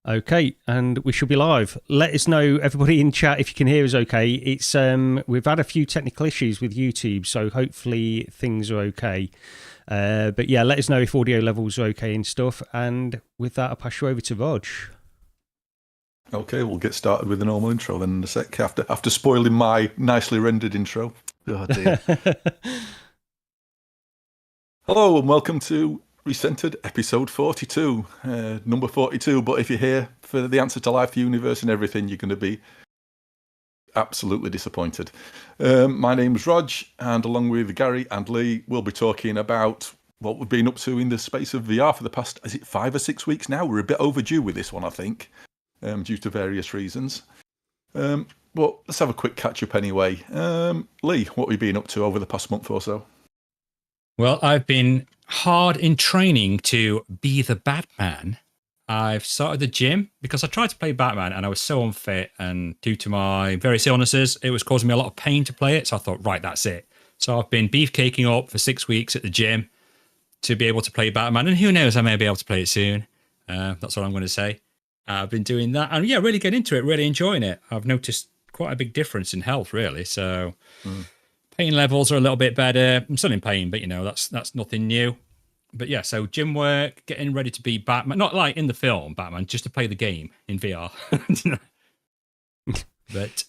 Okay, and we should be live. Let us know, everybody in chat, if you can hear us okay. It's we've had a few technical issues with YouTube, so hopefully things are okay. But yeah, let us know if audio levels are okay and stuff. And with that, I'll pass you over to Rog. Okay, we'll get started with the normal intro then in a sec, after spoiling my nicely rendered intro. Oh dear. Hello and welcome to Recentered, episode 42, number 42. But if you're here for the answer to life, the universe and everything, you're going to be absolutely disappointed. My name's Rog, and along with Gary and Lee, we'll be talking about what we've been up to in the space of VR for the past, is it 5 or 6 weeks now? We're a bit overdue with this one, I think, due to various reasons. But let's have a quick catch-up anyway. Lee, what have you been up to over the past month or so? Well, I've been hard in training to be the Batman. I've started the gym because I tried to play Batman and I was so unfit, and due to my various illnesses, it was causing me a lot of pain to play it. So I thought, right, that's it. So I've been beefcaking up for 6 weeks at the gym to be able to play Batman. And who knows, I may be able to play it soon. That's what I'm going to say. I've been doing that and yeah, really getting into it, really enjoying it. I've noticed quite a big difference in health, really. So pain levels are a little bit better. I'm still in pain, but you know, that's nothing new. But yeah, so gym work, getting ready to be Batman, not like in the film Batman, just to play the game in VR. But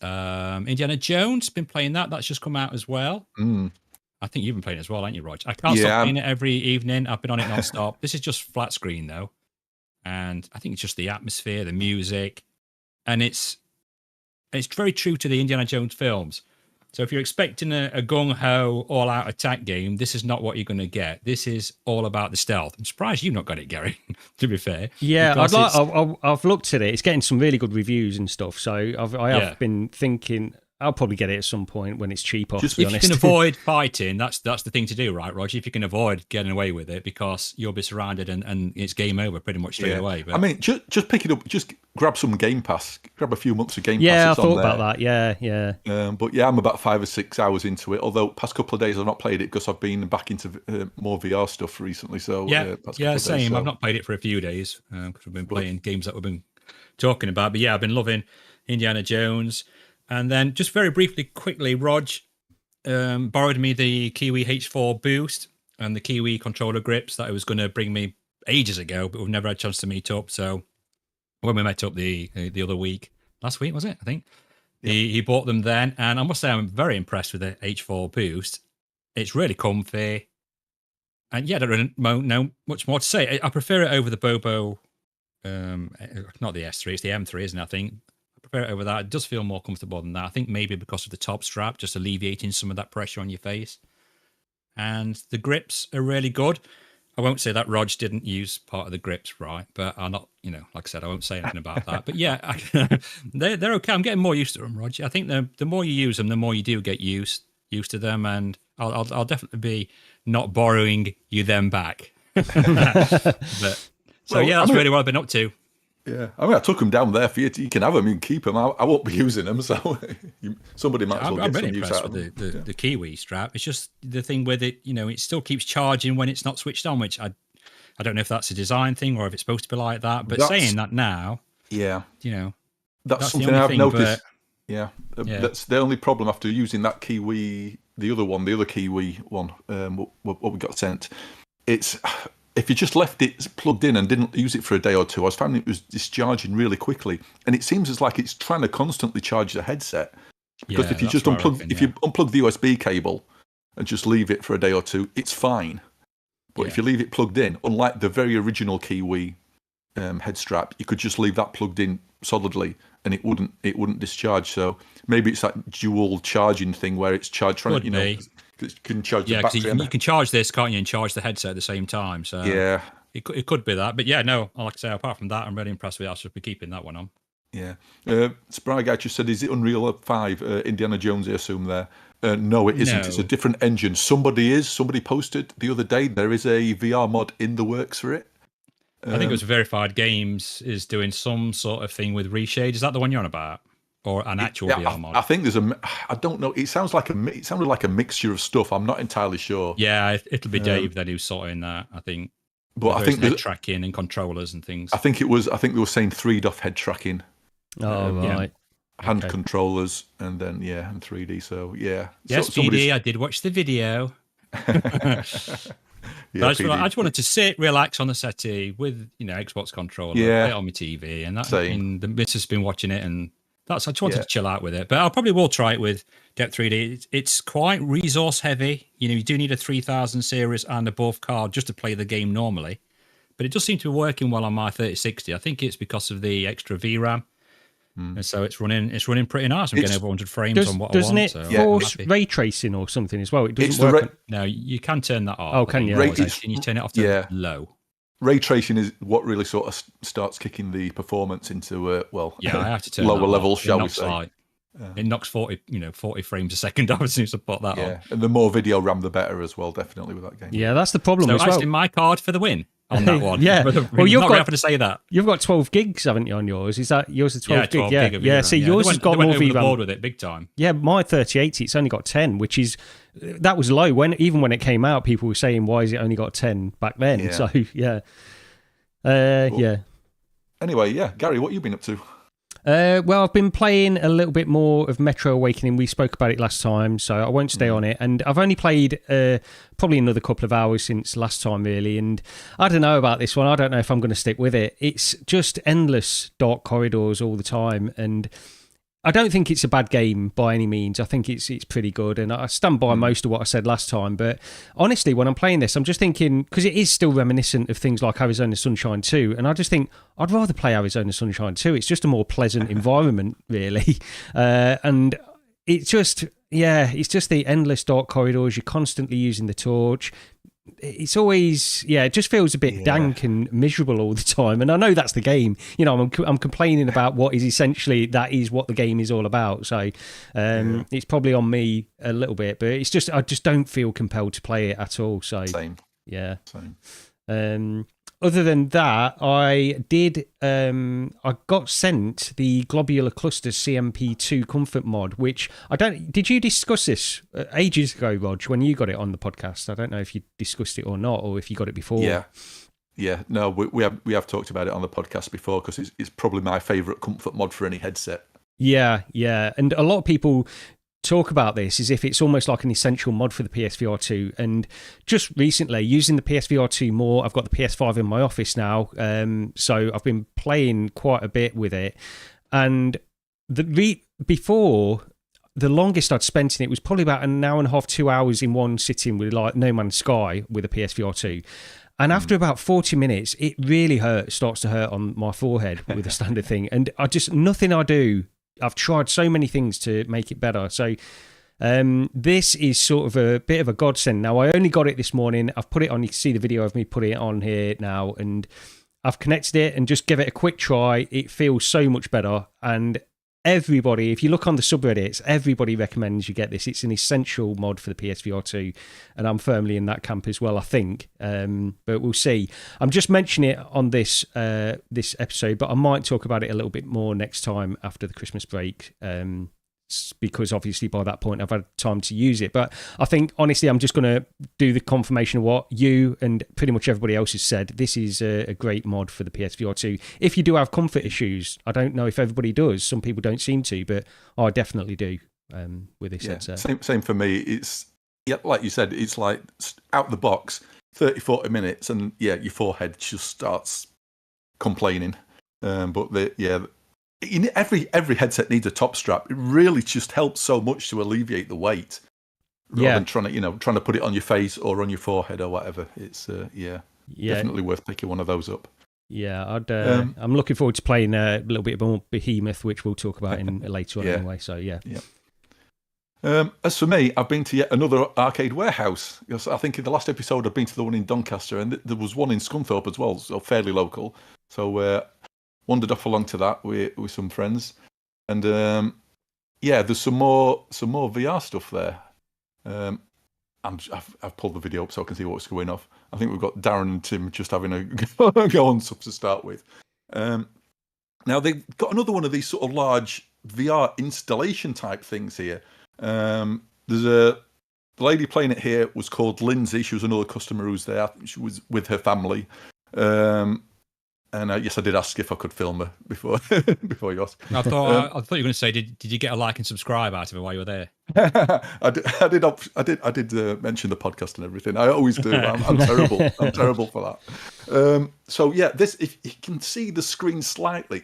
Indiana Jones, been playing that. That's just come out as well. I think you've been playing it as well, haven't you, Rog? I can't stop playing it every evening. I've been on it non-stop. This is just flat screen though. And I think it's just the atmosphere, the music, and it's very true to the Indiana Jones films. So if you're expecting a gung-ho, all-out attack game, this is not what you're going to get. This is all about the stealth. I'm surprised you've not got it, Gary, to be fair. Yeah, I've looked at it. It's getting some really good reviews and stuff. So I have been thinking I'll probably get it at some point when it's cheaper. Just if you can avoid fighting, that's the thing to do, right, Roger? If you can avoid getting away with it, because you'll be surrounded and it's game over pretty much straight away. But I mean, just pick it up, just grab some Game Pass, grab a few months of Game Pass. Yeah, I thought about that. Yeah. But yeah, I'm about 5 or 6 hours into it. Although past couple of days I've not played it because I've been back into more VR stuff recently. So same. I've not played it for a few days because we've been playing games that we've been talking about. But yeah, I've been loving Indiana Jones. And then just very briefly, quickly, Rog borrowed me the Kiwi H4 Boost and the Kiwi controller grips that it was going to bring me ages ago, but we've never had a chance to meet up. So when we met up the other week, last week, was it? I think. Yeah. He bought them then. And I must say I'm very impressed with the H4 Boost. It's really comfy. And yeah, I don't know much more to say. I prefer it over the Bobo, not the S3, it's the M3, isn't it, I think? Over that, it does feel more comfortable than that. I think maybe because of the top strap, just alleviating some of that pressure on your face. And the grips are really good. I won't say that Rog didn't use part of the grips right, but I'm not, like I said, I won't say anything about that. But yeah, they're okay. I'm getting more used to them, Rog. I think the more you use them, the more you do get used to them, and I'll definitely be not borrowing you them back. That's really what I've been up to. Yeah, I mean, I took them down there for you. You can have them, you can keep them. I won't be using them, so somebody might as well get some use out of them. The Kiwi strap. It's just the thing with it, it still keeps charging when it's not switched on, which I don't know if that's a design thing or if it's supposed to be like that. But saying that now, that's something I've noticed. That's the only problem after using that Kiwi, the other Kiwi one, what we got sent. It's if you just left it plugged in and didn't use it for a day or two, I was finding it was discharging really quickly, and it seems as like it's trying to constantly charge the headset. Because if you just unplug, you unplug the USB cable and just leave it for a day or two, it's fine. But if you leave it plugged in, unlike the very original Kiwi head strap, you could just leave that plugged in solidly and it wouldn't discharge. So maybe it's that dual charging thing where it's charged. It can charge the battery. You can charge this, can't you, and charge the headset at the same time. So it could be that. But yeah, no, like I say, apart from that, I'm really impressed with it. I should be keeping that one on. Yeah. Spry Guy just said, is it Unreal 5 Indiana Jones, I assume there? No, it isn't. No. It's a different engine. Somebody posted the other day, there is a VR mod in the works for it. I think it was Verified Games is doing some sort of thing with Reshade. Is that the one you're on about? Or an actual VR mod? I think there's I don't know. It sounded like a mixture of stuff. I'm not entirely sure. Yeah, it'll be Dave that who's sorting that, I think. But I think head tracking and controllers and things. I think they were saying 3DoF head tracking. Oh, right. Hand controllers, and then and 3D. So yes, PD. I did watch the video. I just wanted to sit, relax on the settee with Xbox controller, play it on my TV, and the missus has been watching it, and I just wanted to chill out with it. But I probably will try it with Depth 3D. It's quite resource heavy. You do need a 3000 series and above card just to play the game normally, but it does seem to be working well on my 3060. I think it's because of the extra VRAM. And so it's running pretty nice. I'm getting over 100 frames on what I want. Doesn't it force ray tracing or something as well? It doesn't work. No, you can turn that off. Oh, can you? Can you turn it off to low? Ray tracing is what really sort of starts kicking the performance into I have to turn lower levels, shall we say? It knocks 40 frames a second off as soon as I put that on. And the more video RAM, the better as well. Definitely with that game. Yeah, that's the problem as well. So actually, my card for the win on that one. Well, you've got to say that. You've got 12 gigs, haven't you, on yours? Is that yours? Is 12 gig? Yeah. Gig of See, yours has got more VRAM. They went over the board with it big time. Yeah, my 3080, it's only got 10, which is that was low even when it came out. People were saying, "Why is it only got 10 back then?" Yeah. So Anyway, Gary, what have you been up to? Well, I've been playing a little bit more of Metro Awakening. We spoke about it last time, so I won't stay on it. And I've only played probably another couple of hours since last time, really. And I don't know about this one. I don't know if I'm going to stick with it. It's just endless dark corridors all the time. And I don't think it's a bad game by any means. I think it's pretty good, and I stand by most of what I said last time. But honestly, when I'm playing this, I'm just thinking, because it is still reminiscent of things like Arizona Sunshine 2, and I just think I'd rather play Arizona Sunshine 2. It's just a more pleasant environment, really. And it's just the endless dark corridors. You're constantly using the torch. It's always, it just feels a bit dank and miserable all the time. And I know that's the game. I'm complaining about what is essentially, that is what the game is all about. So it's probably on me a little bit, but it's just, I just don't feel compelled to play it at all. So Same. Yeah. Same. Other than that, I got sent the Globular Clusters CMP2 Comfort mod, which did you discuss this ages ago, Rog, when you got it on the podcast? I don't know if you discussed it or not, or if you got it before. Yeah. No, we have talked about it on the podcast before, because it's probably my favourite comfort mod for any headset. Yeah. And a lot of people talk about this as if it's almost like an essential mod for the PSVR 2. And just recently, using the PSVR 2 more, I've got the PS5 in my office now, so I've been playing quite a bit with it. And before, the longest I'd spent in it was probably about an hour and a half, 2 hours in one sitting with like No Man's Sky with a PSVR 2. And after about 40 minutes, it really starts to hurt on my forehead with the standard thing. And nothing I do, I've tried so many things to make it better. So this is sort of a bit of a godsend. Now, I only got it this morning. I've put it on. You can see the video of me putting it on here now. And I've connected it and just give it a quick try. It feels so much better. And everybody, if you look on the subreddits, everybody recommends you get this. It's an essential mod for the PSVR 2. And I'm firmly in that camp as well, I think. But we'll see. I'm just mentioning it on this episode, but I might talk about it a little bit more next time after the Christmas break. Because obviously by that point I've had time to use it. But I think honestly I'm just going to do the confirmation of what you and pretty much everybody else has said. This is a great mod for the PSVR 2. If you do have comfort issues, I don't know if everybody does. Some people don't seem to, but I definitely do with this headset. Same for me. It's like you said, it's like out the box, 30-40 minutes, and your forehead just starts complaining. Every headset needs a top strap. It really just helps so much to alleviate the weight, rather than trying to put it on your face or on your forehead or whatever. It's definitely worth picking one of those up. Yeah, I'm looking forward to playing a little bit more Behemoth, which we'll talk about in later on anyway. So yeah. As for me, I've been to yet another arcade warehouse. I think in the last episode I've been to the one in Doncaster, and there was one in Scunthorpe as well, so fairly local. So wandered off along to that with some friends, and there's some more VR stuff there. I've pulled the video up so I can see what's going off. I think we've got Darren and Tim just having a go on stuff to start with. Now they've got another one of these sort of large VR installation type things here. There's the lady playing it here was called Lindsay. She was another customer who was there. She was with her family. And yes, I did ask if I could film her before you asked. I thought you were going to say, did you get a like and subscribe out of it while you were there? I did mention the podcast and everything. I always do. I'm terrible. I'm terrible for that. So yeah, this, if you can see the screen slightly,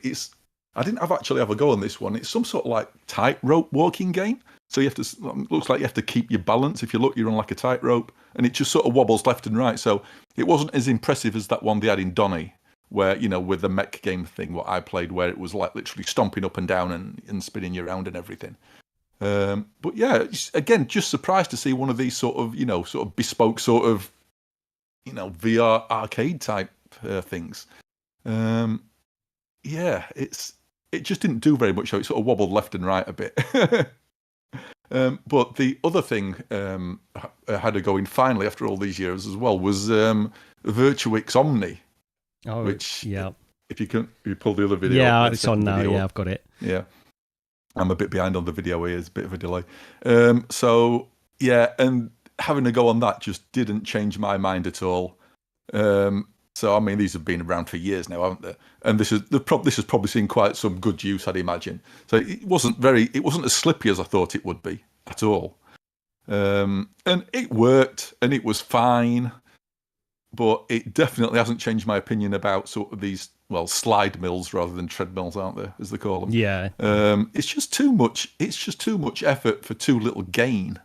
I didn't actually have a go on this one. It's some sort of like tightrope walking game. So you have to, looks like you have to keep your balance. If you look, you're on like a tightrope, and it just sort of wobbles left and right. So it wasn't as impressive as that one they had in Donny, where, with the mech game thing, what I played, where it was like literally stomping up and down and spinning you around and everything. But yeah, again, just surprised to see one of these sort of bespoke sort of, VR arcade type things. Yeah, it just didn't do very much. So it sort of wobbled left and right a bit. But the other thing I had a go in finally after all these years as well was Virtuix Omni. Oh, which, yeah. If you pull the other video. Yeah, it's on now. Yeah, I've got it. Yeah. I'm a bit behind on the video here. It's a bit of a delay. So, yeah, and having a go on that just didn't change my mind at all. So, I mean, these have been around for years now, haven't they? And this has probably seen quite some good use, I'd imagine. So it wasn't as slippy as I thought it would be at all. And it worked, and it was fine. But it definitely hasn't changed my opinion about sort of these, slide mills rather than treadmills, aren't there, as they call them? Yeah. It's just too much. It's just too much effort for too little gain.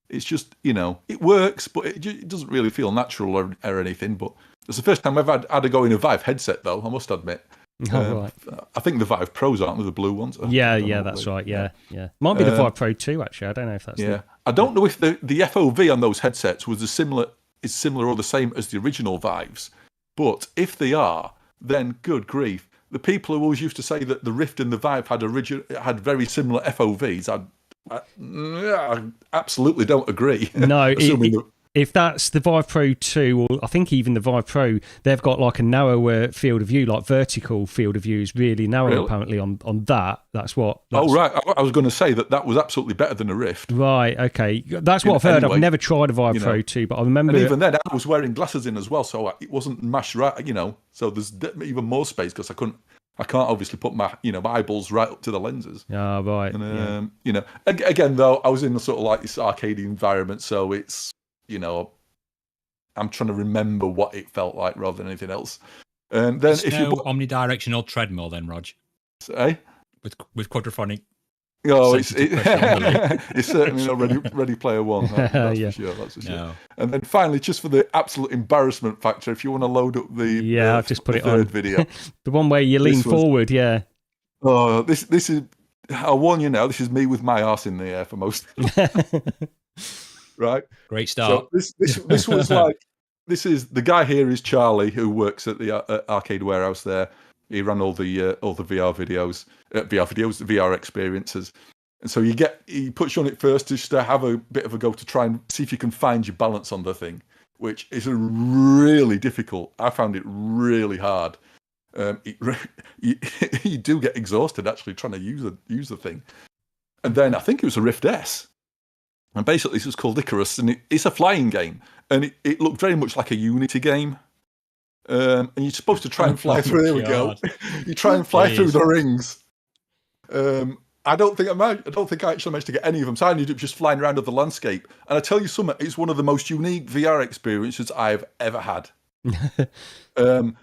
It's just, it works, but it doesn't really feel natural or anything. But it's the first time I've had a go in a Vive headset, though, I must admit. Right. I think the Vive Pros aren't they, the blue ones? Yeah, that's right. Yeah. Might be the Vive Pro 2, actually. I don't know if that's. Yeah. I don't know if the FOV on those headsets was similar or the same as the original Vives, but if they are, then good grief. The people who always used to say that the Rift and the Vive had very similar FOVs, I absolutely don't agree. No, if that's the Vive Pro 2, or I think even the Vive Pro, they've got like a narrower field of view, like vertical field of view is really narrow apparently on that. That's what. Oh, right. I was going to say that was absolutely better than a Rift. Right, okay. That's what I've heard. Anyway, I've never tried a Vive Pro 2, but I remember. And even then, I was wearing glasses in as well, so it wasn't mashed right, so there's even more space because I can't obviously put my eyeballs right up to the lenses. Oh, right. And, again, though, I was in sort of like this arcade environment, so it's, I'm trying to remember what it felt like rather than anything else. And then if you put omnidirectional treadmill, then Rog, with quadraphonic. Oh, it's certainly not Ready Player One. That's for sure. That's for sure. No. And then finally, just for the absolute embarrassment factor, if you want to load up I've just put it third on video, the one where you lean forward. Yeah. Oh, this is. I'll warn you now. This is me with my arse in the air for most. Right. Great start. So this was like, this is the guy here is Charlie, who works at the arcade warehouse there. He ran all the VR videos, VR experiences, and so he puts you on it first just to have a bit of a go to try and see if you can find your balance on the thing, which is really difficult. I found it really hard. You do get exhausted actually trying to use the thing, and then I think it was a Rift S. And basically, this was called Icarus, and it's a flying game, and it looked very much like a Unity game. And you're supposed to try and fly through. There we go. You try and fly through the rings. I don't think I actually managed to get any of them. So I ended up just flying around the landscape. And I tell you something, it's one of the most unique VR experiences I've ever had. I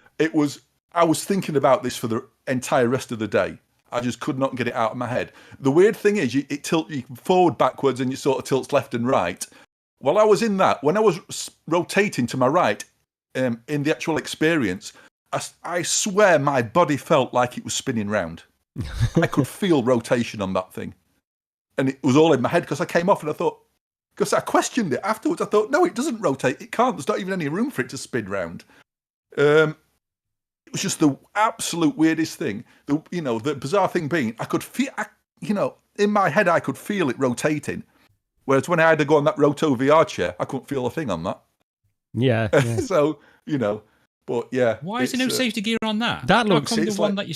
was thinking about this for the entire rest of the day. I just could not get it out of my head. The weird thing is, it tilts you forward, backwards, and you sort of tilts left and right. While I was in that, when I was rotating to my right, in the actual experience, I swear my body felt like it was spinning round. I could feel rotation on that thing. And it was all in my head because I came off and I thought, because I questioned it afterwards, I thought, no, it doesn't rotate. It can't. There's not even any room for it to spin round. It was just the absolute weirdest thing. The bizarre thing being, I could feel, in my head, I could feel it rotating. Whereas when I had to go on that Roto VR chair, I couldn't feel a thing on that. Yeah. So, But yeah, why is there no safety gear on that? That looks. It's the one that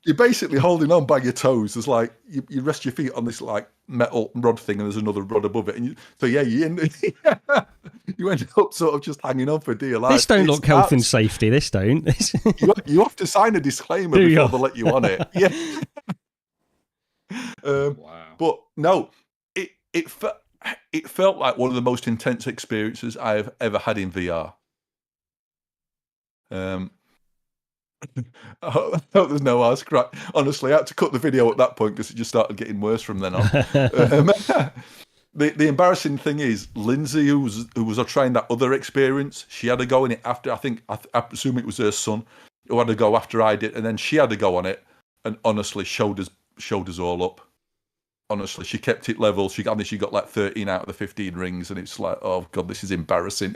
you're basically holding on by your toes. There's like you rest your feet on this like metal rod thing, and there's another rod above it, and you end up sort of just hanging on for dear life. This don't look health and safety. This don't. You have to sign a disclaimer before they let you on it. Yeah. Wow. But no, it felt like one of the most intense experiences I have ever had in VR. I hope there's no ass crack. Honestly, I had to cut the video at that point because it just started getting worse from then on. The embarrassing thing is, Lindsay, who was trying that other experience, she had to go in it after. I presume it was her son who had to go after I did, and then she had to go on it, and honestly, shoulders all up. Honestly, she kept it level. She got like 13 out of the 15 rings, and it's like, oh god, this is embarrassing.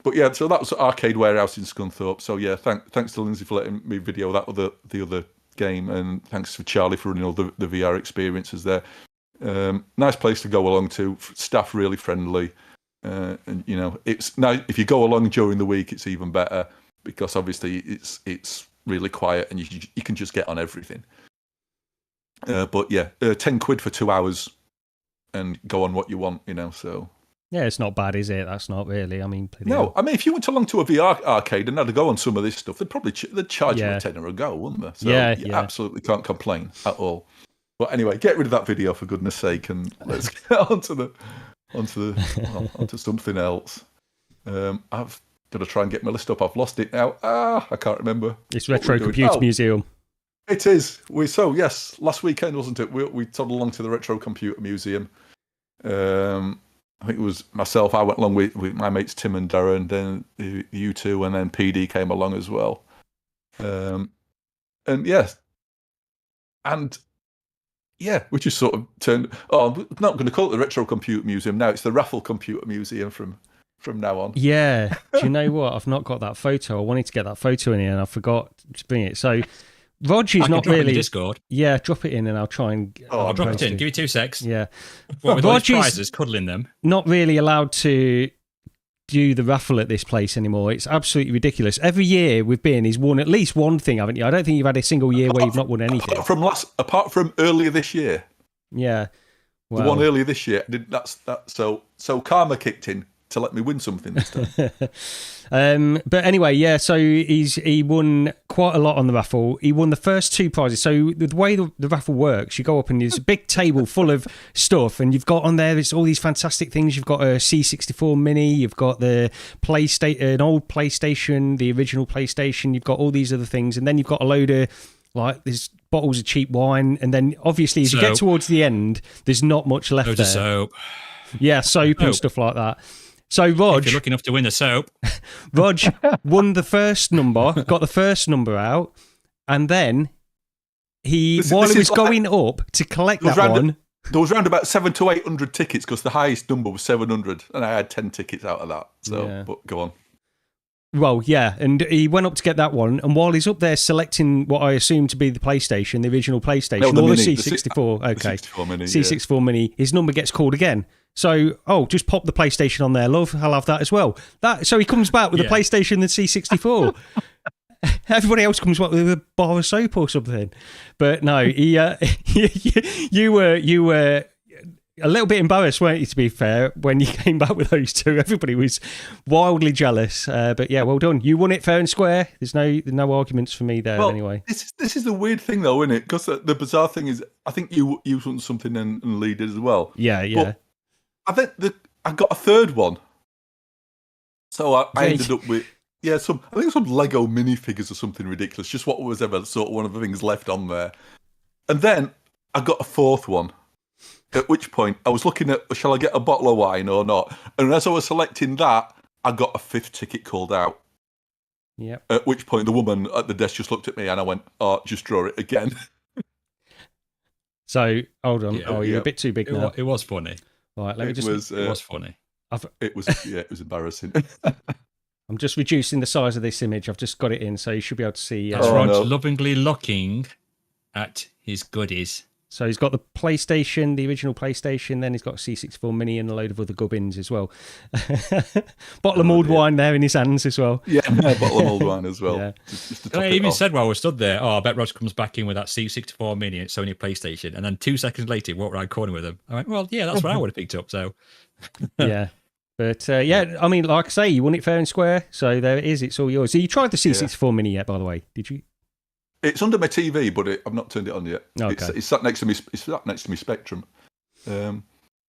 But yeah, so that was Arcade Warehouse in Scunthorpe. So yeah, thanks to Lindsay for letting me video the other game, and thanks for Charlie for running all the VR experiences there. Nice place to go along to. Staff really friendly, and it's now if you go along during the week, it's even better because obviously it's really quiet and you can just get on everything. But yeah, £10 for 2 hours and go on what you want, so. Yeah, it's not bad, is it? That's not really. I mean, no. I mean, if you went along to a VR arcade and had to go on some of this stuff, they'd charge you a tenner a go, wouldn't they? So you absolutely can't complain at all. But anyway, get rid of that video for goodness sake, and let's get onto something else. I've got to try and get my list up. I've lost it now. I can't remember. It's Retro Computer Museum. It is. Yes, last weekend, wasn't it? We toddled along to the Retro Computer Museum. I think it was myself. I went along with my mates Tim and Darren, then you two, and then PD came along as well. And we just sort of turned. Oh, I'm not going to call it the Retro Computer Museum now. It's the Raffle Computer Museum from now on. Yeah. Do you know what? I've not got that photo. I wanted to get that photo in here, and I forgot to bring it. So. Rog is not really. Discord. Yeah, drop it in and I'll try and. I'll drop it in. Give me 2 secs. Yeah. With all these prizes, cuddling them. Not really allowed to do the raffle at this place anymore. It's absolutely ridiculous. Every year we've been, he's won at least one thing, haven't you? I don't think you've had a single year where you've not won anything. Apart from earlier this year. Yeah. Well, the one earlier this year. So karma kicked in to let me win something this time. But anyway, yeah, so he won quite a lot on the raffle. He won the first 2 prizes. So the way the raffle works, you go up and there's a big table full of stuff, and you've got on there's all these fantastic things. You've got a C64 Mini, you've got the an old PlayStation, the original PlayStation, you've got all these other things, and then you've got a load of there's bottles of cheap wine, and then obviously as you get towards the end, there's not much left there. Soap. Yeah, soap and stuff like that. So Rog, if you're lucky enough to win the soap, Rog won the first number, got the first number out, and then while he was going up to collect that one, there was around about 700 to 800 tickets because the highest number was 700, and I had 10 tickets out of that. So, but go on. Well, yeah, and he went up to get that one, and while he's up there selecting what I assume to be the PlayStation, the original PlayStation, or the C64, okay, C64 Mini, C64 Mini, his number gets called again. So, just pop the PlayStation on there, love. I'll have that as well. So he comes back with the PlayStation and C64. Everybody else comes back with a bar of soap or something. But no, you were a little bit embarrassed, weren't you, to be fair, when you came back with those two. Everybody was wildly jealous. But yeah, well done. You won it fair and square. There's no arguments for me there anyway. This is the weird thing though, isn't it? Because the bizarre thing is, I think you won something and Lee did as well. Yeah. But I think I got a third one. So I ended up with, I think some Lego minifigures or something ridiculous, just what was ever sort of one of the things left on there. And then I got a fourth one, at which point I was looking at, shall I get a bottle of wine or not? And as I was selecting that, I got a 5th ticket called out. Yep. At which point the woman at the desk just looked at me and I went, just draw it again. So, hold on. You're a bit too big now. It was funny. Right, let me just... It was funny. It was embarrassing. I'm just reducing the size of this image. I've just got it in, so you should be able to see... That's Rog lovingly looking at his goodies. So he's got the PlayStation, the original PlayStation, then he's got a C64 Mini and a load of other gubbins as well. Bottle of mulled wine there in his hands as well. Yeah, bottle of mulled wine as well. Yeah. Just I even said while we stood there, I bet Roger comes back in with that C64 Mini at Sony PlayStation, and then 2 seconds later he walked around corner with him. I went, well, yeah, that's what I would have picked up. So yeah. But I mean, like I say, you won it fair and square, so there it is. It's all yours. So you tried the C64 Mini yet, by the way? Did you? It's under my TV, but I've not turned it on yet. Okay. It's sat next to me. It's sat next to me Spectrum. There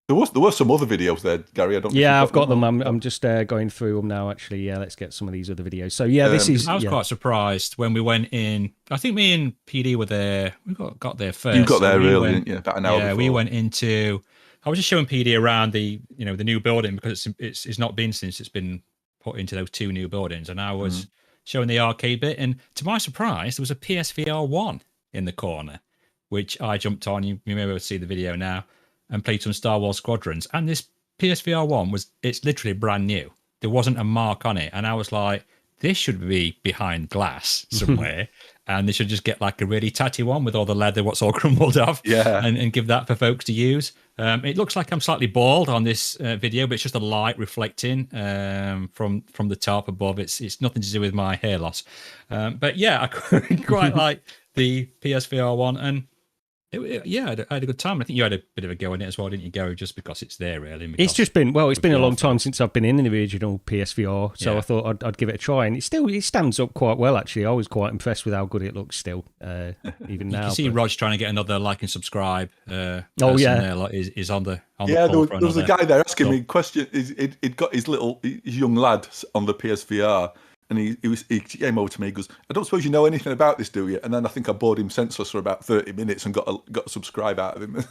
were some other videos there, Gary. I don't. Yeah, I've got them. I'm just going through them now. Actually, yeah. Let's get some of these other videos. So yeah, this is. I was quite surprised when we went in. I think me and PD were there. We got there first. You got there early, didn't you? About an hour. Yeah, before. we went into. I was just showing PD around the new building because it's not been since it's been put into those 2 new buildings, and I was showing the arcade bit, and to my surprise, there was a PSVR 1 in the corner, which I jumped on. You may be able to see the video now, and played some Star Wars Squadrons. And this PSVR 1 it's literally brand new. There wasn't a mark on it, and I was like, this should be behind glass somewhere. And they should just get like a really tatty one with all the leather, what's all crumbled off, and give that for folks to use. It looks like I'm slightly bald on this video, but it's just a light reflecting from the top above. It's nothing to do with my hair loss. But yeah, I quite like the PSVR 1. And I had a good time. I think you had a bit of a go in it as well, didn't you, Gary? Just because it's there, really. It's just been a long time since I've been in the original PSVR, so I thought I'd give it a try, and it stands up quite well. Actually, I was quite impressed with how good it looks still, even now. You can see Rog trying to get another like and subscribe. Is on the there was a guy there asking me a question. He'd got his young lad on the PSVR. And he came over to me. He goes, "I don't suppose you know anything about this, do you?" And then I think I bored him senseless for about 30 minutes and got a subscribe out of him.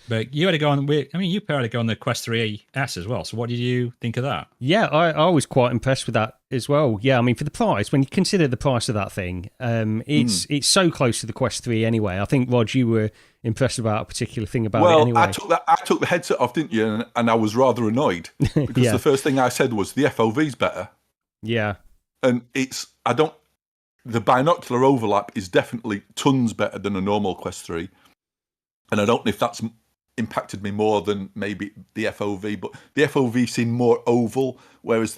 But you had to go on. You had to go on the Quest 3S as well. So what did you think of that? Yeah, I was quite impressed with that as well. Yeah, I mean, for the price, when you consider the price of that thing, it's so close to the Quest 3 anyway. I think, Rog, you were impressed about a particular thing about it anyway. I took the headset off, didn't you? And I was rather annoyed because the first thing I said was the FOV's better. Yeah. And the binocular overlap is definitely tons better than a normal Quest 3. And I don't know if that's impacted me more than maybe the FOV, but the FOV seemed more oval, whereas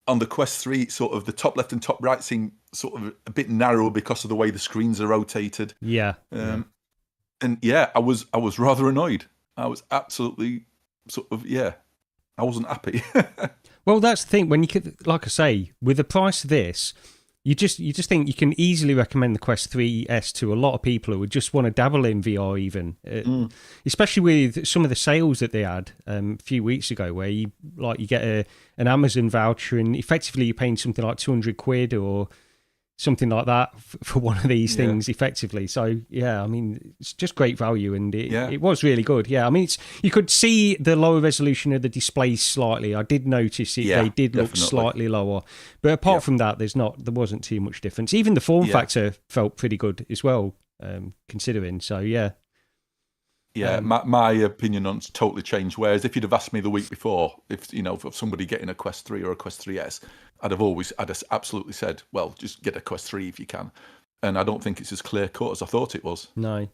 on the Quest 3, sort of the top left and top right seem sort of a bit narrow because of the way the screens are rotated. Yeah. And I was rather annoyed. I was absolutely I wasn't happy. Well, that's the thing. When you could, like I say, with the price of this, you just think you can easily recommend the Quest 3S to a lot of people who would just want to dabble in VR, even, especially with some of the sales that they had a few weeks ago, where you get an Amazon voucher and effectively you're paying something like £200 or something like that for one of these things, effectively. So I mean, it's just great value, and it was really good. Yeah, I mean, you could see the lower resolution of the display slightly. I did notice it; they did look slightly lower, but apart from that, there wasn't too much difference. Even the form factor felt pretty good as well, considering. So my opinion on it's totally changed. Whereas if you'd have asked me the week before, if somebody getting a Quest 3 or a Quest 3S, I'd have absolutely said, well, just get a Quest 3 if you can. And I don't think it's as clear cut as I thought it was. No,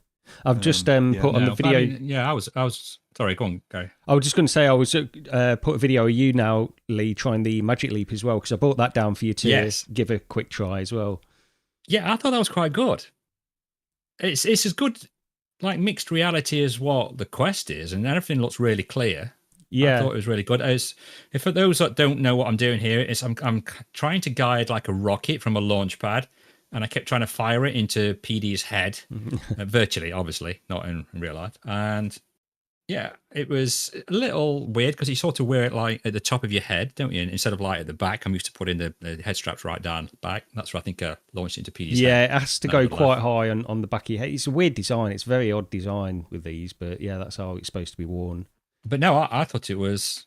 I've just put on the video. I was sorry. Go on, Gary. I was just going to say I was put a video of you now, Lee, trying the Magic Leap as well, because I brought that down for you to give a quick try as well. Yeah, I thought that was quite good. It's as good like mixed reality as what the Quest is, and everything looks really clear. I thought it was really good. If for those that don't know what I'm doing here, I'm trying to guide like a rocket from a launch pad, and I kept trying to fire it into PD's head, virtually, obviously, not in real life. And it was a little weird because you sort of wear it like at the top of your head, don't you? Instead of like at the back. I'm used to putting the head straps right down the back. That's what I think launched into PD's head. Yeah, it has to go quite high on the back of your head. It's a weird design. It's a very odd design with these, but that's how it's supposed to be worn. But no, I thought it was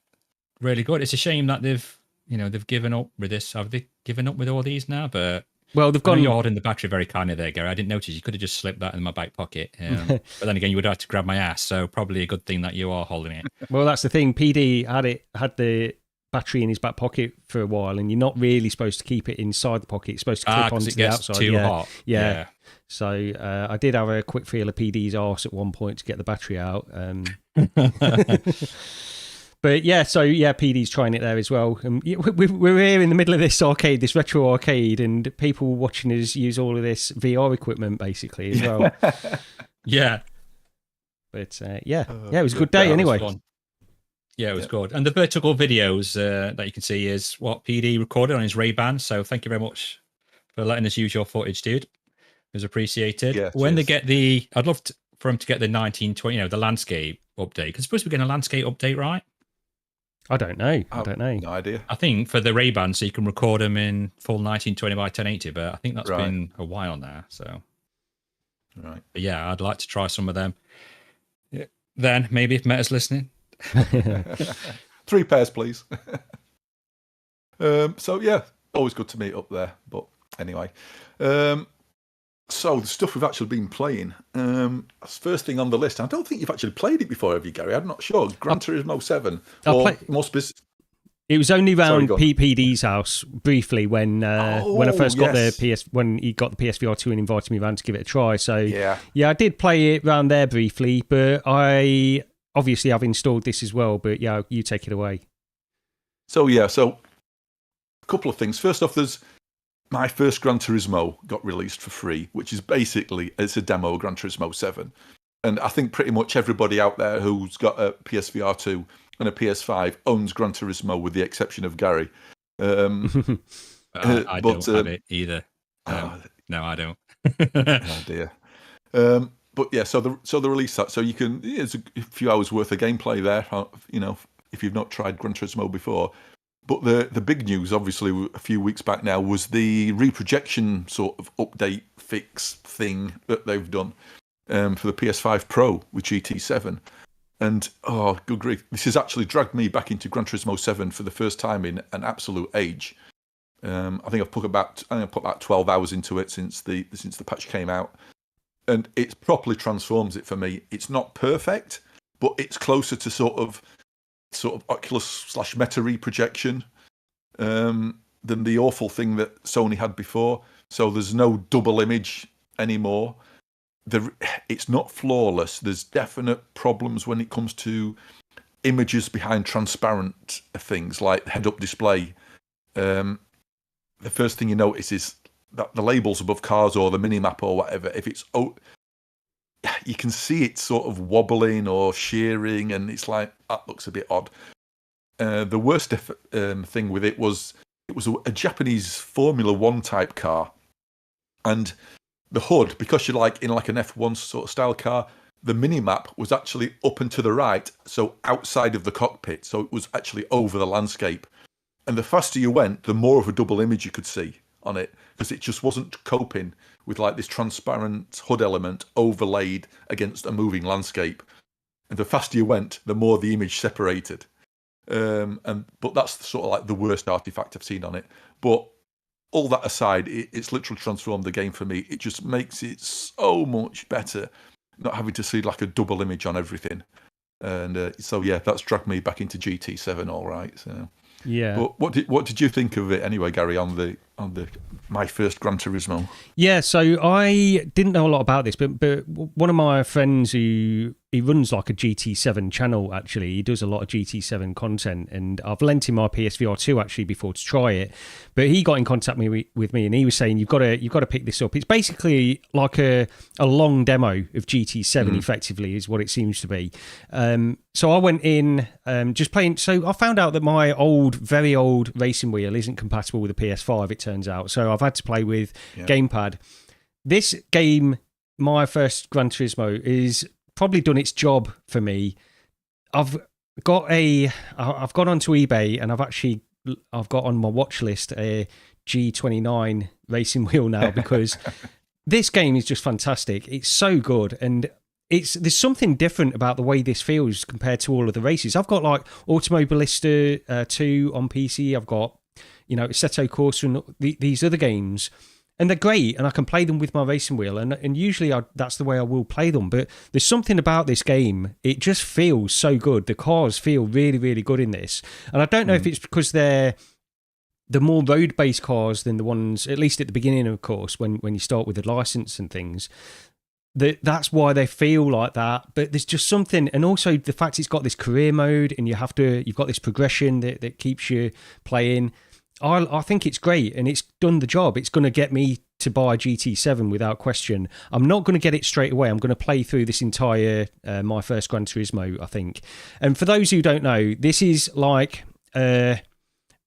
really good. It's a shame that they've given up with this. Have they given up with all these now? But they've gone. You're holding the battery very kindly there, Gary. I didn't notice. You could have just slipped that in my back pocket. But then again, you would have to grab my ass. So probably a good thing that you are holding it. Well, that's the thing. PD had the battery in his back pocket for a while, and you're not really supposed to keep it inside the pocket. It's supposed to clip onto the outside. Too hot. Yeah. So I did have a quick feel of PD's arse at one point to get the battery out. But yeah, so yeah, PD's trying it there as well. And we're here in the middle of this arcade, this retro arcade, and people watching us use all of this VR equipment basically as well. Yeah. But yeah, it was a good day anyway. Yeah, it was good. And the vertical videos that you can see is what PD recorded on his Ray-Ban. So thank you very much for letting us use your footage, dude. It was appreciated. Yeah, when they get I'd love for him to get the 1920, the landscape update. Because it's supposed to be getting a landscape update, right? I don't know. No idea. I think for the Ray-Ban, so you can record them in full 1920 by 1080, but I think that's been a while now. So, right. But yeah, I'd like to try some of them. Yeah. Then maybe if Meta's listening. 3 pairs, please. So yeah, always good to meet up there. But anyway, so the stuff we've actually been playing. First thing on the list. I don't think you've actually played it before, have you, Gary? I'm not sure. Gran Turismo 7. It was only round PPD's house briefly when I first got when he got the PSVR 2 and invited me around to give it a try. So yeah, I did play it round there briefly, but I obviously I've installed this as well. But yeah, you take it away. So a couple of things. First off, there's my first Gran Turismo got released for free, which is basically it's a demo of Gran Turismo 7, and I think pretty much everybody out there who's got a PSVR 2 and a PS5 owns Gran Turismo, with the exception of Gary. I don't have it either. No, I don't. Oh dear. But yeah, so the release that, so you can. There's a few hours worth of gameplay there. If you've not tried Gran Turismo before. But the big news, obviously, a few weeks back now, was the reprojection sort of update fix thing that they've done for the PS5 Pro with GT7. And, oh, good grief, this has actually dragged me back into Gran Turismo 7 for the first time in an absolute age. I think I've put about 12 hours into it since the patch came out. And it properly transforms it for me. It's not perfect, but it's closer to sort of Oculus/Meta reprojection than the awful thing that Sony had before. So there's no double image anymore. It's not flawless. There's definite problems when it comes to images behind transparent things like head-up display. The first thing you notice is that the labels above cars or the minimap or whatever, you can see it sort of wobbling or shearing, and it's like, that looks a bit odd. The worst thing with it was a Japanese Formula One type car, and the hood, because you're like in like an F1 sort of style car, the minimap was actually up and to the right, so outside of the cockpit, so it was actually over the landscape. And the faster you went, the more of a double image you could see on it, because it just wasn't coping with like this transparent hood element overlaid against a moving landscape. And the faster you went, the more the image separated. But that's sort of like the worst artifact I've seen on it. But all that aside, it's literally transformed the game for me. It just makes it so much better, not having to see like a double image on everything. And so yeah, that's dragged me back into GT7, all right. So yeah. But what did you think of it anyway, Gary? On the my first Gran Turismo. Yeah, so I didn't know a lot about this, but one of my friends he runs like a GT7 channel, actually. He does a lot of GT7 content, and I've lent him my PSVR 2 actually before to try it. But he got in contact with me, and he was saying you've got to pick this up. It's basically like a long demo of GT7, effectively, is what it seems to be. So I went in just playing. So I found out that my very old racing wheel isn't compatible with the PS5. It turns out, so I've had to play with gamepad. This game, my first Gran Turismo, is probably done its job for me. I've gone onto eBay, and I've got on my watch list a G29 racing wheel now, because this game is just fantastic. It's so good, and there's something different about the way this feels compared to all of the races. I've got like Automobilista 2 on PC. I've got Assetto Corsa and these other games, and they're great, and I can play them with my racing wheel, and usually that's the way I will play them. But there's something about this game; it just feels so good. The cars feel really, really good in this, and I don't know if it's because they're the more road-based cars than the ones, at least at the beginning, of course, when you start with the license and things. That's why they feel like that. But there's just something, and also the fact it's got this career mode, and you've got this progression that keeps you playing. I think it's great, and it's done the job. It's going to get me to buy GT7 without question. I'm not going to get it straight away. I'm going to play through this entire my first Gran Turismo, I think. And for those who don't know, this is like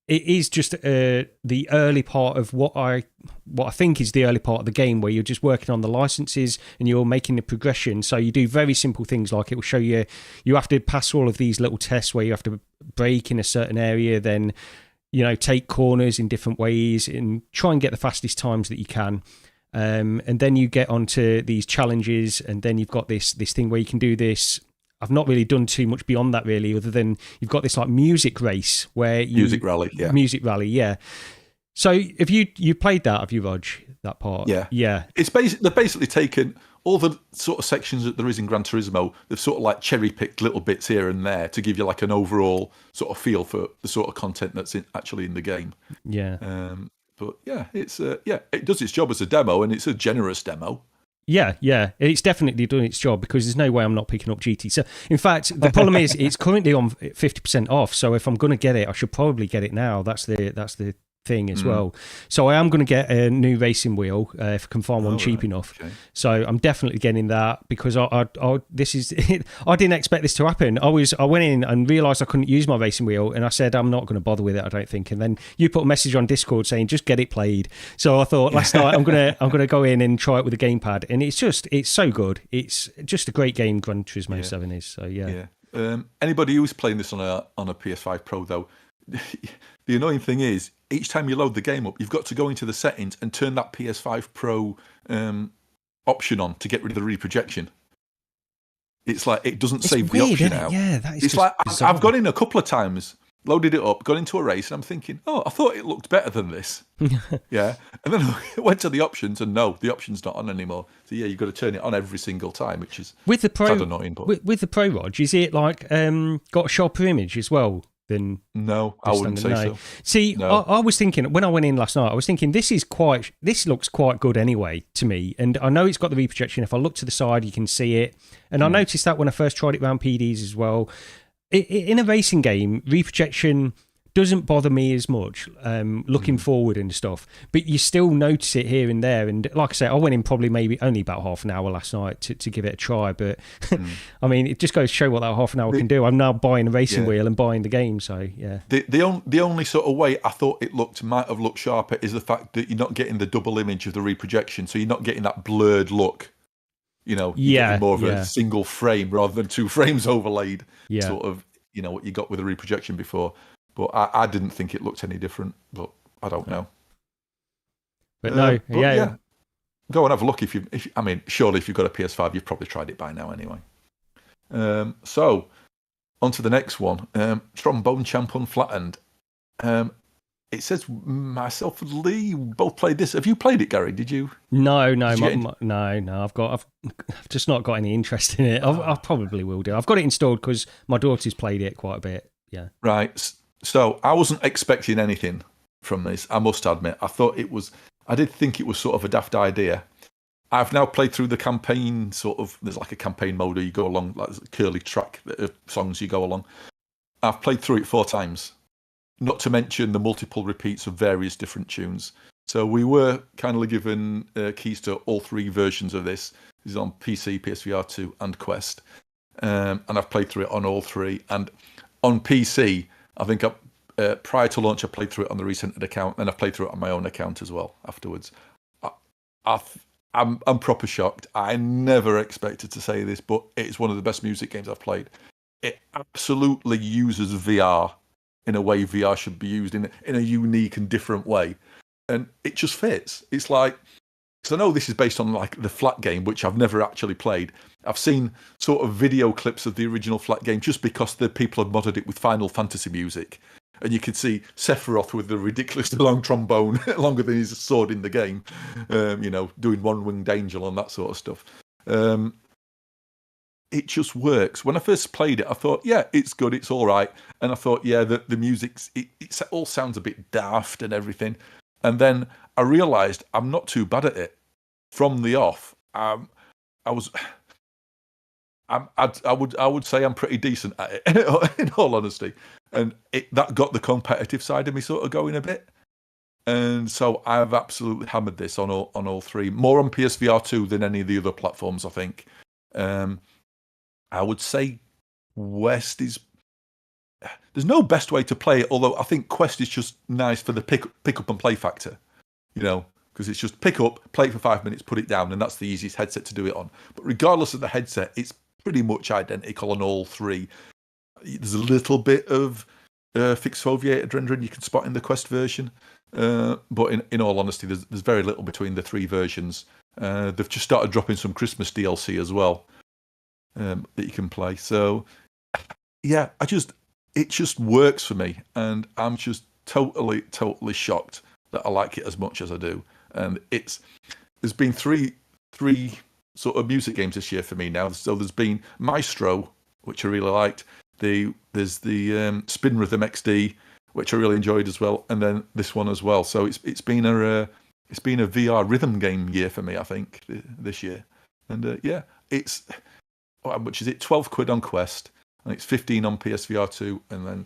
it is just the early part of what I think is the early part of the game, where you're just working on the licenses and you're making the progression. So you do very simple things, like it will show you have to pass all of these little tests where you have to brake in a certain area, then take corners in different ways and try and get the fastest times that you can. And then you get onto these challenges, and then you've got this thing where you can do this. I've not really done too much beyond that, really, other than you've got this like music race where music rally, yeah. So have you played that? Have you, Rog, that part? Yeah. It's they've basically taken all the sort of sections that there is in Gran Turismo. They've sort of like cherry picked little bits here and there to give you like an overall sort of feel for the sort of content that's actually in the game. Yeah. But yeah, it's it does its job as a demo, and it's a generous demo. Yeah, it's definitely done its job, because there's no way I'm not picking up GT. So, in fact, the problem is it's currently on 50% off. So if I'm going to get it, I should probably get it now. That's the thing as well. So I am going to get a new racing wheel if I can find one cheap enough. Okay. So I'm definitely getting that, because I didn't expect this to happen. I went in and realised I couldn't use my racing wheel, and I said I'm not going to bother with it, I don't think. And then you put a message on Discord saying just get it played. So I thought last night I'm gonna go in and try it with a gamepad, and it's so good. It's just a great game. Gran Turismo 7 is. So yeah. Anybody who's playing this on a PS5 Pro though, the annoying thing is, each time you load the game up, you've got to go into the settings and turn that PS5 Pro option on to get rid of the reprojection. It's like it doesn't save the option out. Yeah, that is. It's like I've gone in a couple of times, loaded it up, got into a race, and I'm thinking, I thought it looked better than this. Yeah, and then I went to the options, and no, the option's not on anymore. So yeah, you've got to turn it on every single time, which is with the Pro. Annoying, but with the Pro, Rog, is it like got a sharper image as well? No, I wouldn't say so. See, no. I was thinking, when I went in last night, I was thinking this looks quite good anyway to me. And I know it's got the reprojection. If I look to the side, you can see it. And I noticed that when I first tried it around PDs as well. In a racing game, reprojection doesn't bother me as much looking forward and stuff, but you still notice it here and there. And like I say, I went in probably maybe only about half an hour last night to give it a try, but I mean, it just goes to show what that half an hour can do. I'm now buying a racing wheel and buying the game, so yeah. The only sort of way I thought it might have looked sharper is the fact that you're not getting the double image of the reprojection, so you're not getting that blurred look. You're getting more of a single frame rather than two frames overlaid. Yeah. Sort of, what you got with the reprojection before. But I didn't think it looked any different, but I don't know. But no, yeah. Go and have a look surely if you've got a PS5, you've probably tried it by now anyway. So, on to the next one. Trombone Champ Unflattened. It says myself and Lee both played this. Have you played it, Gary? Did you? No. No. I've just not got any interest in it. I probably will do. I've got it installed because my daughter's played it quite a bit. Yeah. Right. So I wasn't expecting anything from this, I must admit. I did think it was sort of a daft idea. I've now played through the campaign there's like a campaign mode where you go along, like a curly track of songs you go along. I've played through it 4 times, not to mention the multiple repeats of various different tunes. So we were kindly given keys to all 3 versions of this. This is on PC, PSVR 2 and Quest. And I've played through it on all 3. And on PC, I think prior to launch, I played through it on the Recentered account, and I've played through it on my own account as well afterwards. I'm proper shocked. I never expected to say this, but it's one of the best music games I've played. It absolutely uses VR in a way VR should be used, in a unique and different way. And it just fits. It's like, because I know this is based on like the Flat game, which I've never actually played. I've seen sort of video clips of the original Flat game just because the people have modded it with Final Fantasy music. and you could see Sephiroth with the ridiculously long trombone, longer than his sword in the game, doing one-winged angel and that sort of stuff. It just works. When I first played it, I thought, yeah, it's good, it's all right. And I thought, yeah, the music, it all sounds a bit daft and everything. And then I realised I'm not too bad at it. From the off, I would say I'm pretty decent at it, in all honesty. And that got the competitive side of me sort of going a bit. And so I've absolutely hammered this on all three. More on PSVR 2 than any of the other platforms, I think. I would say Quest is... There's no best way to play it, although I think Quest is just nice for the pick up and play factor. Because it's just pick up, play it for 5 minutes, put it down, and that's the easiest headset to do it on. But regardless of the headset, it's pretty much identical on all three. There's a little bit of fixed foveated rendering you can spot in the Quest version. But in all honesty, there's very little between the three versions. They've just started dropping some Christmas DLC as well that you can play. So, yeah, it just works for me. And I'm just totally shocked that I like it as much as I do. And there's been three sort of music games this year for me now. So there's been Maestro, which I really liked. There's the Spin Rhythm XD, which I really enjoyed as well, and then this one as well. So it's been a VR rhythm game year for me, I think, this year. And yeah, it's how much is it? £12 on Quest, and it's £15 on PSVR 2, and then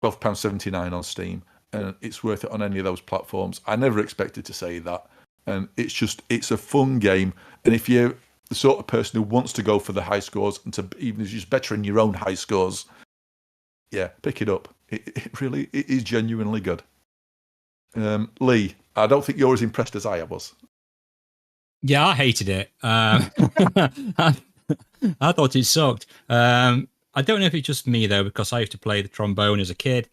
£12.79 on Steam. And it's worth it on any of those platforms. I never expected to say that. And it's a fun game. And if you're the sort of person who wants to go for the high scores and to even just bettering your own high scores, yeah, pick it up. It is genuinely good. Lee, I don't think you're as impressed as I was. Yeah, I hated it. I thought it sucked. I don't know if it's just me, though, because I used to play the trombone as a kid.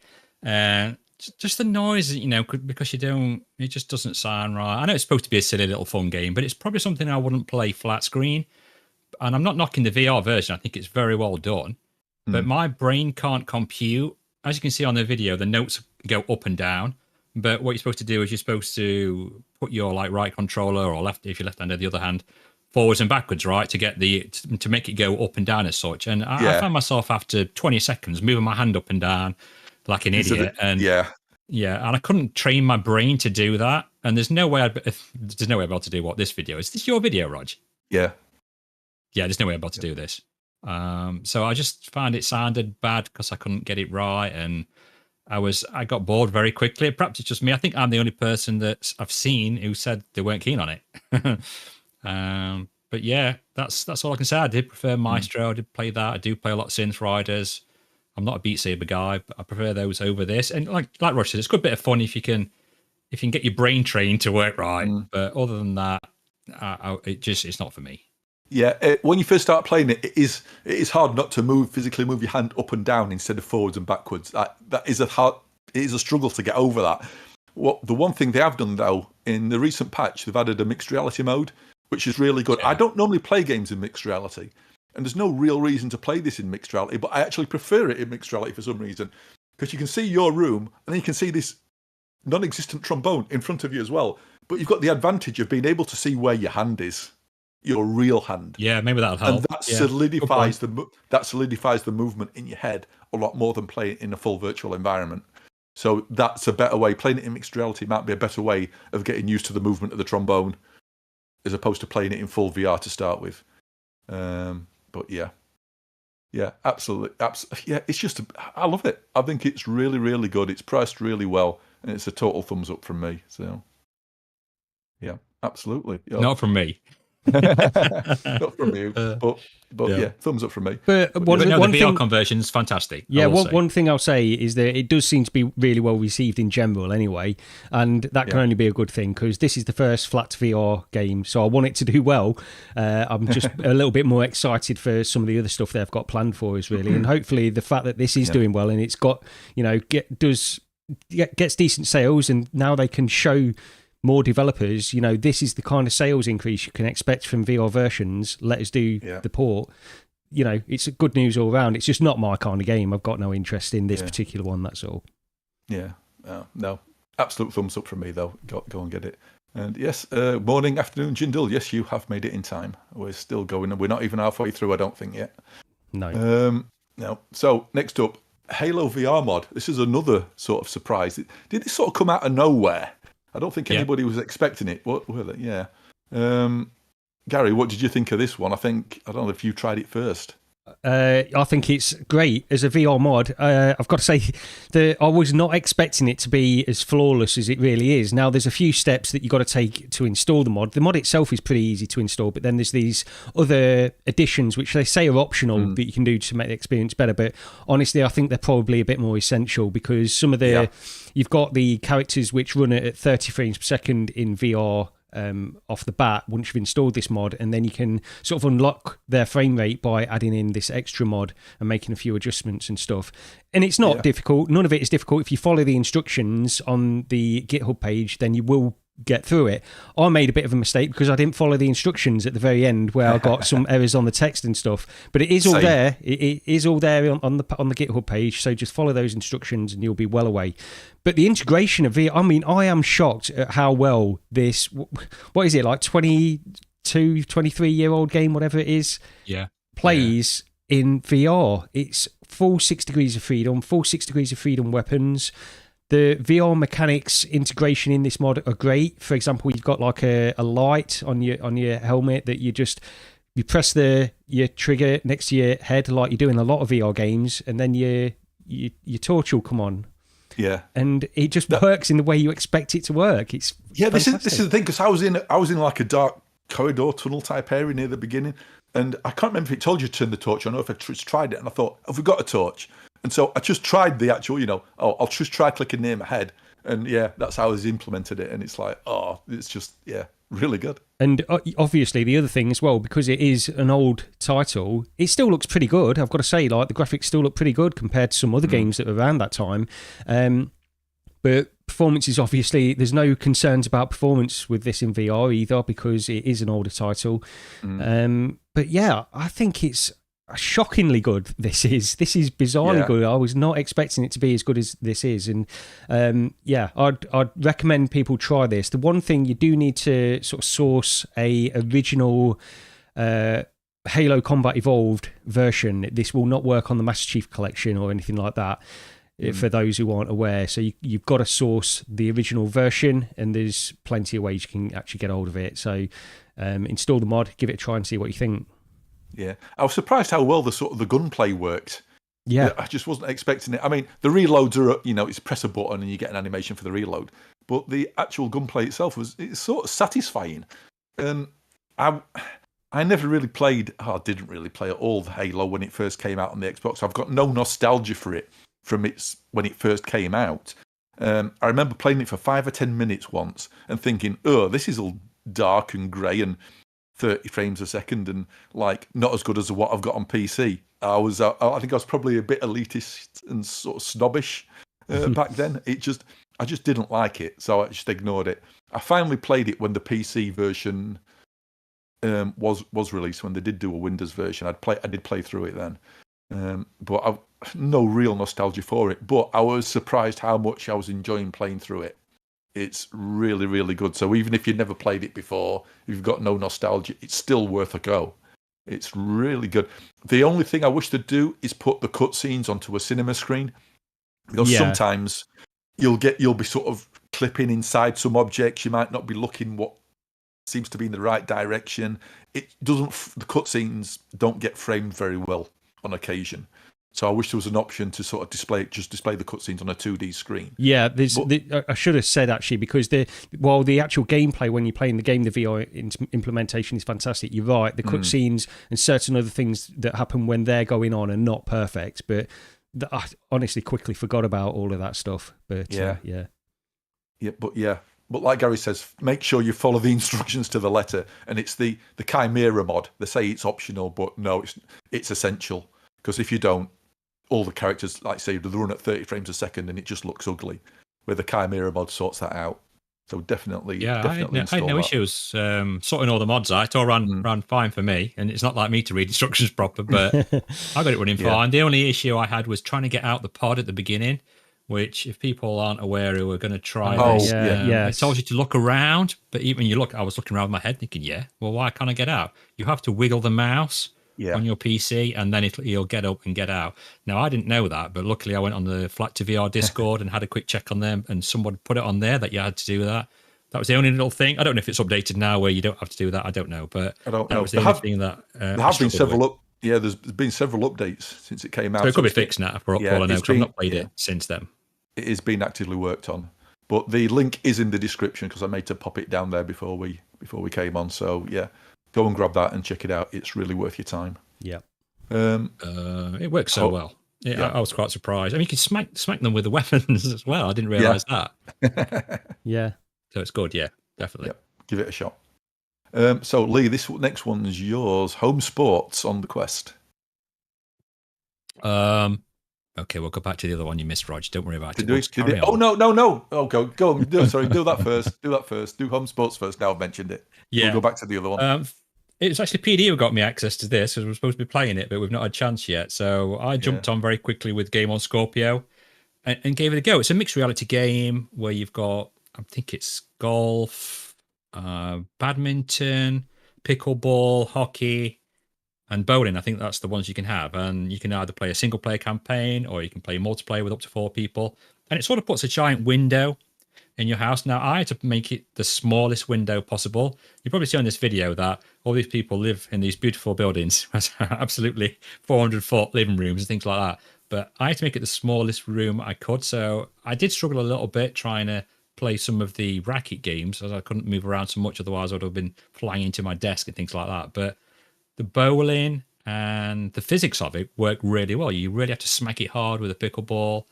Just the noise, because it just doesn't sound right. I know it's supposed to be a silly little fun game, but it's probably something I wouldn't play flat screen. And I'm not knocking the VR version. I think it's very well done. But my brain can't compute. As you can see on the video, the notes go up and down. But what you're supposed to do is you're supposed to put your right controller, or left, if you're left-handed, the other hand, forwards and backwards, right, to make it go up and down as such. And I found myself after 20 seconds moving my hand up and down like an idiot. And and I couldn't train my brain to do that. And there's no way I'd be able to do what this video is. Is this your video, Rog? Yeah. Yeah, there's no way I'm about to do this. So I just found it sounded bad because I couldn't get it right, and I got bored very quickly. Perhaps it's just me. I think I'm the only person that I've seen who said they weren't keen on it. But yeah, that's all I can say. I did prefer Maestro. I did play that. I do play a lot of Synth Riders. I'm not a Beat Saber guy, but I prefer those over this. And like Roger said, it's a good bit of fun if you can get your brain trained to work right. But other than that, it's not for me. Yeah, when you first start playing it, it is hard not to physically move your hand up and down instead of forwards and backwards. It is a struggle to get over that. The one thing they have done though, in the recent patch, they've added a mixed reality mode, which is really good. Yeah. I don't normally play games in mixed reality, and there's no real reason to play this in mixed reality, but I actually prefer it in mixed reality for some reason, because you can see your room, and then you can see this non-existent trombone in front of you as well, but you've got the advantage of being able to see where your hand is. Your real hand. Yeah, maybe that'll help. And that solidifies the movement in your head a lot more than playing in a full virtual environment. So that's a better way. Playing it in mixed reality might be a better way of getting used to the movement of the trombone, as opposed to playing it in full VR to start with. But yeah, absolutely. Yeah, it's just I love it. I think it's really, really good. It's priced really well, and it's a total thumbs up from me. So yeah, absolutely. Not from me. Not from you, but yeah, thumbs up from me. But the VR conversion is fantastic. Yeah, one thing I'll say is that it does seem to be really well received in general anyway, and that can only be a good thing, because this is the first flat VR game, so I want it to do well. I'm just a little bit more excited for some of the other stuff they've got planned for us, really, and hopefully the fact that this is doing well and it's got, gets decent sales, and now they can show more developers, this is the kind of sales increase you can expect from VR versions. Let us do the port. It's good news all around. It's just not my kind of game. I've got no interest in this particular one, that's all. Yeah. No. Absolute thumbs up from me, though. Go and get it. And yes, morning, afternoon, Jindal. Yes, you have made it in time. We're still going, and we're not even halfway through, I don't think, yet. No. No. So, next up, Halo VR mod. This is another sort of surprise. Did this sort of come out of nowhere? I don't think anybody was expecting it. What were they? Yeah. Gary, what did you think of this one? I don't know if you tried it first. I think it's great as a VR mod. I've got to say that I was not expecting it to be as flawless as it really is. Now, there's a few steps that you've got to take to install the mod. The mod itself is pretty easy to install, but then there's these other additions which they say are optional that you can do to make the experience better. But honestly, I think they're probably a bit more essential because some of the you've got the characters which run at 30 frames per second in VR. Off the bat once you've installed this mod, and then you can sort of unlock their frame rate by adding in this extra mod and making a few adjustments and stuff. And it's not difficult. None of it is difficult. If you follow the instructions on the GitHub page, then you will get through it. I made a bit of a mistake because I didn't follow the instructions at the very end where I got some errors on the text and stuff, but it is all there. It is all there on the GitHub page, so just follow those instructions and you'll be well away. But the integration of VR, I mean, I am shocked at how well this, what is it, like 22, 23-year-old game, whatever it is, plays in VR. It's full 6 degrees of freedom, full 6 degrees of freedom weapons. The VR mechanics integration in this mod are great. For example, you've got like a light on your helmet that you press your trigger next to your head like you do in a lot of VR games, and then your torch will come on. Yeah, and it just works in the way you expect it to work. It's fantastic. This is the thing, because I was in like a dark corridor tunnel type area near the beginning, and I can't remember if it told you to turn the torch on or if I just tried it, and I thought, have we got a torch? And so I just tried the actual, I'll just try clicking near my head. And that's how I implemented it. And it's like, it's just, really good. And obviously the other thing as well, because it is an old title, it still looks pretty good. I've got to say, like, the graphics still look pretty good compared to some other games that were around that time. But performance is obviously, there's no concerns about performance with this in VR either, because it is an older title. But yeah, I think it's shockingly good. This is bizarrely good. I was not expecting it to be as good as this is, and I'd recommend people try this. The one thing, you do need to sort of source a original Halo Combat Evolved version. This will not work on the Master Chief Collection or anything like that, for those who aren't aware. So you've got to source the original version, and there's plenty of ways you can actually get hold of it. So install the mod, give it a try and see what you think. Yeah, I was surprised how well the gunplay worked. Yeah, I just wasn't expecting it. I mean, the reloads are, it's press a button and you get an animation for the reload, but the actual gunplay itself it's sort of satisfying. And I never really played. I didn't really play at all the Halo when it first came out on the Xbox. I've got no nostalgia for it from when it first came out. I remember playing it for 5 or 10 minutes once and thinking, this is all dark and grey and 30 frames a second and like not as good as what I've got on PC. I think I was probably a bit elitist and sort of snobbish back then. I just didn't like it, so I just ignored it. I finally played it when the PC version was released, when they did do a Windows version. I did play through it then, but I've no real nostalgia for it. But I was surprised how much I was enjoying playing through it. It's really, really good. So even if you've never played it before, you've got no nostalgia, it's still worth a go. It's really good. The only thing I wish they'd do is put the cutscenes onto a cinema screen, because sometimes you'll be sort of clipping inside some objects. You might not be looking what seems to be in the right direction. The cutscenes don't get framed very well on occasion. So I wish there was an option to sort of display the cutscenes on a 2D screen. Yeah, I should have said, actually, because while the actual gameplay when you're playing the game, the VR implementation is fantastic. You're right, the cutscenes and certain other things that happen when they're going on are not perfect. But I honestly quickly forgot about all of that stuff. But But like Gary says, make sure you follow the instructions to the letter. And it's the Chimera mod. They say it's optional, but no, it's essential. Because if you don't, all the characters, like say, they run at 30 frames a second and it just looks ugly. Where the Chimera mod sorts that out. So definitely I had no issues sorting all the mods out. It all ran fine for me. And it's not like me to read instructions proper, but I got it running fine. The only issue I had was trying to get out the pod at the beginning which if people aren't aware who are going to try this, it tells you to look around. But even when you look, I was looking around my head thinking, well, why can't I get out? You have to wiggle the mouse on your PC, and then you'll get up and get out. Now, I didn't know that, but luckily I went on the Flat to VR Discord and had a quick check on them, and someone put it on there that you had to do that. That was the only little thing. I don't know if it's updated now where you don't have to do that. I don't know, but that was the only thing that there have been several there's been several updates since it came out. So it could be fixed now for all I know, because I've not played it since then. It is being actively worked on, but the link is in the description because I made to pop it down there before we came on. So go and grab that and check it out. It's really worth your time. Yeah. It works so well. I was quite surprised. I mean, you can smack them with the weapons as well. I didn't realise that. Yeah. So it's good. Yeah, definitely. Yep. Give it a shot. So Lee, this next one is yours. Home sports on the Quest. Okay, we'll go back to the other one you missed, Rog. Don't worry about it. Oh no! Oh, go on. Sorry, do that first. Do home sports first. Now I've mentioned it. Yeah. We'll go back to the other one. It was actually PD who got me access to this because we're supposed to be playing it, but we've not had a chance yet. So I jumped on very quickly with Game on Scorpio and gave it a go. It's a mixed reality game where you've got, I think it's golf, badminton, pickleball, hockey, and bowling. I think that's the ones you can have. And you can either play a single player campaign or you can play multiplayer with up to 4 people. And it sort of puts a giant window in your house. Now, I had to make it the smallest window possible. You probably see on this video that all these people live in these beautiful buildings, absolutely 400-foot living rooms and things like that. But I had to make it the smallest room I could. So I did struggle a little bit trying to play some of the racket games, as I couldn't move around so much. Otherwise, I would have been flying into my desk and things like that. But the bowling and the physics of it work really well. You really have to smack it hard with a pickleball.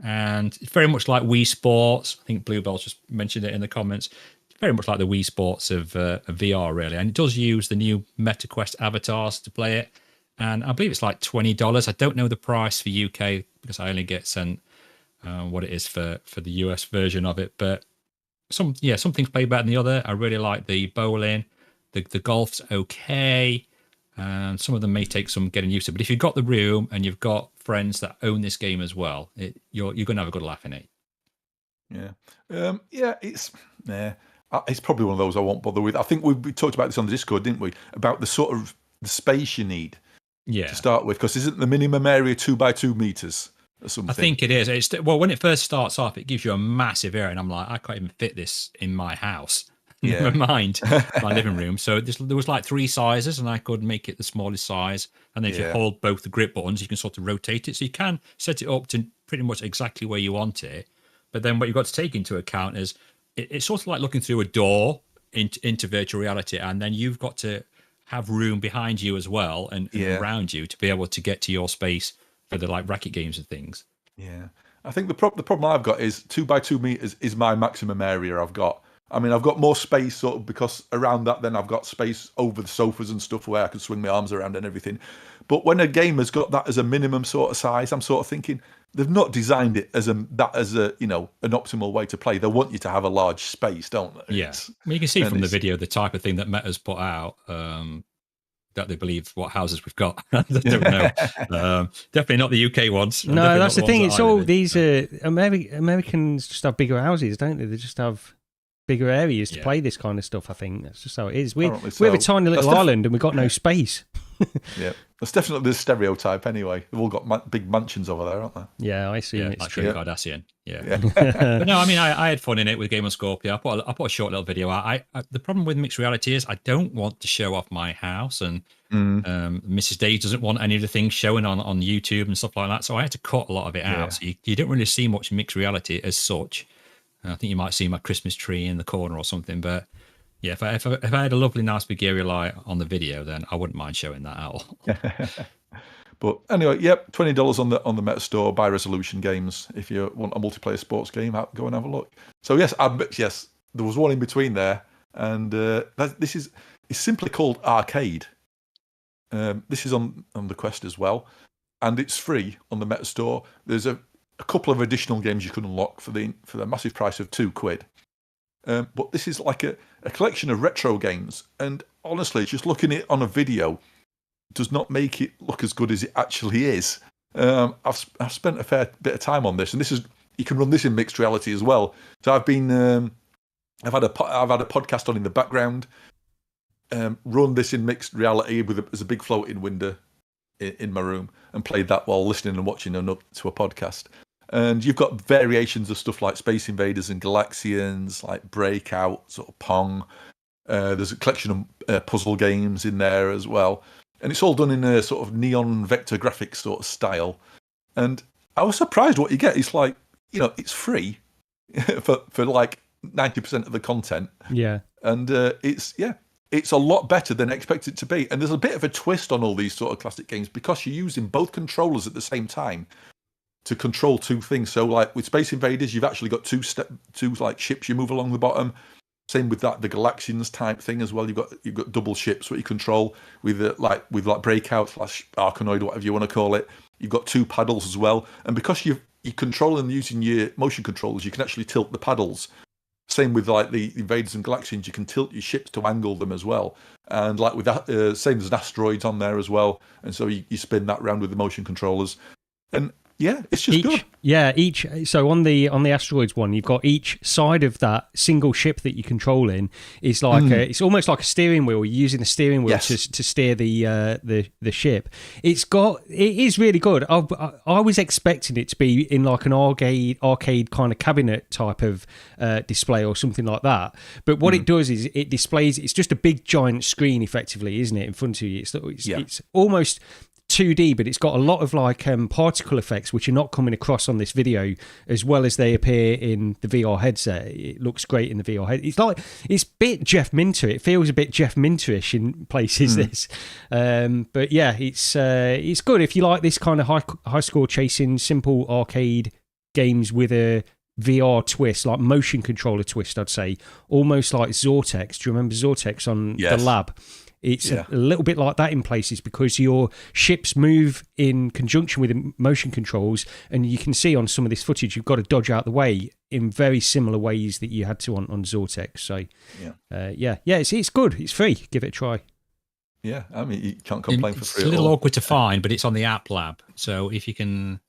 And it's very much like Wii Sports. I think Bluebell's just mentioned it in the comments. It's very much like the Wii Sports of VR, really. And it does use the new MetaQuest avatars to play it. And I believe it's like $20. I don't know the price for UK because I only get sent what it is for the US version of it. But some things play better than the other. I really like the bowling. The golf's okay. Some of them may take some getting used to. But if you've got the room and you've got friends that own this game as well, you're going to have a good laugh in it. Yeah. It's probably one of those I won't bother with. I think we talked about this on the Discord, didn't we? About the sort of the space you need to start with, because isn't the minimum area 2 by 2 meters or something? I think it is. Well, when it first starts off, it gives you a massive area, and I'm like, I can't even fit this in my house. Never mind my living room. So there was like 3 sizes, and I could make it the smallest size. And then if you hold both the grip buttons, you can sort of rotate it. So you can set it up to pretty much exactly where you want it. But then what you've got to take into account is it's sort of like looking through a door into virtual reality, and then you've got to have room behind you as well and around you to be able to get to your space for the like racket games and things. Yeah, I think the problem I've got is 2 by 2 meters is my maximum area I've got. I mean, I've got more space sort of because around that, then I've got space over the sofas and stuff where I can swing my arms around and everything. But when a game has got that as a minimum sort of size, I'm sort of thinking they've not designed it as an optimal way to play. They want you to have a large space, don't they? Yes. Well, you can see from the video the type of thing that Meta's put out, that they believe what houses we've got. I don't know. Definitely not the UK ones. No, that's the thing. It's all these Americans just have bigger houses, don't they? They just have bigger areas to play this kind of stuff. I think that's just how it is. We have a tiny little island and we've got no space. Yeah, that's definitely the stereotype anyway. They've all got big mansions over there, aren't they? Yeah, I see. It's like true. Kardashian. Yeah. But no, I mean, I had fun in it with Game on Scorpio. I put a short little video out. The problem with mixed reality is I don't want to show off my house, and Mrs. Day doesn't want any of the things showing on YouTube and stuff like that. So I had to cut a lot of it out. So you don't really see much mixed reality as such. I think you might see my Christmas tree in the corner or something, but yeah, if I had a lovely, nice big area light on the video, then I wouldn't mind showing that out. But anyway, $20 on the Meta Store. Buy Resolution Games if you want a multiplayer sports game. Go and have a look. So yes, there was one in between there, and it's simply called Arcade. This is on the Quest as well, and it's free on the Meta Store. There's a couple of additional games you can unlock for the massive price of £2. But this is like a collection of retro games, and honestly, just looking at it on a video does not make it look as good as it actually is. I've spent a fair bit of time on this, and this is you can run this in mixed reality as well. So I've been, I've had a podcast on in the background, run this in mixed reality as a big floating window in my room, and played that while listening and watching to a podcast. And you've got variations of stuff like Space Invaders and Galaxians, like Breakout, sort of Pong. There's a collection of puzzle games in there as well. And it's all done in a sort of neon vector graphics sort of style. And I was surprised what you get. It's like, it's free for like 90% of the content. Yeah. And it's a lot better than I expected it to be. And there's a bit of a twist on all these sort of classic games because you're using both controllers at the same time to control two things. So like with Space Invaders, you've actually got two like ships you move along the bottom. Same with that, the Galaxians type thing as well. You've got double ships what you control with Breakout / Arkanoid, whatever you want to call it. You've got two paddles as well. And because you're controlling using your motion controllers, you can actually tilt the paddles. Same with like the Invaders and Galaxians, you can tilt your ships to angle them as well. And like with that, same as asteroids on there as well. And so you spin that around with the motion controllers. And yeah, it's just good. Yeah, so on the asteroids one, you've got each side of that single ship that you're controlling is like it's almost like a steering wheel. You're using the steering wheel to steer the ship. It is really good. I was expecting it to be in like an arcade kind of cabinet type of display or something like that. But what it does is it displays. It's just a big giant screen, effectively, isn't it, in front of you? It's almost 2D, but it's got a lot of like particle effects which are not coming across on this video as well as they appear in the VR headset. It looks great in the VR head. It's a bit Jeff Minter. It feels a bit Jeff Minter-ish in places. This, but yeah, it's good if you like this kind of high score chasing, simple arcade games with a VR twist, like motion controller twist. I'd say almost like Zortex. Do you remember Zortex on the Lab? It's a little bit like that in places because your ships move in conjunction with the motion controls, and you can see on some of this footage you've got to dodge out the way in very similar ways that you had to on Zortex. So, it's good. It's free. Give it a try. Yeah, I mean, you can't complain for free. It's a little awkward to find, but it's on the App Lab. So if you can...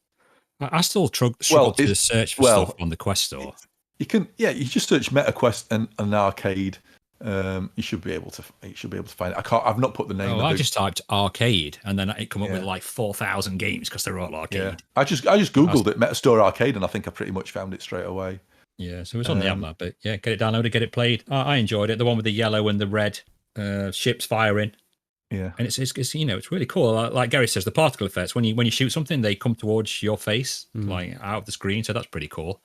I still struggle to search for stuff on the Quest Store. You can, you just search MetaQuest and an arcade. You should be able to find it. I've not put the name. I just typed arcade, and then it come up with like 4,000 games because they're all arcade. Yeah. I just googled it, Metastore arcade, and I think I pretty much found it straight away. Yeah, so it's on the App Lab, but get it downloaded, get it played. I enjoyed it. The one with the yellow and the red ships firing. Yeah, and it's it's really cool. Like Gary says, the particle effects when you shoot something, they come towards your face, like out of the screen. So that's pretty cool.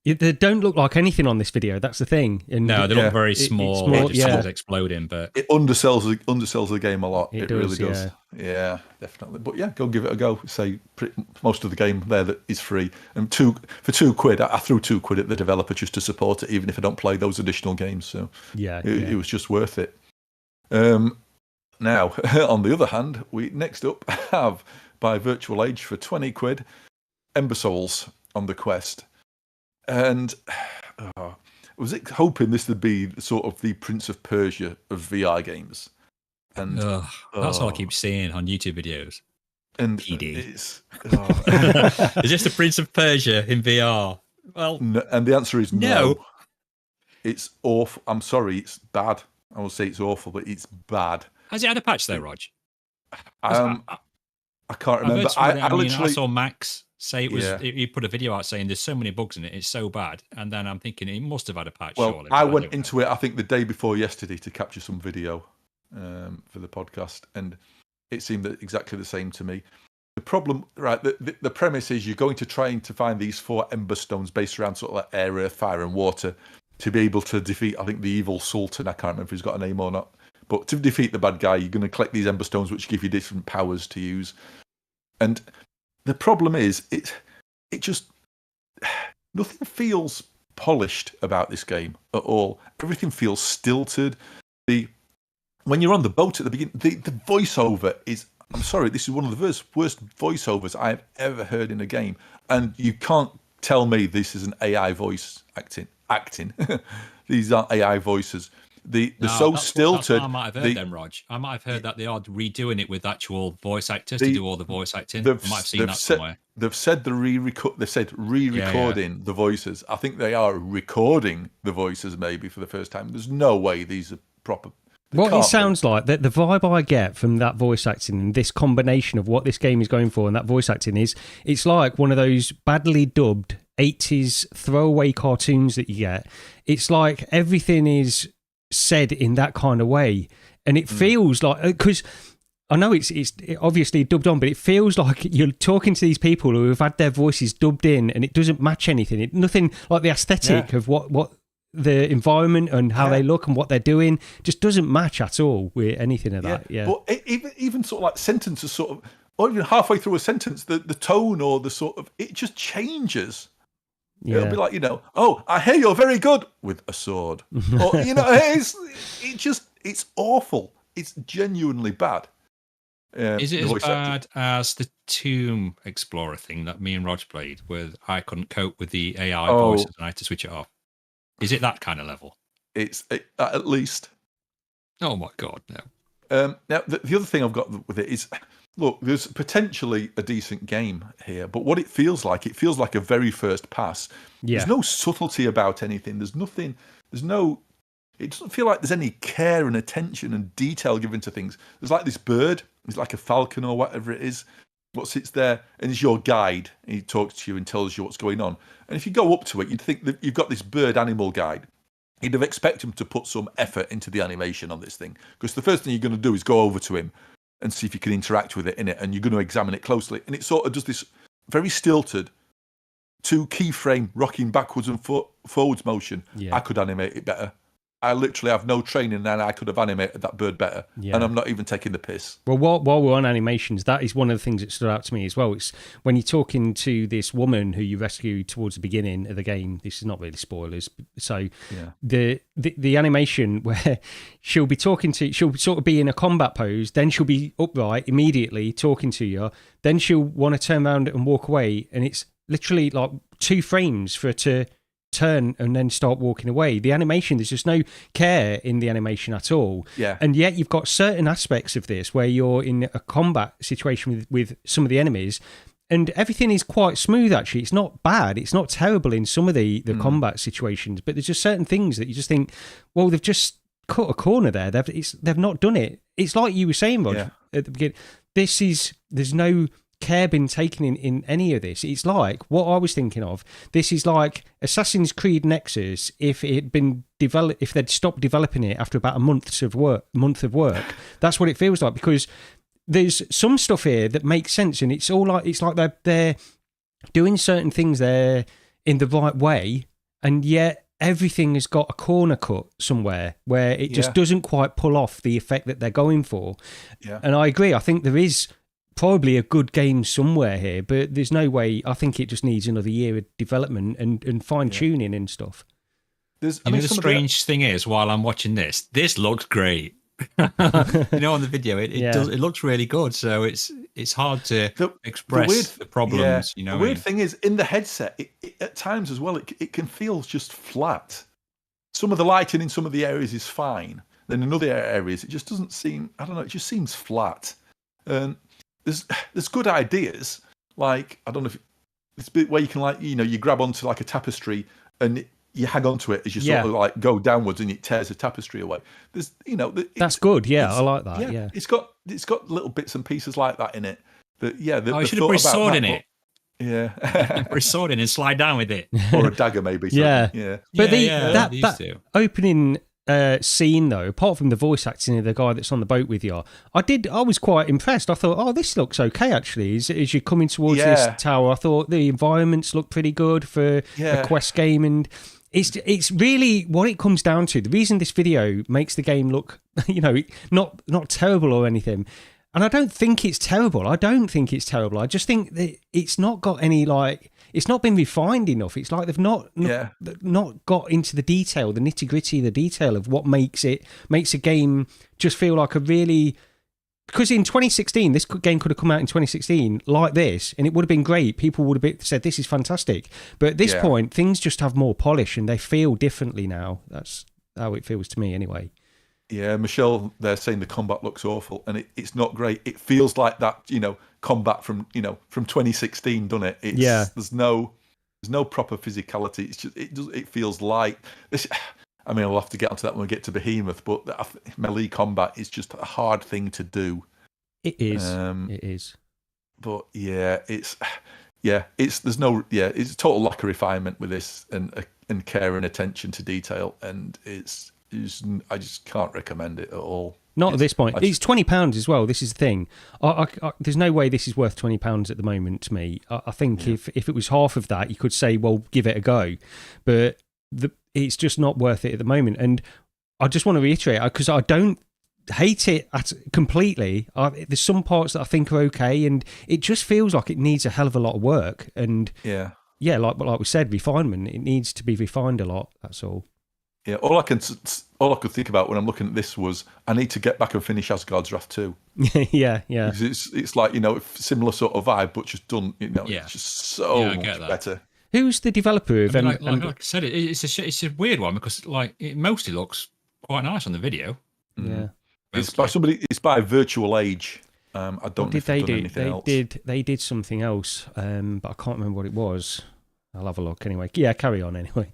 They don't look like anything on this video. That's the thing. And no, they look very small. Just exploding, but it undersells the game a lot. It really does. Yeah, definitely. But yeah, go give it a go. Say most of the game there that is free, and for £2, I threw £2 at the developer just to support it, even if I don't play those additional games. So it was just worth it. Now, on the other hand, we next up have by Virtual Age for £20, Ember Souls on the Quest. And was it hoping this would be sort of the Prince of Persia of VR games? And that's all I keep seeing on YouTube videos. And PD. Is this the Prince of Persia in VR? Well, no, and the answer is no. It's awful. I'm sorry, it's bad. I will say it's awful, but it's bad. Has it had a patch though, Rog? I can't remember. I saw Max say it was. He put a video out saying there's so many bugs in it, it's so bad. And then I'm thinking it must have had a patch. Well, surely, I went into it, I think the day before yesterday to capture some video for the podcast, and it seemed exactly the same to me. The problem, right? The premise is you're going to try to find these 4 Ember Stones based around sort of like air, earth, fire, and water to be able to defeat. I think the evil Sultan. I can't remember if he's got a name or not. But to defeat the bad guy, you're going to collect these Ember Stones, which give you different powers to use. And the problem is, it just nothing feels polished about this game at all. Everything feels stilted. When you're on the boat at the beginning, the voiceover is. I'm sorry, this is one of the worst voiceovers I've ever heard in a game, and you can't tell me this is an AI voice acting. These aren't AI voices. so stilted. I might have heard them, Rog. I might have heard that they are redoing it with actual voice actors to do all the voice acting. I might have seen that somewhere. They've said re-recording the voices. I think they are recording the voices maybe for the first time. There's no way these are proper. What it sounds like, the vibe I get from that voice acting and this combination of what this game is going for and that voice acting is, it's like one of those badly dubbed 80s throwaway cartoons that you get. It's like everything is said in that kind of way. And it feels like, because I know it's obviously dubbed on, but it feels like you're talking to these people who have had their voices dubbed in and it doesn't match anything. Nothing like the aesthetic of what the environment and how they look and what they're doing just doesn't match at all with anything of that. Yeah. But even sort of like sentences sort of, or even halfway through a sentence, the tone or the sort of, it just changes. Yeah. It'll be like, oh, I hear you're very good with a sword. Or, it's awful. It's genuinely bad. Is it as bad as the Tomb Explorer thing that me and Rog played, where I couldn't cope with the AI voices and I had to switch it off? Is it that kind of level? It's at least. Oh my God, no. Now, the other thing I've got with it is, look, there's potentially a decent game here, but what it feels like a very first pass. Yeah. There's no subtlety about anything. It doesn't feel like there's any care and attention and detail given to things. There's like this bird, it's like a falcon or whatever it is, what sits there and is your guide. And he talks to you and tells you what's going on. And if you go up to it, you'd think that you've got this bird animal guide. You'd have expected him to put some effort into the animation on this thing. Because the first thing you're going to do is go over to him and see if you can interact with it in it. And you're going to examine it closely. And it sort of does this very stilted 2 keyframe rocking backwards and forwards motion. Yeah. I could animate it better. I literally have no training and I could have animated that bird better. Yeah. And I'm not even taking the piss. Well, while we're on animations, that is one of the things that stood out to me as well. It's when you're talking to this woman who you rescue towards the beginning of the game. This is not really spoilers. So the animation where she'll sort of be in a combat pose, then she'll be upright immediately talking to you. Then she'll want to turn around and walk away. And it's literally like 2 frames for her to turn and then start walking away. The animation, there's just no care in the animation at all. Yeah. And yet you've got certain aspects of this where you're in a combat situation with some of the enemies and everything is quite smooth actually. It's not bad. It's not terrible in some of the combat situations, but there's just certain things that you just think, well, they've just cut a corner there. They've not done it. It's like you were saying, Roger, at the beginning. There's no care been taken in any of this. It's like what I was thinking of. This is like Assassin's Creed Nexus if they'd stopped developing it after about a month of work. That's what it feels like, because there's some stuff here that makes sense and it's like they're doing certain things there in the right way, and yet everything has got a corner cut somewhere where it just doesn't quite pull off the effect that they're going for. Yeah. And I agree. I think there is probably a good game somewhere here, but there's no way. I think it just needs another year of development and fine-tuning and stuff. The strange thing is, while I'm watching this looks great. On the video, it looks really good, so it's hard to express the problems. The weird thing is, in the headset, it at times as well, it can feel just flat. Some of the lighting in some of the areas is fine. Then in other areas, it just doesn't seem, I don't know, it just seems flat. There's good ideas, like, I don't know if it's a bit where you can you grab onto like a tapestry and you hang on to it as you sort of like go downwards and it tears the tapestry away. There's that's good. Yeah, I like that. Yeah. It's got little bits and pieces like that in it. You should have put a sword in it. Yeah. Put a sword in and slide down with it. Or a dagger maybe. Yeah. But that opening scene though, apart from the voice acting of the guy that's on the boat with you, I was quite impressed. I thought, oh, this looks okay actually. As you're coming towards this tower, I thought the environments look pretty good for a quest game, and it's really what it comes down to. The reason this video makes the game look, not terrible or anything. And I don't think it's terrible. I just think that it's not got any it's not been refined enough. It's like they've not got into the detail, the nitty-gritty, the detail of what makes a game just feel like a really... Because in 2016, this game could have come out in 2016 like this, and it would have been great. People would have said, this is fantastic. But at this point, things just have more polish, and they feel differently now. how it feels to me anyway. Yeah, Michelle, they're saying the combat looks awful, and it's not great. It feels like that, combat from 2016, doesn't it? There's no proper physicality. It's just it feels like this. I mean, we'll have to get onto that when we get to Behemoth, but melee combat is just a hard thing to do. It is. It is. But it's a total lack of refinement with this and care and attention to detail, and I just can't recommend it at all. Not at this point. It's £20 as well. This is the thing. There's no way this is worth £20 at the moment to me. I think if it was half of that, you could say, well, give it a go. But it's just not worth it at the moment. And I just want to reiterate, because I don't hate it completely. There's some parts that I think are okay, and it just feels like it needs a hell of a lot of work. And like we said, refinement. It needs to be refined a lot. That's all. Yeah, all I could think about when I'm looking at this was I need to get back and finish Asgard's Wrath 2. yeah. It's like similar sort of vibe, but just done. It's just so much better. Who's the developer of? Like I said, it's a weird one because it mostly looks quite nice on the video. Yeah, it's by somebody. It's by Virtual Age. I don't know if they've done anything else. They did something else, but I can't remember what it was. I'll have a look anyway. Yeah, carry on anyway.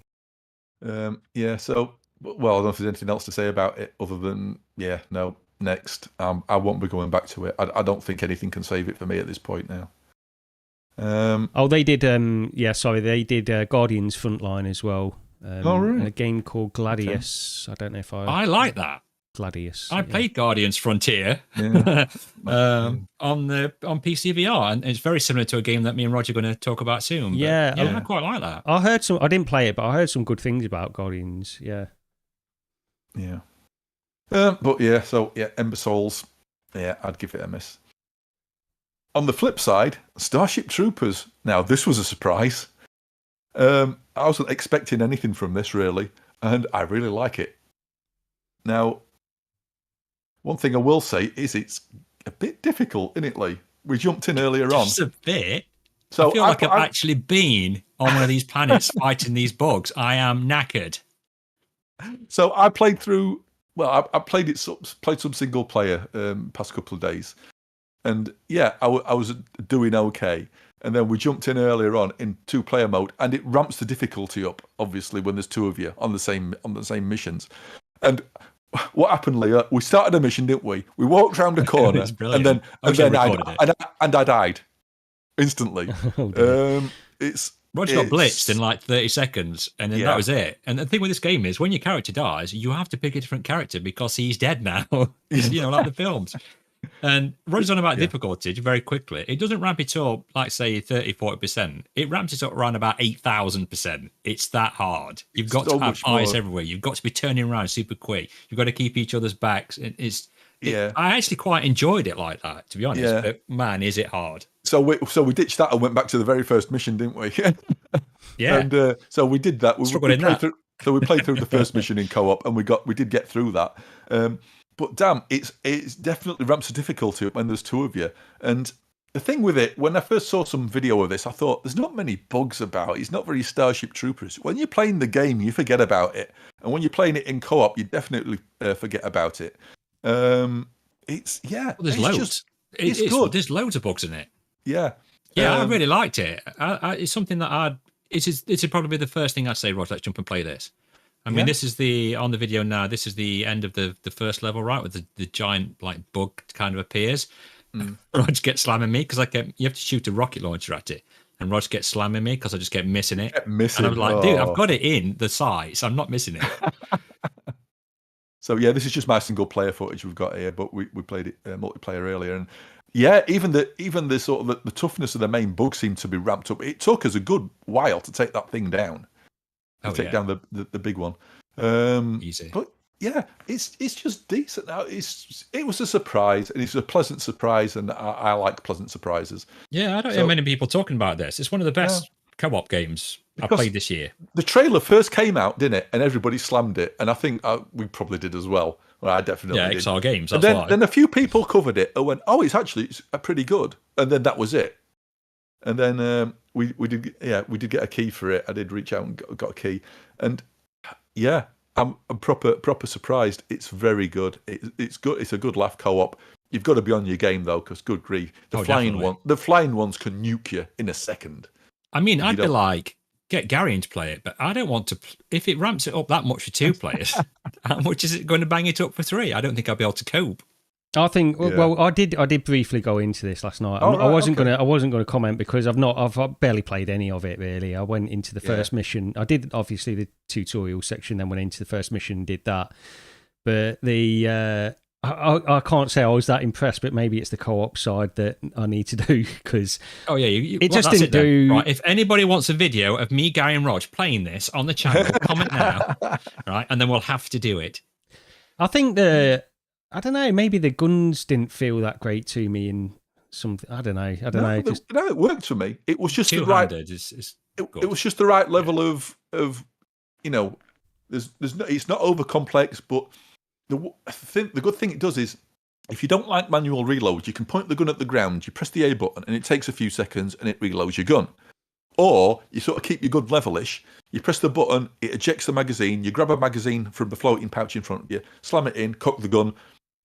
So, well, I don't know if there's anything else to say about it other than, next. I won't be going back to it. I don't think anything can save it for me at this point now. They did, they did Guardians Frontline as well. Really? A game called Gladius. Okay. I don't know if I like that. Gladius. I played Guardians Frontier on PC VR, and it's very similar to a game that me and Roger are going to talk about soon. I quite like that. I heard some. I didn't play it, but I heard some good things about Guardians. Yeah. Ember Souls. Yeah, I'd give it a miss. On the flip side, Starship Troopers. Now, this was a surprise. I wasn't expecting anything from this really, and I really like it. Now, one thing I will say is it's a bit difficult, isn't it, Lee? We jumped in earlier on. Just a bit. So I feel like I've actually been on one of these planets fighting these bugs. I am knackered. So I played through. Well, I played some single player past couple of days, and I was doing okay. And then we jumped in earlier on in 2-player mode, and it ramps the difficulty up. Obviously, when there's two of you on the same missions, and what happened, Leah? We started a mission, didn't we? We walked around the corner, and then I died instantly. Roger got blitzed in like 30 seconds, and then that was it. And the thing with this game is, when your character dies, you have to pick a different character because he's dead now. Like the films. And Roger's on about difficulty very quickly. It doesn't ramp it up like, say, 30-40%. It ramps it up around about 8,000%. It's that hard. You've got to have eyes everywhere. You've got to be turning around super quick. You've got to keep each other's backs. I actually quite enjoyed it like that, to be honest. Yeah. But man, is it hard. So we ditched that and went back to the very first mission, didn't we? Yeah. And so we did that. We played through the first mission in co-op, and we did get through that. But damn, it's definitely ramps the difficulty up when there's two of you. And the thing with it, when I first saw some video of this, I thought there's not many bugs about. It's not very Starship Troopers. When you're playing the game, you forget about it, and when you're playing it in co-op, you definitely forget about it. There's loads. It's good. There's loads of bugs in it. Yeah. I really liked it. It's something that it's probably the first thing I'd say, Rod, let's jump and play this. I mean, this is on the video now, this is the end of the first level, right? With the giant like bug kind of appears. Rog gets slamming me because you have to shoot a rocket launcher at it. And Rog gets slamming me because I just kept missing it. And I'm like, dude, I've got it in the sights. I'm not missing it. So this is just my single player footage we've got here, but we played it multiplayer earlier, and even the sort of the toughness of the main bug seemed to be ramped up. It took us a good while to take that thing down, take down the big one. Easy, but it's just decent now. It was a surprise, and it's a pleasant surprise, and I like pleasant surprises. Yeah, I don't hear many people talking about this. It's one of the best co-op games I played this year. The trailer first came out, didn't it? And everybody slammed it, and I think we probably did as well. Well, I definitely did. XR Games. And then a few people covered it and went, "Oh, it's pretty good," and then that was it. And then we did get a key for it. I did reach out and got a key, and I'm proper surprised. It's very good. It's good. It's a good laugh co-op. You've got to be on your game though, because good grief, the flying ones can nuke you in a second. I mean, I'd be like, get Gary in to play it, but I don't want to. If it ramps it up that much for 2 players, how much is it going to bang it up for 3? I don't think I'll be able to cope. I think. Well, I did briefly go into this last night. I wasn't gonna comment because I've barely played any of it really. I went into the first mission. I did obviously the tutorial section, then went into the first mission and did that. But I can't say I was that impressed, but maybe it's the co-op side that I need to do because it just didn't do. Right, if anybody wants a video of me, Gary, and Rog playing this on the channel, comment now, right, and then we'll have to do it. I think I don't know. Maybe the guns didn't feel that great to me in something. I don't know. No, it worked for me. It was just the right. It was just the right level of there's no, it's not over complex, but the good thing it does is if you don't like manual reloads, you can point the gun at the ground, you press the A button, and it takes a few seconds, and it reloads your gun. Or you sort of keep your gun levelish. You press the button, it ejects the magazine. You grab a magazine from the floating pouch in front of you, slam it in, cock the gun,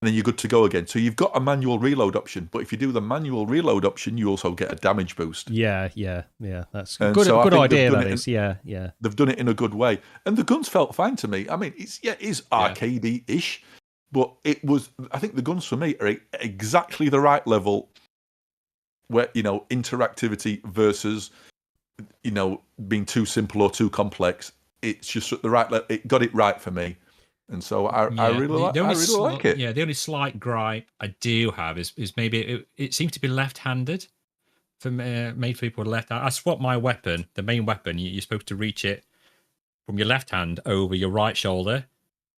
and then you're good to go again. So you've got a manual reload option, but if you do the manual reload option, you also get a damage boost. Yeah, that's a good idea. That is, yeah. They've done it in a good way, and the guns felt fine to me. I mean, it is arcadey-ish, but it was. I think the guns for me are exactly the right level, where interactivity versus being too simple or too complex. It's just at the right level. It got it right for me. And so I really like it. Yeah, the only slight gripe I do have is maybe it seems to be left-handed for made for people with left hand. I swapped my weapon, the main weapon. You're supposed to reach it from your left hand over your right shoulder,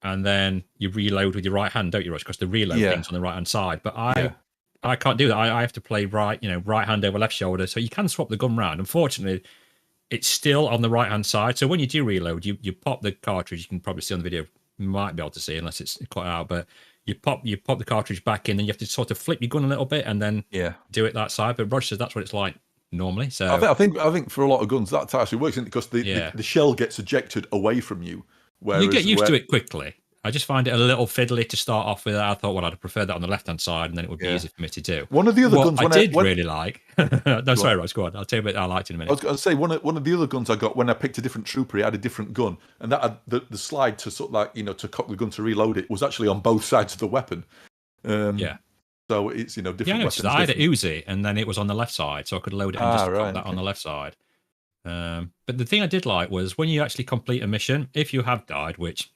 and then you reload with your right hand, don't you, Rush? Because the reload thing's on the right hand side. But I can't do that. I have to play right hand over left shoulder. So you can swap the gun round. Unfortunately, it's still on the right hand side. So when you do reload, you pop the cartridge. You can probably see on the video. You might be able to see unless it's cut out, but you pop the cartridge back in, and you have to sort of flip your gun a little bit and then do it that side. But Roger says that's what it's like normally. So I think for a lot of guns that actually works, isn't it? Because the shell gets ejected away from you. Whereas you get used to it quickly. I just find it a little fiddly to start off with. I thought, I'd prefer that on the left-hand side, and then it would be easy for me to do. One of the other guns I did really like. No, sorry, Ross, go on. I'll tell you what I liked in a minute. I was going to say, one of the other guns I got when I picked a different trooper, he had a different gun, and that had the slide to sort of to cock the gun to reload it was actually on both sides of the weapon. So it's different weapons. I had an Uzi, and then it was on the left side, so I could load it and just pop that on the left side. But the thing I did like was when you actually complete a mission, if you have died, which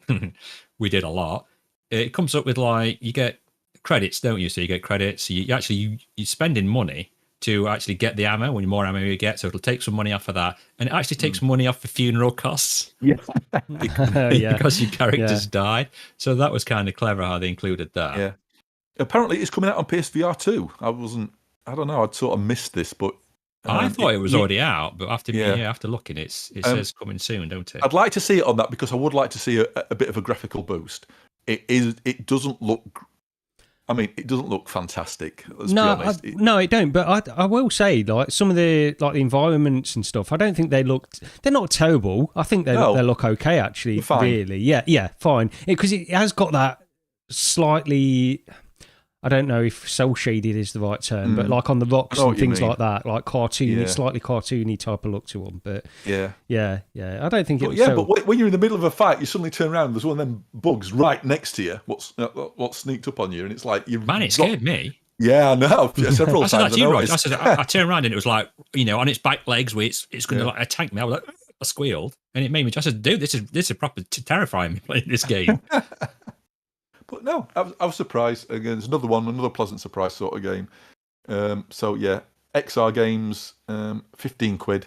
we did a lot, it comes up with you get credits, don't you? So you get credits. So you're spending money to actually get the ammo. When more ammo you get, so it'll take some money off of that, and it actually takes money off for funeral costs. Yeah, because your characters died. So that was kind of clever how they included that. Yeah, apparently it's coming out on PSVR too. I don't know. I'd sort of missed this, but. I thought it was already out, but after looking, it says coming soon, don't it? I'd like to see it on that because I would like to see a bit of a graphical boost. It doesn't look. I mean, it doesn't look fantastic. Let's be honest. No, it don't. But I will say, some of the the environments and stuff, I don't think they're not terrible. I think they look okay actually. Fine. Really, yeah, fine. Because it has got that slightly. I don't know if cel shaded is the right term, but on the rocks and things like that, cartoony, slightly cartoony type of look to them. But I don't think it. But when you're in the middle of a fight, you suddenly turn around. There's one of them bugs right next to you. What's sneaked up on you, and it's like you. Man, it scared me. Yeah, I know. Several times. I turned around and it was on its back legs, where it's going to attack me. I was I squealed, and it made me. I said, "Dude, this is proper terrifying me playing this game." But no, I was surprised. Again, there's another pleasant surprise sort of game. XR Games, £15.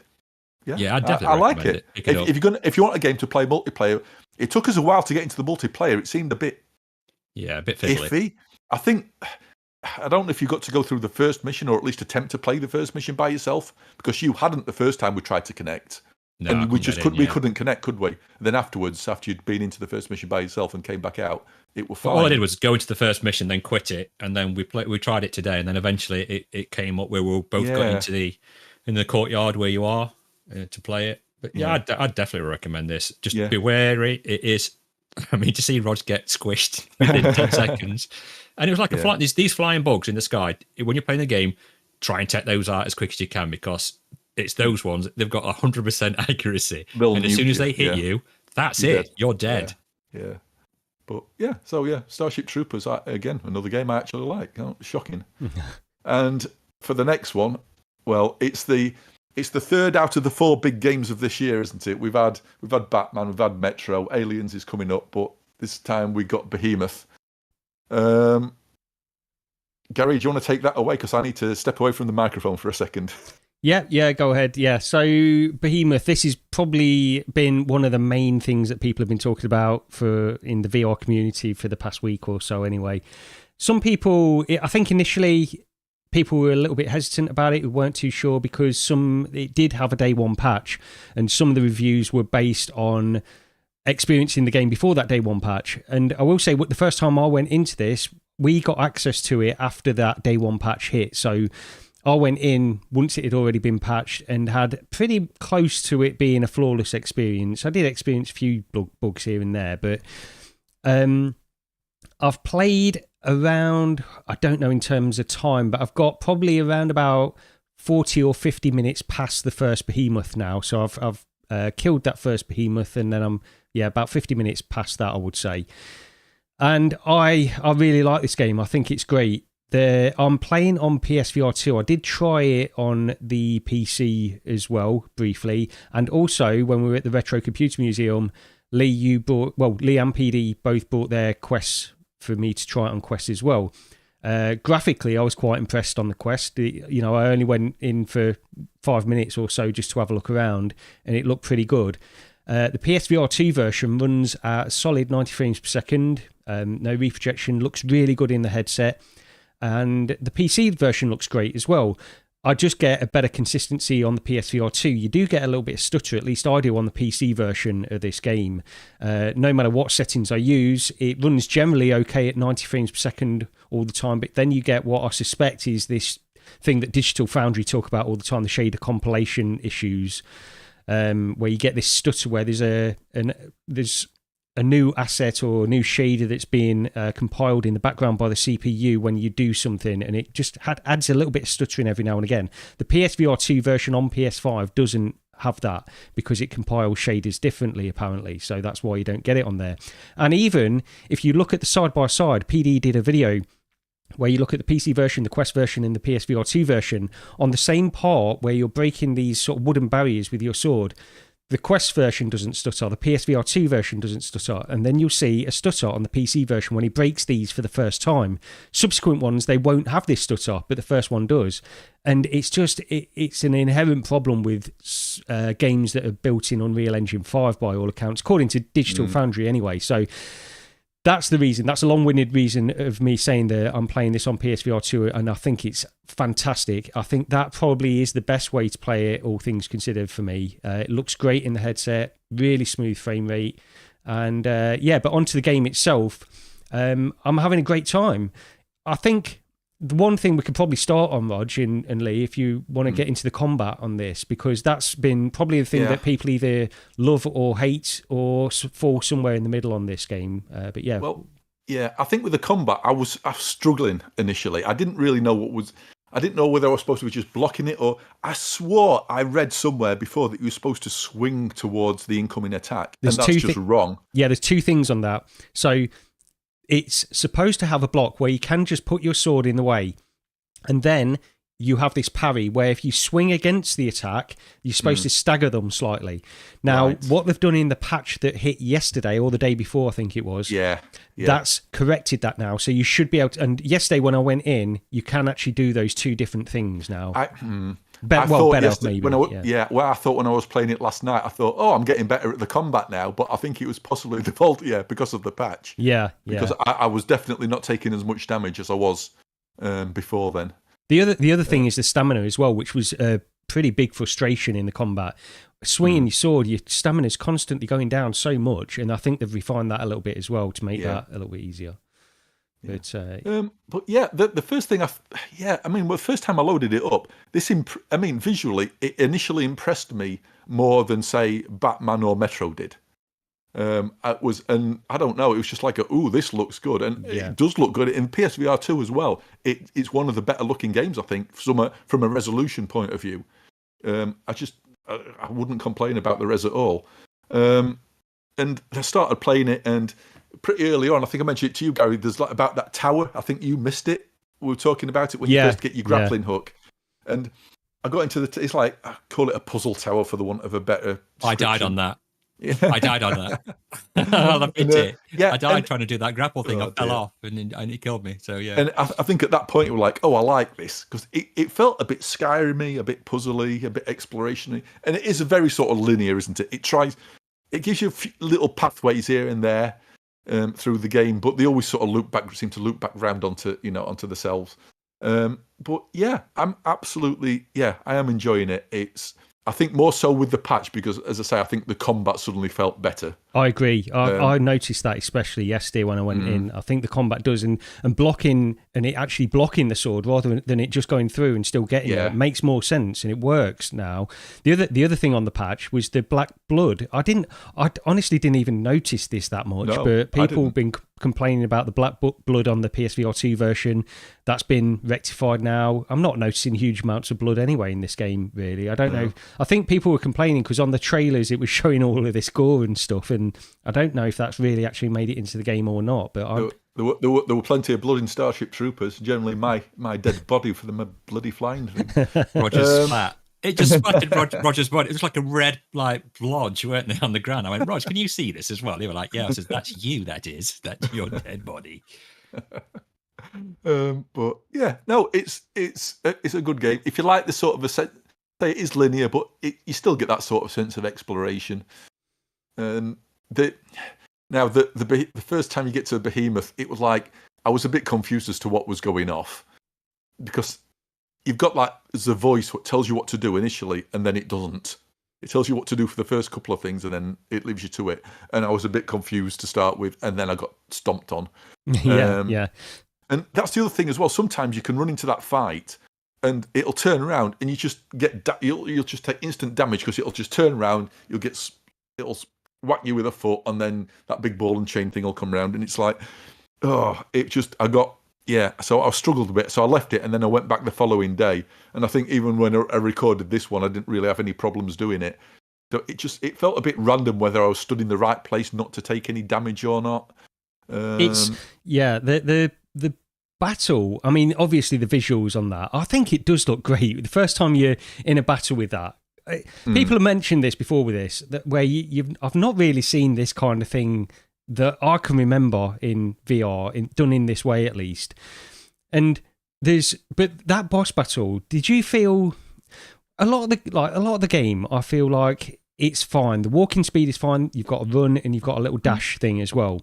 Yeah, I definitely I like it. If you want a game to play multiplayer, it took us a while to get into the multiplayer. It seemed a bit fiddly. Iffy. I don't know if you got to go through the first mission or at least attempt to play the first mission by yourself, because you hadn't the first time we tried to connect. No, and we couldn't connect, could we? And then afterwards, after you'd been into the first mission by yourself and came back out, it was fine. All I did was go into the first mission, then quit it, and then we tried it today, and then eventually it came up where we were both got into the courtyard where you are to play it. But I'd definitely recommend this. Just be wary. It is I mean, to see Rog get squished within 10 seconds. And it was like these flying bugs in the sky. When you're playing the game, try and take those out as quick as you can, because it's those ones, they've got 100% accuracy. And as soon as they hit you, that's it. You're dead. Yeah. But Starship Troopers, again, another game I actually like. Shocking. And for the next one, well, it's the third out of the 4 big games of this year, isn't it? We've had Batman, we've had Metro, Aliens is coming up, but this time we got Behemoth. Gary, do you want to take that away? Because I need to step away from the microphone for a second. Yeah, go ahead. Yeah, so Behemoth, this has probably been one of the main things that people have been talking about in the VR community for the past week or so anyway. Some people, I think initially, people were a little bit hesitant about it. We weren't too sure because it did have a day one patch, and some of the reviews were based on experiencing the game before that day one patch. And I will say, the first time I went into this, we got access to it after that day one patch hit. So I went in once it had already been patched and had pretty close to it being a flawless experience. I did experience a few bugs here and there, but I've played around, I don't know in terms of time, but I've got probably around about 40 or 50 minutes past the first Behemoth now. So I've killed that first Behemoth, and then I'm about 50 minutes past that, I would say. And I really like this game. I think it's great. I'm playing on PSVR 2. I did try it on the PC as well, briefly. And also, when we were at the Retro Computer Museum, Lee and PD both bought their Quests for me to try it on Quest as well. Graphically, I was quite impressed on the Quest. I only went in for 5 minutes or so just to have a look around, and it looked pretty good. The PSVR 2 version runs at a solid 90 frames per second. No reprojection, looks really good in the headset. And the PC version looks great as well. I just get a better consistency on the PSVR 2. You do get a little bit of stutter, at least I do on the PC version of this game. No matter what settings I use, it runs generally okay at 90 frames per second all the time, but then you get what I suspect is this thing that Digital Foundry talk about all the time, the shader compilation issues, where you get this stutter where there's a new asset or a new shader that's being compiled in the background by the CPU when you do something, and it just adds a little bit of stuttering every now and again. The PSVR 2 version on PS5 doesn't have that because it compiles shaders differently, apparently, so that's why you don't get it on there. And even if you look at the side-by-side, PD did a video where you look at the PC version, the Quest version, and the PSVR 2 version, on the same part where you're breaking these sort of wooden barriers with your sword, the Quest version doesn't stutter, the PSVR 2 version doesn't stutter, and then you'll see a stutter on the PC version when he breaks these for the first time. Subsequent ones, they won't have this stutter, but the first one does. And it's just, it's an inherent problem with games that are built in Unreal Engine 5 by all accounts, according to Digital Foundry anyway. So that's the reason. That's a long-winded reason of me saying that I'm playing this on PSVR 2, and I think it's fantastic. I think that probably is the best way to play it, all things considered, for me. It looks great in the headset, really smooth frame rate, and but onto the game itself, I'm having a great time. I think the one thing we could probably start on, Rog and Lee, if you want to get into the combat on this, because that's been probably the thing that people either love or hate or fall somewhere in the middle on this game. But yeah. Well, yeah, I think with the combat, I was struggling initially. I didn't really know I didn't know whether I was supposed to be just blocking it, or I swore I read somewhere before that you were supposed to swing towards the incoming attack. And that's just wrong. Yeah, there's two things on that. So it's supposed to have a block where you can just put your sword in the way, and then you have this parry where if you swing against the attack, you're supposed to stagger them slightly. Now, what they've done in the patch that hit yesterday or the day before, I think it was, that's corrected that now. So you should be able to, and yesterday when I went in, you can actually do those two different things now. I thought when I was playing it last night, I thought, I'm getting better at the combat now, but I think it was possibly the fault, because of the patch. Because I was definitely not taking as much damage as I was before then. The other thing is the stamina as well, which was a pretty big frustration in the combat. Swinging your sword, your stamina is constantly going down so much, and I think they've refined that a little bit as well to make that a little bit easier. But the first thing the first time I loaded it up, visually, it initially impressed me more than say Batman or Metro did. And I don't know, it was just like this looks good, and it does look good in PSVR 2 as well. It's one of the better looking games, I think, from a resolution point of view. I wouldn't complain about the res at all. And I started playing it, and pretty early on, I think I mentioned it to you, Gary, there's about that tower. I think you missed it. We were talking about it when you first get your grappling hook. And I got into it's like, I call it a puzzle tower for the want of a better description. I died on that. Yeah. I died on that. I'll admit it. I died trying to do that grapple thing. I fell off and it killed me. So, yeah. And I think at that point, we were like, I like this. Because it felt a bit Skyrim-y, a bit puzzly, a bit exploration-y. And it is a very sort of linear, isn't it? It gives you a few little pathways here and there through the game, but they always sort of seem to loop back round onto the cells. But yeah, I'm absolutely, I am enjoying it. I think more so with the patch because, as I say, I think the combat suddenly felt better. I agree. I noticed that especially yesterday when I went in. I think the combat does, and blocking, and it actually blocking the sword rather than it just going through and still getting it makes more sense, and it works now. The other thing on the patch was the black blood. I honestly didn't even notice this that much, but people have been complaining about the black blood on the PSVR 2 version. That's been rectified now. I'm not noticing huge amounts of blood anyway in this game, really. I don't know. I think people were complaining because on the trailers it was showing all of this gore and stuff, and I don't know if that's really actually made it into the game or not. But there were plenty of blood in Starship Troopers. Generally, my dead body for the bloody flying thing. Roger's flat. It just splattered Roger's body. It was like a red blotch, weren't they, on the ground? I went, Roger, can you see this as well? They were like, yeah. I said, that's you. That's your dead body. But yeah, no, it's a good game. If you like the sort of say it is linear, but you still get that sort of sense of exploration. And the first time you get to Behemoth, it was like I was a bit confused as to what was going off, because you've got the voice what tells you what to do initially, and then it doesn't. It tells you what to do for the first couple of things, and then it leaves you to it. And I was a bit confused to start with, and then I got stomped on. Yeah. And that's the other thing as well. Sometimes you can run into that fight, and it'll turn around, and you just you'll just take instant damage because it'll just turn around. It'll whack you with a foot, and then that big ball and chain thing will come around, and it's like, so I struggled a bit, so I left it, and then I went back the following day, and I think even when I recorded this one, I didn't really have any problems doing it. So it felt a bit random whether I was stood in the right place not to take any damage or not. The battle, I mean, obviously the visuals on that, I think it does look great. The first time you're in a battle with that, people have mentioned this before with this, that where I've not really seen this kind of thing that I can remember in VR, done in this way at least. But that boss battle, did you feel a lot of the game? I feel like it's fine. The walking speed is fine. You've got a run and you've got a little dash thing as well,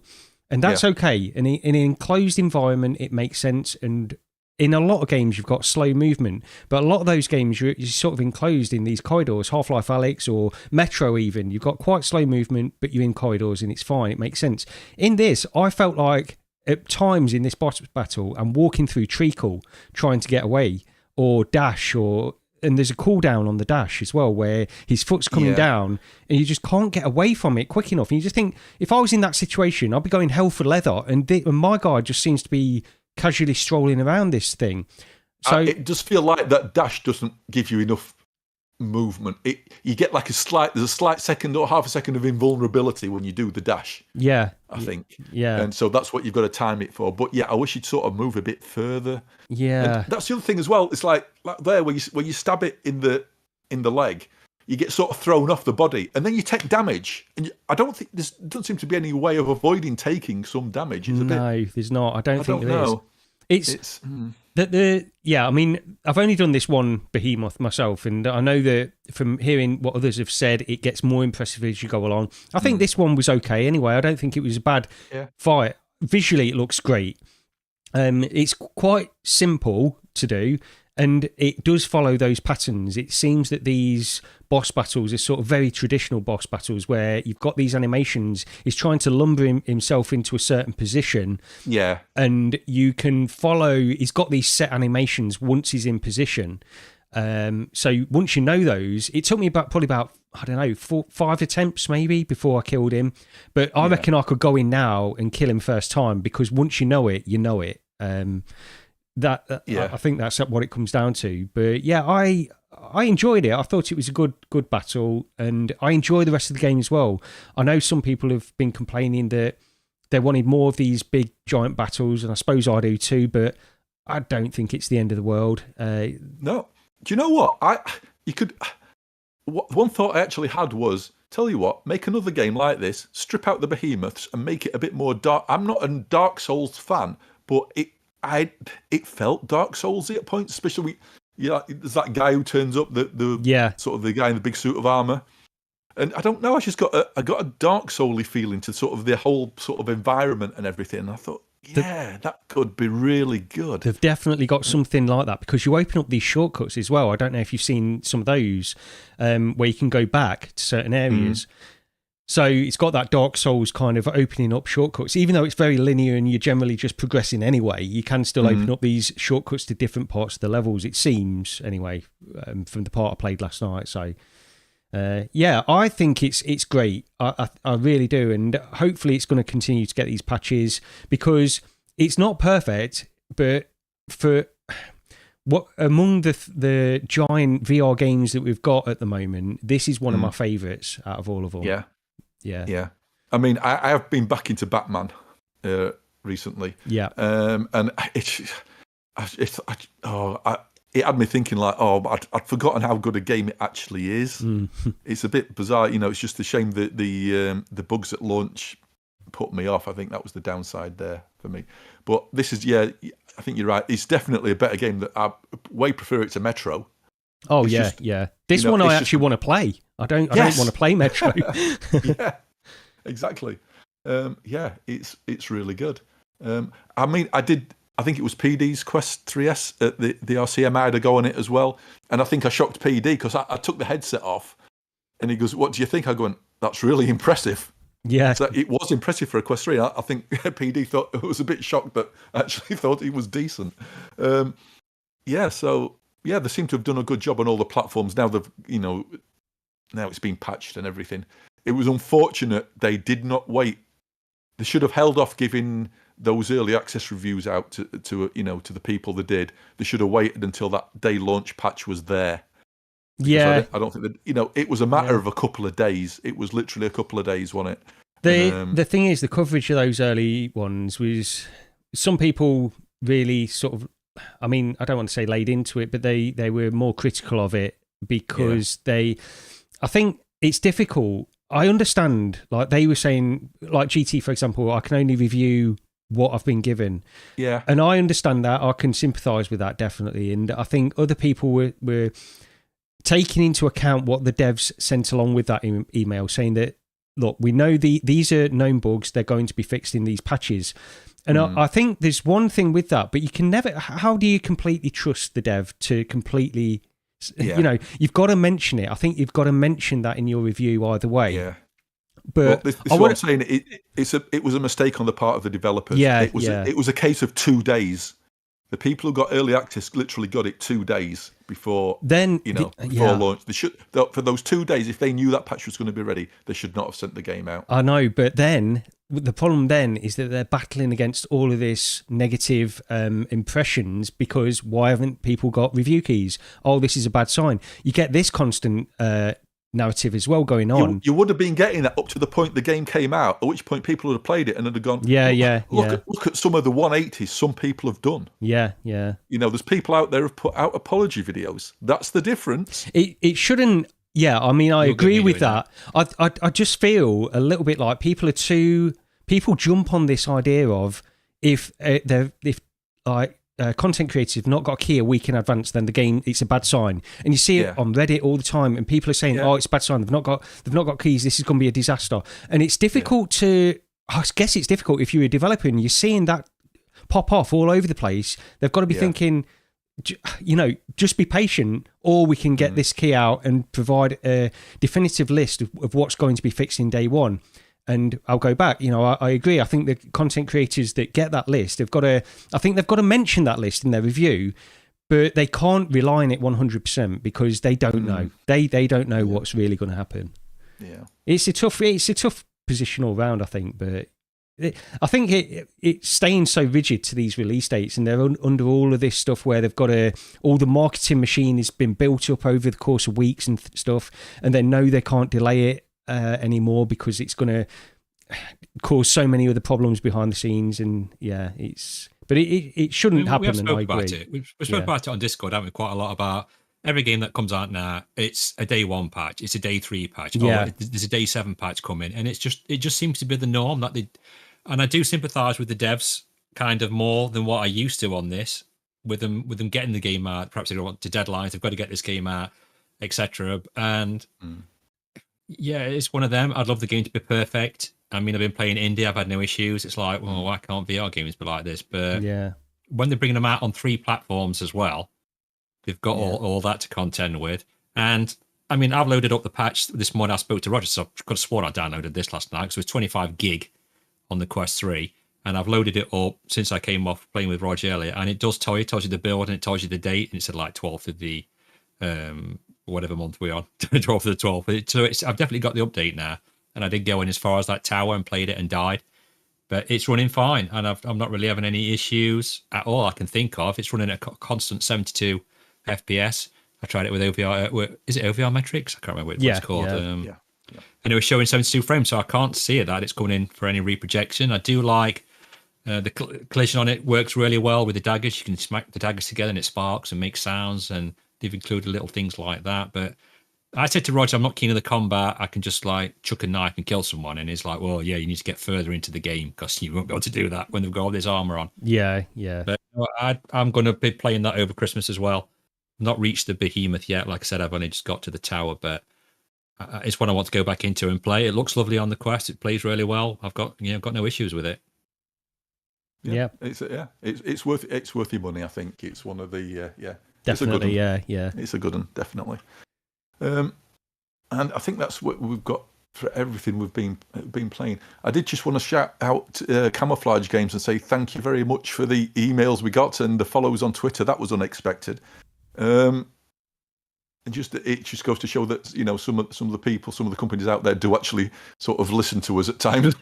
and that's okay. And in an enclosed environment, it makes sense. And in a lot of games, you've got slow movement, but a lot of those games, you're sort of enclosed in these corridors, Half-Life Alyx or Metro even. You've got quite slow movement, but you're in corridors and it's fine. It makes sense. In this, I felt like at times in this boss battle, I'm walking through treacle trying to get away or dash, and there's a cooldown on the dash as well where his foot's coming down and you just can't get away from it quick enough. And you just think, if I was in that situation, I'd be going hell for leather. And my guy just seems to be casually strolling around this thing. So it does feel like that dash doesn't give you enough movement. You get like there's a slight second or half a second of invulnerability when you do the dash. Yeah. I think. Yeah. And so that's what you've got to time it for. But yeah, I wish you'd sort of move a bit further. Yeah. And that's the other thing as well. It's like there where you stab it in the leg, you get sort of thrown off the body, and then you take damage. And I don't think there doesn't seem to be any way of avoiding taking some damage. There's not. I don't think there is. It's I mean, I've only done this one Behemoth myself, and I know that from hearing what others have said, it gets more impressive as you go along. I think this one was okay anyway. I don't think it was a bad fight. Visually, it looks great. It's quite simple to do, and it does follow those patterns. It seems that these boss battles are sort of very traditional boss battles where you've got these animations. He's trying to lumber himself into a certain position. Yeah. And you can follow, he's got these set animations once he's in position. So once you know those, it took me probably about I don't know, 5 attempts maybe before I killed him. But I reckon I could go in now and kill him first time, because once you know it, you know it. I think that's what it comes down to. But yeah, I enjoyed it. I thought it was a good battle, and I enjoy the rest of the game as well. I know some people have been complaining that they wanted more of these big giant battles, and I suppose I do too, but I don't think it's the end of the world. No. Do you know what? One thought I actually had was, tell you what, make another game like this, strip out the behemoths and make it a bit more dark. I'm not a Dark Souls fan, but it felt Dark Soulsy at points, especially there's that guy who turns up, the sort of the guy in the big suit of armor. And I don't know, I just got a Dark Soul-y feeling to sort of the whole sort of environment and everything. And I thought, that could be really good. They've definitely got something like that, because you open up these shortcuts as well. I don't know if you've seen some of those where you can go back to certain areas. So it's got that Dark Souls kind of opening up shortcuts. Even though it's very linear and you're generally just progressing anyway, you can still open up these shortcuts to different parts of the levels, it seems, anyway, from the part I played last night. So... I think it's great. I really do, and hopefully it's going to continue to get these patches, because it's not perfect, but for what among the giant VR games that we've got at the moment, this is one of my favourites out of all of them. Yeah. I mean, I have been back into Batman recently. Yeah, and it had me thinking like, I'd forgotten how good a game it actually is. It's a bit bizarre, it's just a shame that the bugs at launch put me off. I think that was the downside there for me. But this is, I think you're right. It's definitely a better game. That I way prefer it to Metro. Oh, it's This one I actually want to play. I don't want to play Metro. Yeah, exactly. It's really good. I mean, I think it was PD's Quest 3S at the RCM. I had a go on it as well. And I think I shocked PD because I took the headset off and he goes, "What do you think?" I go, "That's really impressive." Yeah. So it was impressive for a Quest 3. I think PD thought it was a bit shocked, but actually thought it was decent. They seem to have done a good job on all the platforms. Now now it's been patched and everything. It was unfortunate they did not wait. They should have held off giving those early access reviews out to the people that did. They should have waited until that day launch patch was there. Yeah, I don't think that it was a matter of a couple of days. It was literally a couple of days, wasn't it? The thing is, the coverage of those early ones was, some people really sort of, I mean, I don't want to say laid into it, but they were more critical of it because I think it's difficult. I understand, like they were saying, like GT, for example, I can only review what I've been given. Yeah. And I understand that. I can sympathise with that, definitely. And I think other people were taking into account what the devs sent along with that email, saying that, look, we know these are known bugs, they're going to be fixed in these patches. And I think there's one thing with that, but you can never, how do you completely trust the dev to completely, you've got to mention it. I think you've got to mention that in your review either way. Yeah. But this is what I'm saying. It was a mistake on the part of the developers. Yeah, it was a case of 2 days. The people who got early access literally got it 2 days before. Before launch. They should, for those 2 days, if they knew that patch was going to be ready, they should not have sent the game out. I know, but then the problem then is that they're battling against all of this negative impressions, because why haven't people got review keys? Oh, this is a bad sign. You get this constant narrative as well going on. You would have been getting that up to the point the game came out, at which point people would have played it and had gone, look at some of the 180s some people have done. Yeah. There's people out there who've put out apology videos. That's the difference. It shouldn't. Yeah, I mean, I agree with that. I just feel a little bit like people jump on this idea of if content creators have not got a key a week in advance, then the game, it's a bad sign. And you see it on Reddit all the time, and people are saying, "Oh, it's a bad sign. They've not got keys. This is going to be a disaster." And it's difficult to. I guess it's difficult if you're a developer and you're seeing that pop off all over the place. They've got to be thinking, just be patient, or we can get this key out and provide a definitive list of what's going to be fixed in day one. And I'll go back. I agree. I think the content creators that get that list, they've got to mention that list in their review. but they can't rely on it 100% because they don't know. They don't know what's really going to happen. Yeah, it's a tough position all round, I think. But I think it's staying so rigid to these release dates, and they're under all of this stuff where they've got all the marketing machine has been built up over the course of weeks and stuff, and they know they can't delay it anymore because it's going to cause so many other problems behind the scenes. And but it shouldn't happen. And I agree. We spoke about it on Discord, haven't we? Quite a lot about every game that comes out now. It's a day 1 patch, it's a day 3 patch. There's a day 7 patch coming, and it just seems to be the norm that they. And I do sympathise with the devs kind of more than what I used to on this. With them getting the game out, perhaps they don't want to deadlines. They've got to get this game out, etc. And it's one of them. I'd love the game to be perfect. I mean, I've been playing indie. I've had no issues. It's like, well, why can't VR games be like this? But when they're bringing them out on 3 platforms as well, they've got all that to contend with. And I mean, I've loaded up the patch this morning. I spoke to Roger, so I've got to sworn I downloaded this last night. So it's 25 gig on the Quest 3. And I've loaded it up since I came off playing with Roger earlier. And it does tells you the build, and it tells you the date. And it said like 12th of the, whatever month we're on, 12th of the 12th. So I've definitely got the update now. And I did go in as far as that tower and played it and died. But it's running fine. And I'm not really having any issues at all I can think of. It's running at a constant 72 FPS. I tried it with OVR. Is it OVR metrics? I can't remember what it's called. And it was showing 72 frames, so I can't see it that it's coming in for any reprojection. I do like the collision on it works really well with the daggers. You can smack the daggers together and it sparks and makes sounds, and they've included little things like that. But I said to Roger, I'm not keen on the combat. I can just like chuck a knife and kill someone. And he's like, well, yeah, you need to get further into the game because you won't be able to do that when they've got all this armor on. Yeah. But I'm going to be playing that over Christmas as well. Not reached the Behemoth yet. Like I said, I've only just got to the tower, but it's one I want to go back into and play. It looks lovely on the Quest. It plays really well. I've got no issues with it. Yeah. It's worth your money. I think it's one of the definitely. It's a good one, definitely. And I think that's what we've got for everything we've been playing. I did just want to shout out Camouflage Games and say thank you very much for the emails we got and the follows on Twitter. That was unexpected. And it just goes to show that some of the people, some of the companies out there do actually sort of listen to us at times.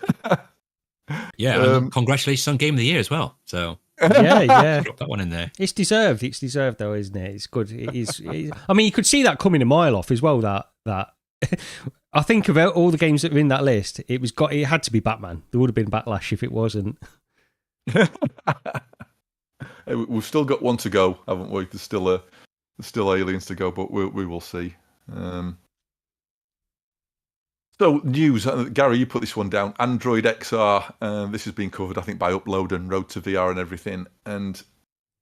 And congratulations on Game of the Year as well. So yeah, drop that one in there. It's deserved though, isn't it? It's good. It is. I mean, you could see that coming a mile off as well. That I think about all the games that were in that list. It had to be Batman. There would have been backlash if it wasn't. We've still got one to go, haven't we? There's still aliens to go, but we will see. So news, Gary, you put this one down. Android XR. This has been covered, I think, by Upload and Road to VR and everything. And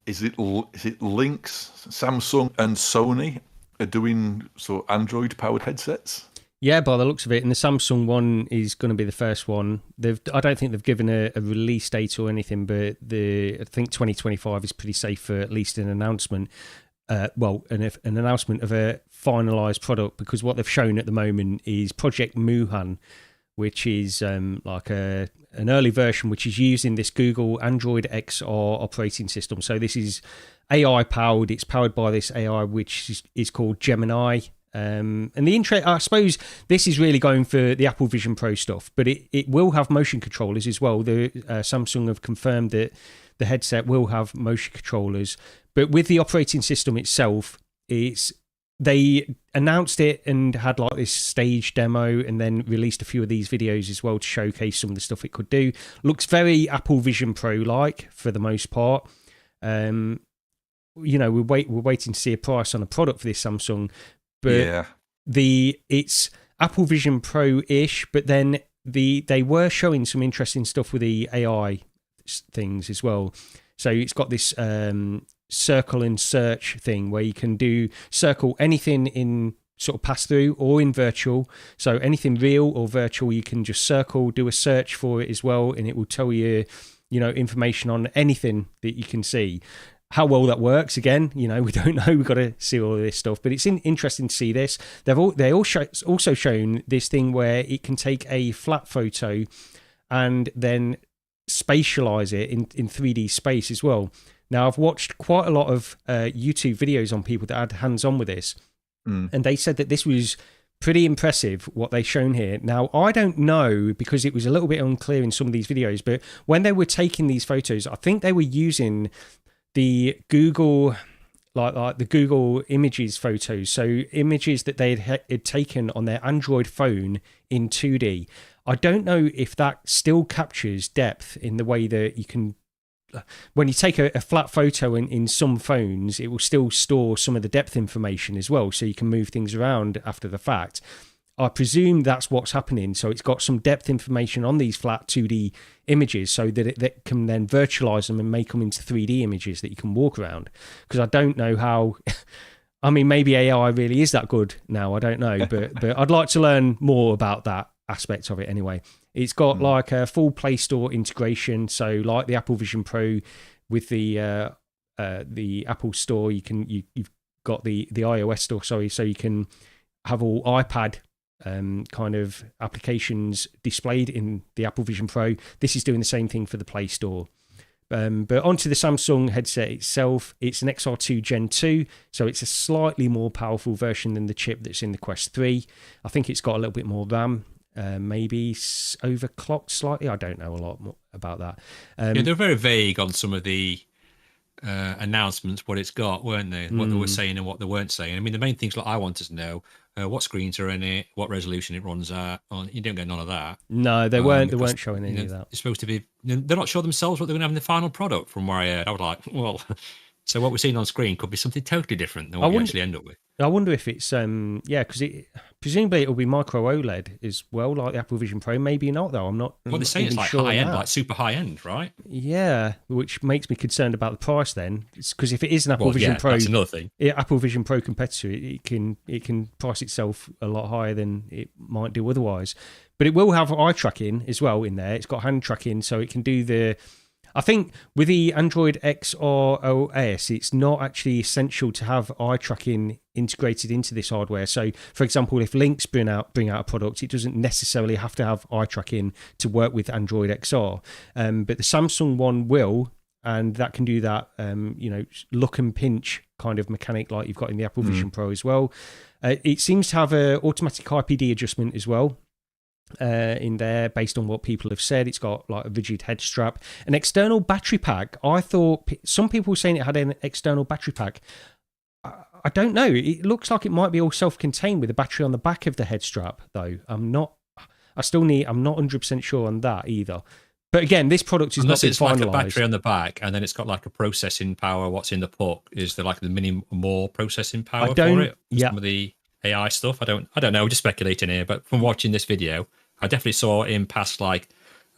is it Lynx, Samsung, and Sony are doing Android-powered headsets? Yeah, by the looks of it, and the Samsung one is going to be the first one. I don't think they've given a release date or anything, but I think 2025 is pretty safe for at least an announcement. An announcement of a finalised product, because what they've shown at the moment is Project Moohan, which is like an early version which is using this Google Android XR operating system. So this is AI powered. It's powered by this AI which is called Gemini. And I suppose this is really going for the Apple Vision Pro stuff, but it will have motion controllers as well. The Samsung have confirmed that the headset will have motion controllers, but with the operating system itself, they announced it and had like this stage demo and then released a few of these videos as well to showcase some of the stuff it could do. Looks very Apple Vision Pro like for the most part. We're waiting to see a price on a product for this Samsung. But it's Apple Vision Pro-ish, but then they were showing some interesting stuff with the AI things as well. So it's got this circle and search thing where you can circle anything in sort of pass through or in virtual. So anything real or virtual, you can just circle, do a search for it as well, and it will tell you, information on anything that you can see. How well that works, again, we don't know. We've got to see all of this stuff, but it's interesting to see this. They also shown this thing where it can take a flat photo and then spatialize it in 3D space as well. Now, I've watched quite a lot of YouTube videos on people that had hands-on with this, and they said that this was pretty impressive, what they've shown here. Now, I don't know, because it was a little bit unclear in some of these videos, but when they were taking these photos, I think they were using the Google... Like the Google Images photos, so images that they had taken on their Android phone in 2D. I don't know if that still captures depth in the way that you can... When you take a flat photo in some phones, it will still store some of the depth information as well, so you can move things around after the fact. I presume that's what's happening. So it's got some depth information on these flat 2D images so that it can then virtualize them and make them into 3D images that you can walk around. Because I don't know how... I mean, maybe AI really is that good now. I don't know. But I'd like to learn more about that aspect of it anyway. It's got like a full Play Store integration. So like the Apple Vision Pro with the Apple Store, you've got the iOS store, sorry, so you can have all iPad kind of applications displayed in the Apple Vision Pro. This is doing the same thing for the Play Store. But onto the Samsung headset itself, it's an XR2 Gen 2, so it's a slightly more powerful version than the chip that's in the Quest 3. I think it's got a little bit more RAM, maybe overclocked slightly. I don't know a lot more about that. Yeah, they're very vague on some of the announcements, what it's got, weren't they? What they were saying and what they weren't saying. I mean, the main things like I wanted to know what screens are in it, what resolution it runs at. You don't get none of that. No, they weren't. They weren't showing any of that. It's supposed to be. They're not sure themselves what they're going to have in the final product. From where I heard, I was like, well, so what we're seeing on screen could be something totally different than what we actually end up with. I wonder if it's because presumably it'll be micro OLED as well, like the Apple Vision Pro. Maybe not though. I'm not. Well, they're saying it's like high end, like super high end, right? Yeah, which makes me concerned about the price. Then, because if it is an Apple Vision Pro, that's another thing. Apple Vision Pro competitor, it can price itself a lot higher than it might do otherwise. But it will have eye tracking as well in there. It's got hand tracking, so it can do the. I think with the Android XR OS, it's not actually essential to have eye tracking integrated into this hardware. So, for example, if Lynx bring out a product, it doesn't necessarily have to have eye tracking to work with Android XR. But the Samsung one will, and that can do that, look and pinch kind of mechanic like you've got in the Apple Vision Pro as well. It seems to have an automatic IPD adjustment as well. In there, based on what people have said. It's got like a rigid head strap, an external battery pack. I thought some people were saying it had an external battery pack. I don't know, it looks like it might be all self-contained with a battery on the back of the head strap though. I'm not 100% sure on that either. But again, this product is not been finalised. Unless it's like a battery on the back, and then it's got like a processing power. What's in the puck is there like the mini more processing power for it? Yeah. Some of the AI stuff. I don't know. We're just speculating here, but from watching this video, I definitely saw him pass like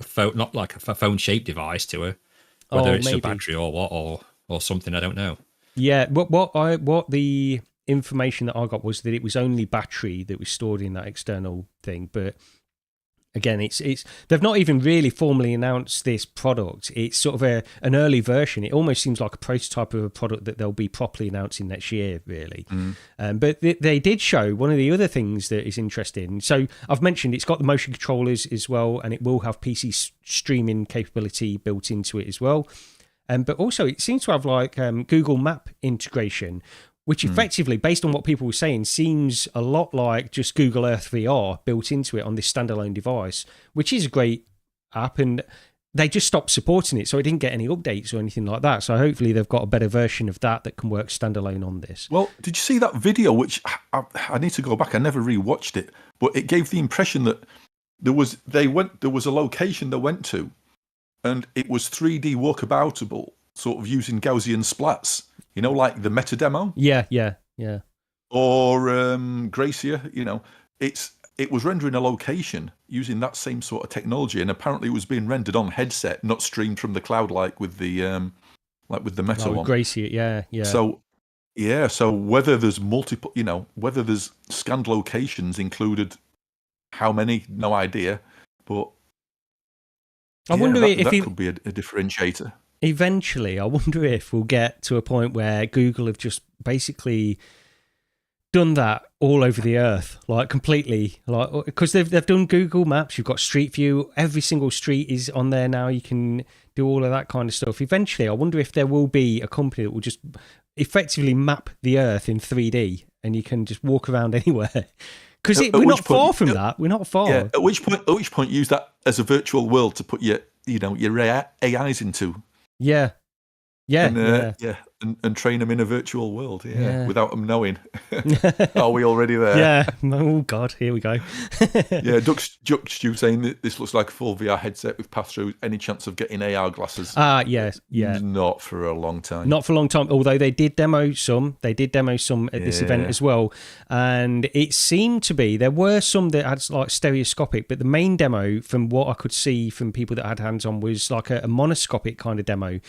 a phone, not like a phone-shaped device to her, whether it's maybe a battery or what, or something. I don't know. Yeah, what the information that I got was that it was only battery that was stored in that external thing, but. Again, it's they've not even really formally announced this product. It's sort of an early version. It almost seems like a prototype of a product that they'll be properly announcing next year, really. But they did show one of the other things that is interesting. So I've mentioned it's got the motion controllers as well, and it will have PC streaming capability built into it as well. But also it seems to have like Google Map integration, which effectively, based on what people were saying, seems a lot like just Google Earth VR built into it on this standalone device, which is a great app. And they just stopped supporting it, so it didn't get any updates or anything like that. So hopefully they've got a better version of that can work standalone on this. Well, did you see that video, which I need to go back? I never rewatched it, but it gave the impression that there was a location they went to, and it was 3D walkaboutable, sort of using Gaussian splats. You know, like the meta demo? Yeah. Or Gracia, it was rendering a location using that same sort of technology, and apparently it was being rendered on headset, not streamed from the cloud like with the meta one. Gracia, yeah. So whether there's multiple, whether there's scanned locations included, how many, no idea. But I wonder if that could be a differentiator. Eventually, I wonder if we'll get to a point where Google have just basically done that all over the earth, like completely, like because they've done Google Maps. You've got Street View. Every single street is on there now. You can do all of that kind of stuff. Eventually, I wonder if there will be a company that will just effectively map the earth in 3D, and you can just walk around anywhere. Because we're not far from that. We're not far. Yeah. At which point, use that as a virtual world to put your AIs into. Yeah. And train them in a virtual world, without them knowing. Are we already there? Yeah. Oh God, here we go. Yeah, Duck Stew saying that this looks like a full VR headset with pass-through. Any chance of getting AR glasses? Yes, yeah. Not for a long time. Not for a long time. Although they did demo some. They did demo some at this event as well, and it seemed to be there were some that had like stereoscopic, but the main demo, from what I could see from people that had hands on, was like a monoscopic kind of demo.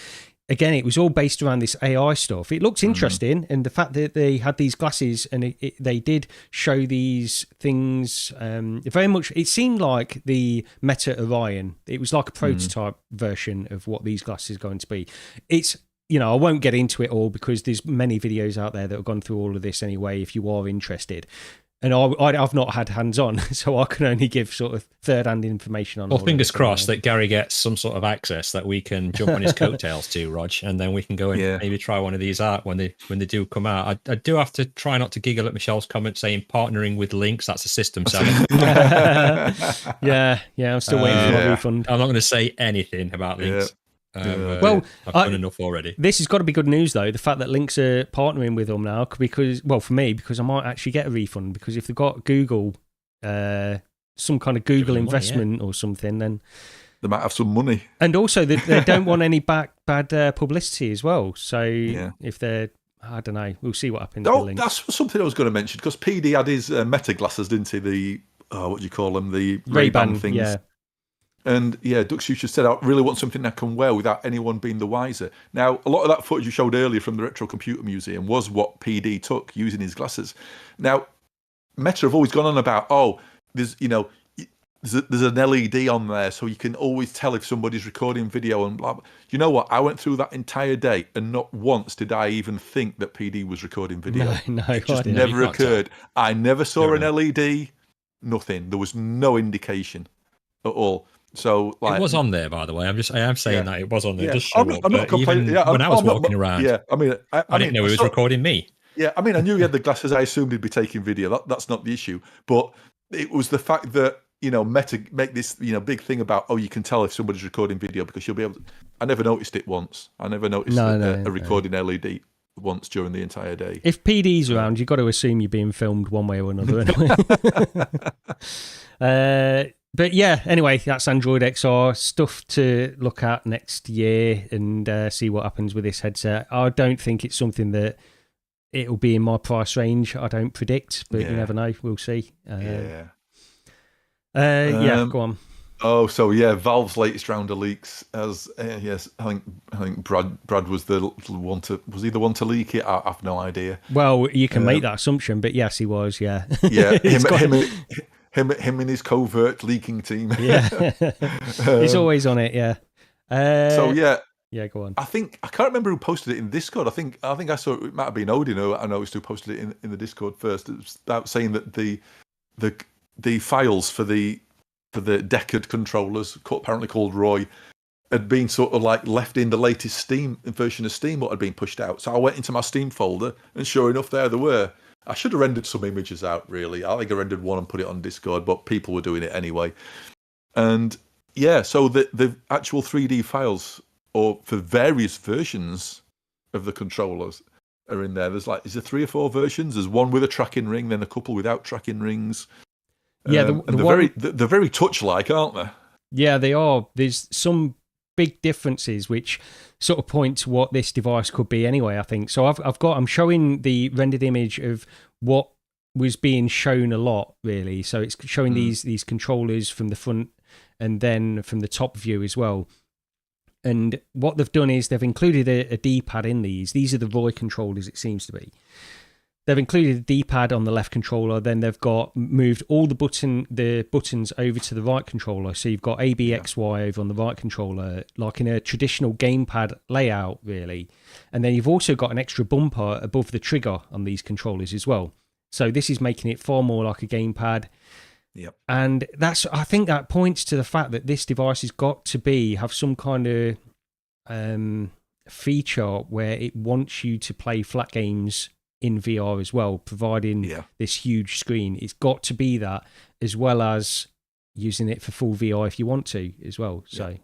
Again, it was all based around this AI stuff. It looked interesting, and the fact that they had these glasses and they did show these things very much. It seemed like the Meta Orion. It was like a prototype version of what these glasses are going to be. It's, I won't get into it all because there's many videos out there that have gone through all of this anyway, if you are interested. And I've not had hands-on, so I can only give sort of third-hand information on. Well, fingers crossed that Gary gets some sort of access that we can jump on his coattails to, Rog, and then we can go and maybe try one of these out when they do come out. I do have to try not to giggle at Michelle's comment saying partnering with Lynx. That's a system seller. yeah, I'm still waiting for my refund. I'm not going to say anything about Lynx. Well, I've done enough already. This has got to be good news, though. The fact that Lynx are partnering with them now, because for me, because I might actually get a refund, because if they've got Google, some kind of Google investment or something, then they might have some money. And also, they don't want any bad publicity as well. So if they're, I don't know, we'll see what happens. That's something I was going to mention, because PD had his Meta glasses, didn't he? The what do you call them? The Ray-Ban things. Yeah. And Duck Future said, I really want something I can wear without anyone being the wiser. Now, a lot of that footage you showed earlier from the Retro Computer Museum was what PD took using his glasses. Now, Meta have always gone on about, there's an LED on there, so you can always tell if somebody's recording video and blah, blah. You know what? I went through that entire day, and not once did I even think that PD was recording video. No, it just never occurred. I never saw an LED, nothing. There was no indication at all. So it was on there, by the way. I am saying that it was on there. Yeah. Just show I'm not complaining. When I was walking around, I mean, I didn't know he was recording me. Yeah, I mean, I knew he had the glasses. I assumed he'd be taking video. That's not the issue. But it was the fact that Meta make this big thing about you can tell if somebody's recording video because you'll be able to. I never noticed it once. I never noticed a recording LED once during the entire day. If PD's around, you've got to assume you're being filmed one way or another. Anyway. But yeah, anyway, that's Android XR stuff to look at next year and see what happens with this headset. I don't think it's something that it'll be in my price range. I don't predict, but you never know. We'll see. Go on. Valve's latest round of leaks. As I think Brad was the one to. Was he the one to leak it? I have no idea. Well, you can make that assumption, but yes, he was. Yeah. Yeah. Him and his covert leaking team. Yeah. He's always on it. Yeah. Yeah, go on. I can't remember who posted it in Discord. I think I saw it might have been Odin who I noticed who posted it in the Discord first. It was saying that the files for the Deckard controllers, apparently called Roy, had been sort of like left in the latest Steam version of Steam what had been pushed out. So I went into my Steam folder, and sure enough, there they were. I should have rendered some images out, really. I think I rendered one and put it on Discord, but people were doing it anyway. And so the actual 3D files, or for various versions of the controllers, are in there. Is there 3 or 4 versions? There's one with a tracking ring, then a couple without tracking rings. Yeah, they're very touch-like, aren't they? Yeah, they are. There's some big differences which sort of point to what this device could be anyway, I think. So I'm showing the rendered image of what was being shown a lot, really. So it's showing these controllers from the front and then from the top view as well. And what they've done is they've included a D-pad in these. These are the Roy controllers, it seems to be. They've included a D-pad on the left controller, then they've moved all the buttons over to the right controller. So you've got A, B, X, Y over on the right controller, like in a traditional gamepad layout, really. And then you've also got an extra bumper above the trigger on these controllers as well. So this is making it far more like a gamepad. Yep. And I think that points to the fact that this device has got to have some kind of feature where it wants you to play flat games in VR as well, providing this huge screen. It's got to be that, as well as using it for full VR if you want to as well. So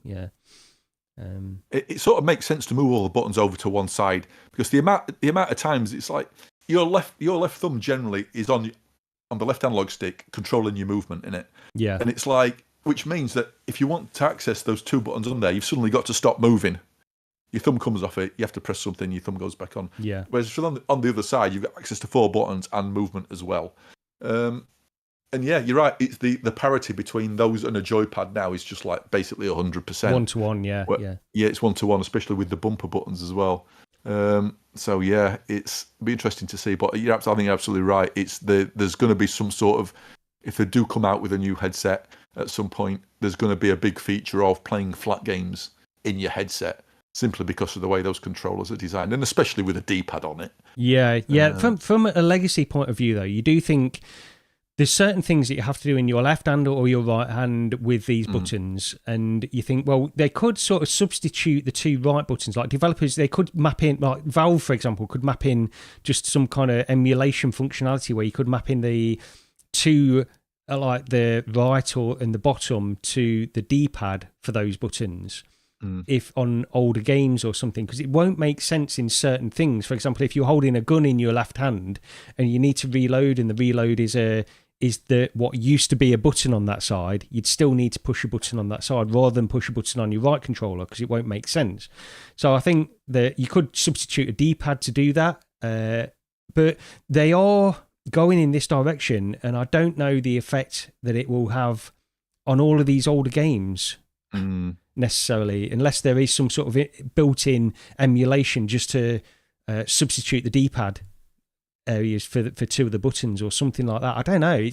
it sort of makes sense to move all the buttons over to one side, because the amount of times it's like your left thumb generally is on the left analog stick controlling your movement in it. Yeah. And it's like, which means that if you want to access those two buttons on there, you've suddenly got to stop moving. Your thumb comes off it, you have to press something, your thumb goes back on. Yeah. Whereas on the other side, you've got access to 4 buttons and movement as well. And yeah, you're right. It's the parity between those and a joypad now is just like basically 100%. 1-to-1, yeah. Yeah, it's 1-to-1, especially with the bumper buttons as well. So yeah, it'll be interesting to see. But I think you're absolutely right. There's going to be some sort of, if they do come out with a new headset at some point, there's going to be a big feature of playing flat games in your headset, simply because of the way those controllers are designed, and especially with a D-pad on it. Yeah. From a legacy point of view, though, you do think there's certain things that you have to do in your left hand or your right hand with these buttons, and you think, well, they could sort of substitute the 2 right buttons. Like developers, they could map in, like Valve, for example, could map in just some kind of emulation functionality where you could map in the 2, like the right and the bottom to the D-pad for those buttons. If on older games or something, because it won't make sense in certain things. For example, if you're holding a gun in your left hand and you need to reload, and the reload is what used to be a button on that side, you'd still need to push a button on that side rather than push a button on your right controller, because it won't make sense. So I think that you could substitute a D-pad to do that, but they are going in this direction, and I don't know the effect that it will have on all of these older games. Necessarily, unless there is some sort of built-in emulation just to substitute the D-pad areas for 2 of the buttons or something like that. I don't know.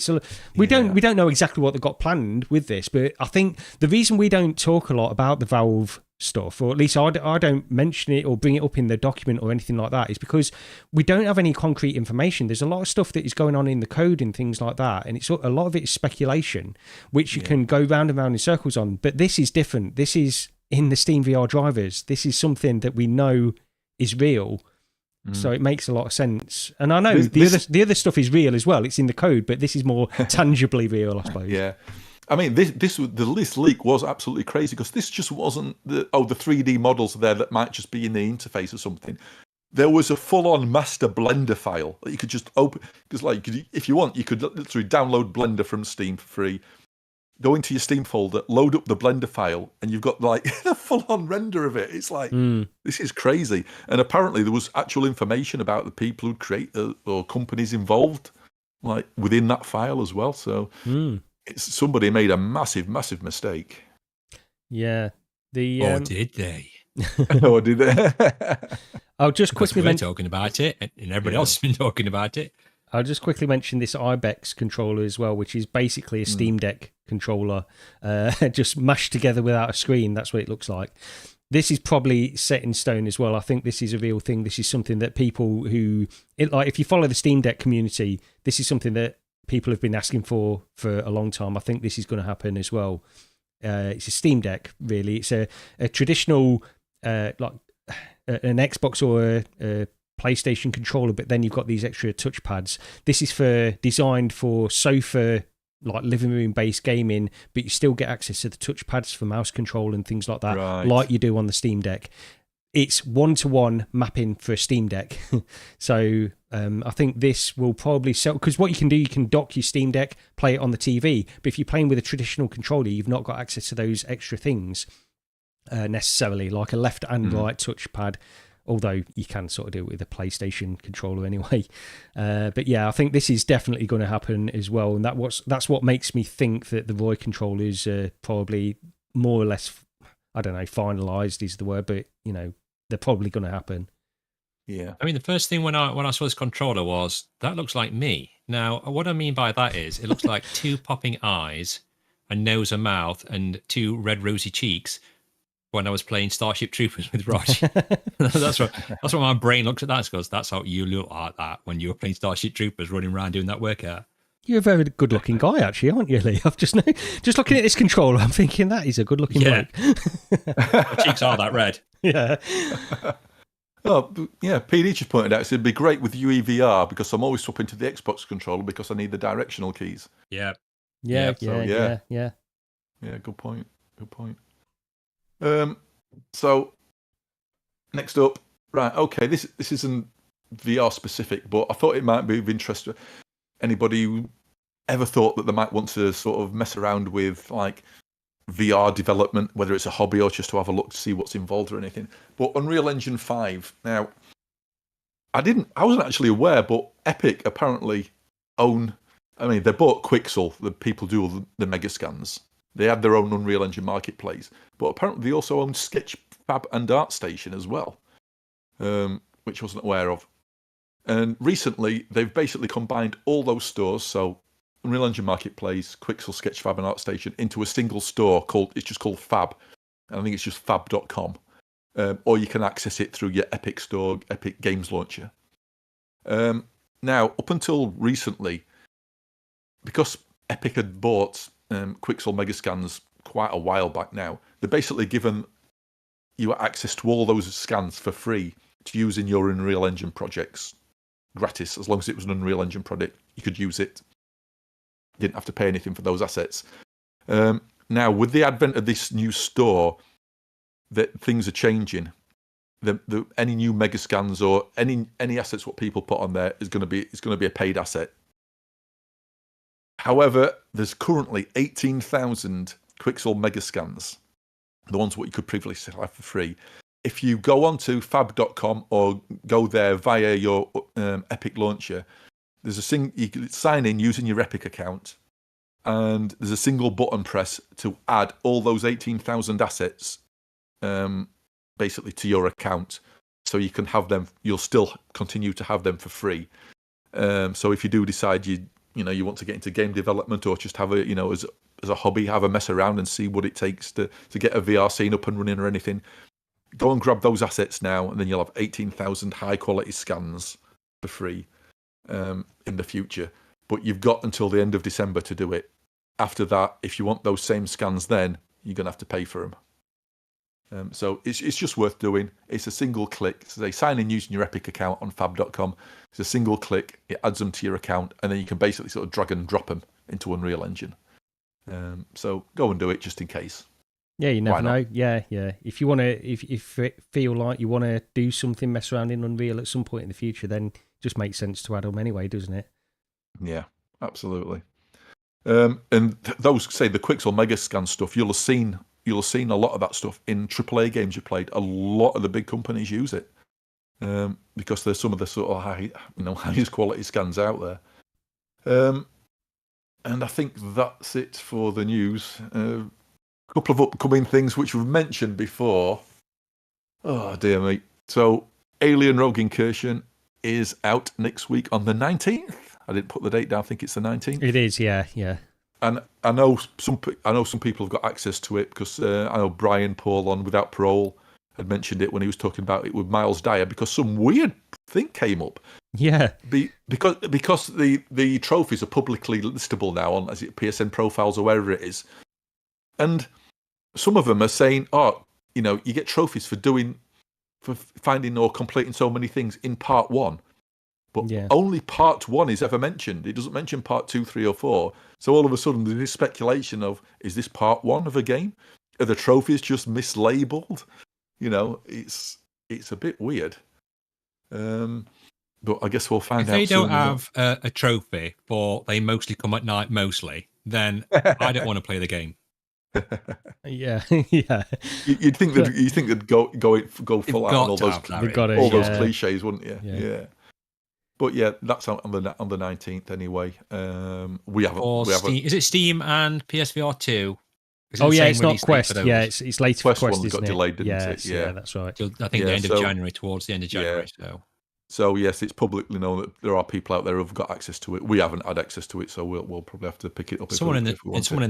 We don't know exactly what they've got planned with this, but I think the reason we don't talk a lot about the Valve stuff, or at least I don't mention it or bring it up in the document or anything like that, is because we don't have any concrete information. There's a lot of stuff that is going on in the code and things like that, and a lot of it is speculation, which you can go round and round in circles on. But this is different. This is in the Steam VR drivers. This is something that we know is real. So it makes a lot of sense. And I know the other stuff is real as well. It's in the code, but this is more tangibly real, I suppose. Yeah. I mean, the list leak was absolutely crazy, because this just wasn't the 3D models there that might just be in the interface or something. There was a full-on master Blender file that you could just open, because if you want, you could literally download Blender from Steam for free, go into your Steam folder, load up the Blender file, and you've got like a full-on render of it. It's like, this is crazy. And apparently there was actual information about the people who'd create or companies involved, like within that file as well. So somebody made a massive, massive mistake. Yeah. Or did they? Or did they? I'll just quickly mention talking about it, and everybody else has been talking about it. I'll just quickly mention this Ibex controller as well, which is basically a Steam Deck controller, just mashed together without a screen. That's what it looks like. This is probably set in stone as well. I think this is a real thing. This is something that people if you follow the Steam Deck community, this is something that people have been asking for a long time. I think this is going to happen as well. It's a Steam Deck, really. It's a traditional, like an Xbox or a PlayStation controller, but then you've got these extra touchpads. This is designed for sofa, like living room based gaming, but you still get access to the touchpads for mouse control and things like that, like you do on the Steam Deck. It's 1-to-1 mapping for a Steam Deck. So I think this will probably sell, because what you can do, you can dock your Steam Deck, play it on the TV, but if you're playing with a traditional controller, you've not got access to those extra things necessarily, like a left and right touchpad, although you can sort of do it with a PlayStation controller anyway. But yeah, I think this is definitely going to happen as well, and that's what makes me think that the Roy controllers are probably more or less, I don't know, finalised is the word, but they're probably going to happen. Yeah. I mean, the first thing when I saw this controller was, that looks like me. Now, what I mean by that is, it looks like 2 popping eyes, a nose, a mouth, and 2 red rosy cheeks. when I was playing Starship Troopers with Rog. that's what my brain looks at that. Goes, that's how you look like that when you were playing Starship Troopers, running around doing that workout. You're a very good-looking guy, actually, aren't you, Lee? I've just looking at this controller, I'm thinking that is a good-looking bloke. My cheeks are that red. Yeah. Oh, yeah, PD just pointed out it'd be great with UEVR because I'm always swapping to the Xbox controller because I need the directional keys. Yeah, good point. So, next up, right, okay, this isn't VR specific, but I thought it might be of interest to anybody who ever thought that they might want to sort of mess around with like VR development, whether it's a hobby or just to have a look to see what's involved or anything. But Unreal Engine 5, now, I wasn't actually aware, but Epic apparently they bought Quixel, the people do all the mega scans. They had their own Unreal Engine marketplace, but apparently they also own Sketchfab and ArtStation as well, which I wasn't aware of. And recently, they've basically combined all those stores, so Unreal Engine Marketplace, Quixel, Sketchfab, and ArtStation, into a single store it's just called Fab. And I think it's just fab.com. Or you can access it through your Epic Store, Epic Games Launcher. Now, up until recently, because Epic had bought Quixel Megascans quite a while back now, they've basically given you access to all those scans for free to use in your Unreal Engine projects. Gratis, as long as it was an Unreal Engine product, you could use it. You didn't have to pay anything for those assets. Now, with the advent of this new store, things are changing. Any new mega scans or any assets what people put on there is going to be a paid asset. However, there's currently 18,000 Quixel mega scans, the ones what you could previously have for free. If you go onto fab.com or go there via your Epic launcher, you can sign in using your Epic account, and there's a single button press to add all those 18,000 assets basically to your account, so you can have them. You'll still continue to have them for free. So if you do decide you want to get into game development or just have as a hobby, have a mess around and see what it takes to get a VR scene up and running or anything, go and grab those assets now, and then you'll have 18,000 high quality scans for free in the future. But you've got until the end of December to do it. After that, if you want those same scans, then you're going to have to pay for them. So it's just worth doing. It's a single click. So they sign in using your Epic account on fab.com. It's a single click. It adds them to your account, and then you can basically sort of drag and drop them into Unreal Engine. So go and do it just in case. Yeah, you never know. Yeah. If you want to, if you feel like you want to do something, mess around in Unreal at some point in the future, then it just makes sense to add them anyway, doesn't it? Yeah, absolutely. And those, say, the Quixel Mega Scan stuff, you'll have seen a lot of that stuff in AAA games you played. A lot of the big companies use it because there's some of the sort of highest quality scans out there. And I think that's it for the news. Couple of upcoming things which we've mentioned before. Oh, dear me. So, Alien Rogue Incursion is out next week on the 19th. I didn't put the date down. I think it's the 19th. It is, yeah. And I know some people have got access to it because I know Brian Paul on Without Parole had mentioned it when he was talking about it with Miles Dyer because some weird thing came up. Yeah. Because the trophies are publicly listable now on PSN profiles or wherever it is. And some of them are saying, you get trophies for finding or completing so many things in part 1. But only part 1 is ever mentioned. It doesn't mention part 2, 3, or 4. So all of a sudden there's this speculation of, is this part 1 of a game? Are the trophies just mislabeled? It's a bit weird. But I guess we'll find out. If they don't have a trophy for they mostly come at night mostly, then I don't want to play the game. Yeah. You'd think they'd go full out on all those cliches, wouldn't you? Yeah. But yeah, that's out on the 19th anyway. We haven't. Steam, is it Steam and PSVR 2? It's not Quest. Yeah, it's later Quest for Quest. One got delayed, didn't it? Yeah, that's right. I think the end of January, towards the end of January. So So yes, it's publicly known that there are people out there who've got access to it. We haven't had access to it, so we'll probably have to pick it up. Someone in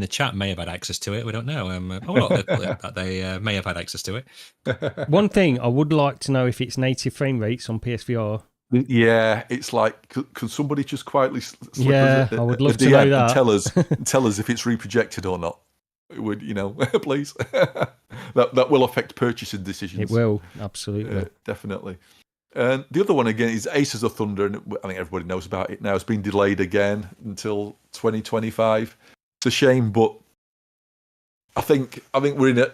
the chat may have had access to it. We don't know. They may have had access to it. One thing I would like to know if it's native frame rates on PSVR. Yeah, it's like, can somebody just quietly slip I would love to know that. And tell us if it's reprojected or not. It would, please. that will affect purchasing decisions. It will, absolutely, definitely. And the other one again is Aces of Thunder, and I think everybody knows about it now. It's been delayed again until 2025. It's a shame, but I think we're in a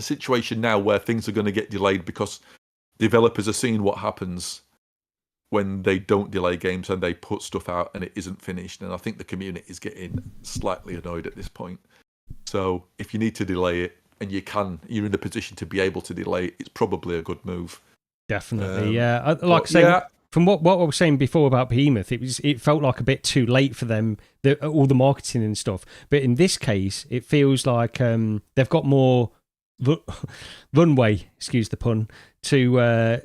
situation now where things are going to get delayed because developers are seeing what happens when they don't delay games and they put stuff out and it isn't finished. And I think the community is getting slightly annoyed at this point. So if you need to delay it and you're in a position to be able to delay it, it's probably a good move. Definitely, yeah. Like I say, from what I was saying before about Behemoth, it felt like a bit too late for them, all the marketing and stuff. But in this case, it feels like they've got more runway, excuse the pun, to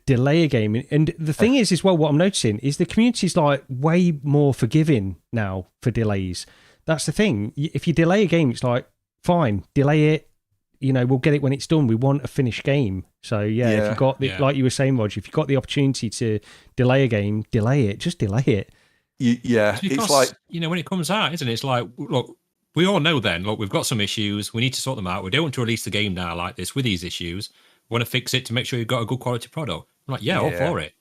delay a game. And the thing is, as well, what I'm noticing is the community's like way more forgiving now for delays. That's the thing. If you delay a game, it's like, fine, delay it. We'll get it when it's done. We want a finished game. So if you got like you were saying, Roger, if you've got the opportunity to delay a game, delay it. Just delay it. Because, it's like when it comes out, isn't it? It's like, look, we all know then. Look, we've got some issues. We need to sort them out. We don't want to release the game now like this with these issues. We want to fix it to make sure you've got a good quality product. I'm like, all for it.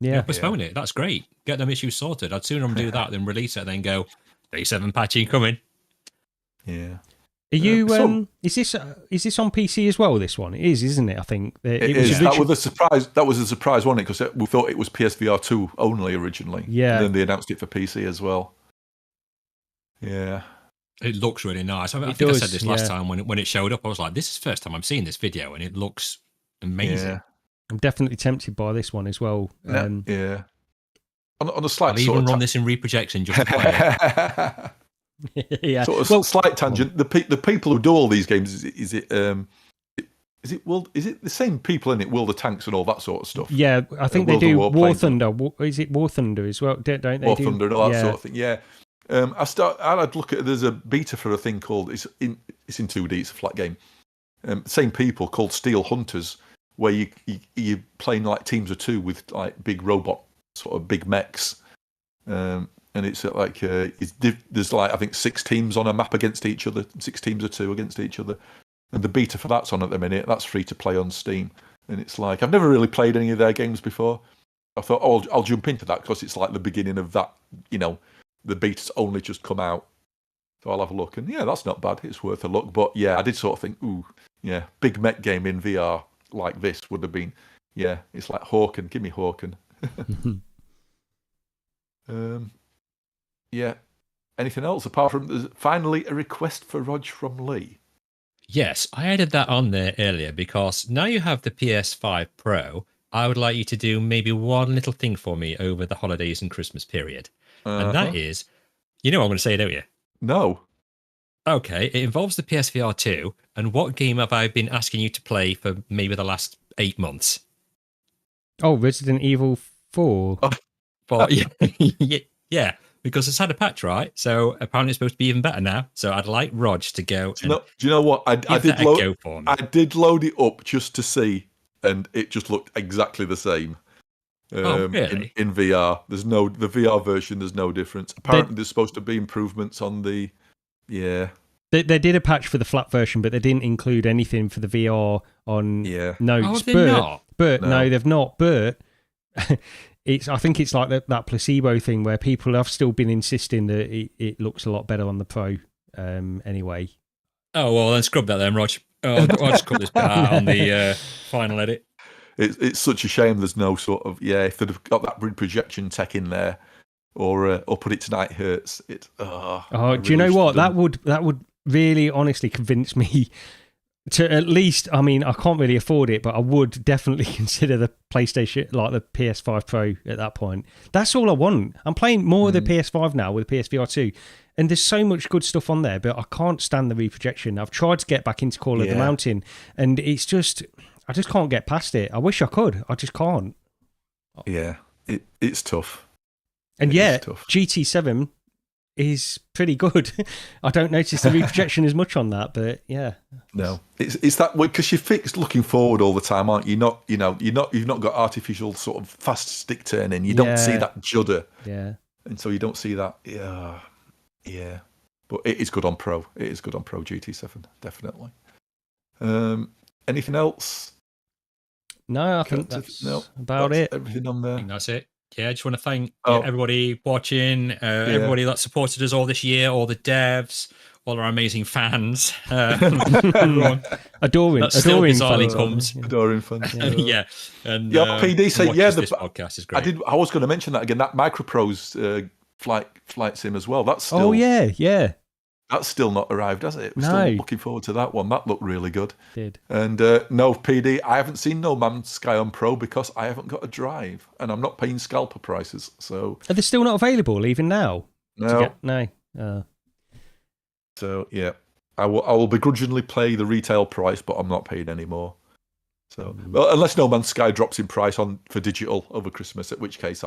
Yeah, postpone it. That's great. Get them issues sorted. I'd sooner do that than release it and then go, day 7 patching coming. Yeah. Are you? Is this on PC as well? This one it is, isn't it? I think it is. That was a surprise. That was a surprise, wasn't it? Because we thought it was PSVR 2 only originally. Yeah. And then they announced it for PC as well. Yeah. It looks really nice. I think I said this last time when it showed up. I was like, "This is the first time I'm seeing this video, and it looks amazing." Yeah. I'm definitely tempted by this one as well. Yeah. On a slight. I'll even run this in reprojection just to play it. Yeah. Sort of slight tangent. The people who do all these games is it the same people in it? Will the Tanks and all that sort of stuff. Yeah, I think they do War Thunder. Is it War Thunder as well? Don't they? War Thunder and all that sort of thing. Yeah. I'd look at. There's a beta for a thing called it's in 2D. It's a flat game. Same people called Steel Hunters, where you're playing like teams of 2 with like big robot sort of big mechs. And it's like there's like I think 6 teams on a map against each other, 6 teams of 2 against each other, and the beta for that's on at the minute. That's free to play on Steam, and it's like I've never really played any of their games before. I thought, I'll jump into that because it's like the beginning of that. The beta's only just come out, so I'll have a look. And that's not bad. It's worth a look. But I did sort of think, big mech game in VR like this would have been, it's like Hawken. Give me Hawken. Yeah. Anything else apart from there's finally a request for Rog from Lee? Yes, I added that on there earlier because now you have the PS5 Pro. I would like you to do maybe one little thing for me over the holidays and Christmas period. And that is, what I'm going to say, don't you? No. Okay, it involves the PSVR 2. And what game have I been asking you to play for maybe the last 8 months? Oh, Resident Evil 4. Yeah. Because it's had a patch, right? So apparently it's supposed to be even better now. So I'd like Rog to go. Do you know what? I did load it up just to see, and it just looked exactly the same. Really? In VR, the VR version. There's no difference. Apparently, there's supposed to be improvements on the. Yeah. They did a patch for the flat version, but they didn't include anything for the VR on notes. No, they've not. But. I think it's like that placebo thing where people have still been insisting that it looks a lot better on the Pro anyway. Oh, well, then scrub that then, Rog. I'll just cut this bit out on the final edit. It's such a shame there's no sort of, if they'd have got that projection tech in there or put it to 90 hertz, it's... do you know what? That would really honestly convince me to at least, I mean, I can't really afford it, but I would definitely consider the PlayStation, like the PS5 Pro at that point. That's all I want. I'm playing more of the PS5 now with the PSVR 2, and there's so much good stuff on there, but I can't stand the reprojection. I've tried to get back into Call of the Mountain, and it's just, I just can't get past it. I wish I could. I just can't. Yeah, it's tough. And GT7 is pretty good. I don't notice the reprojection as much on that, but yeah. No, it's that way because you're looking forward all the time, aren't you? You've not got artificial sort of fast stick turning. You don't see that judder. Yeah. And so you don't see that. Yeah. But it is good on Pro. It is good on Pro GT7, definitely. Anything else? No, I think that's about it. Everything on there. I think that's it. Yeah, I just want to thank everybody watching, everybody that supported us all this year, all the devs, all our amazing fans. Adoring fans. Adoring fans. Yeah. And PD say, this podcast is great. I was going to mention that again, that Microprose flight sim as well. That's still... Oh, yeah. That's still not arrived, has it? We're still looking forward to that one. That looked really good. Did. And no, PD, I haven't seen No Man's Sky on Pro because I haven't got a drive and I'm not paying scalper prices. So are they still not available even now? No. No. So, yeah. I will begrudgingly pay the retail price, but I'm not paying any more. So, well, unless No Man's Sky drops in price for digital over Christmas, at which case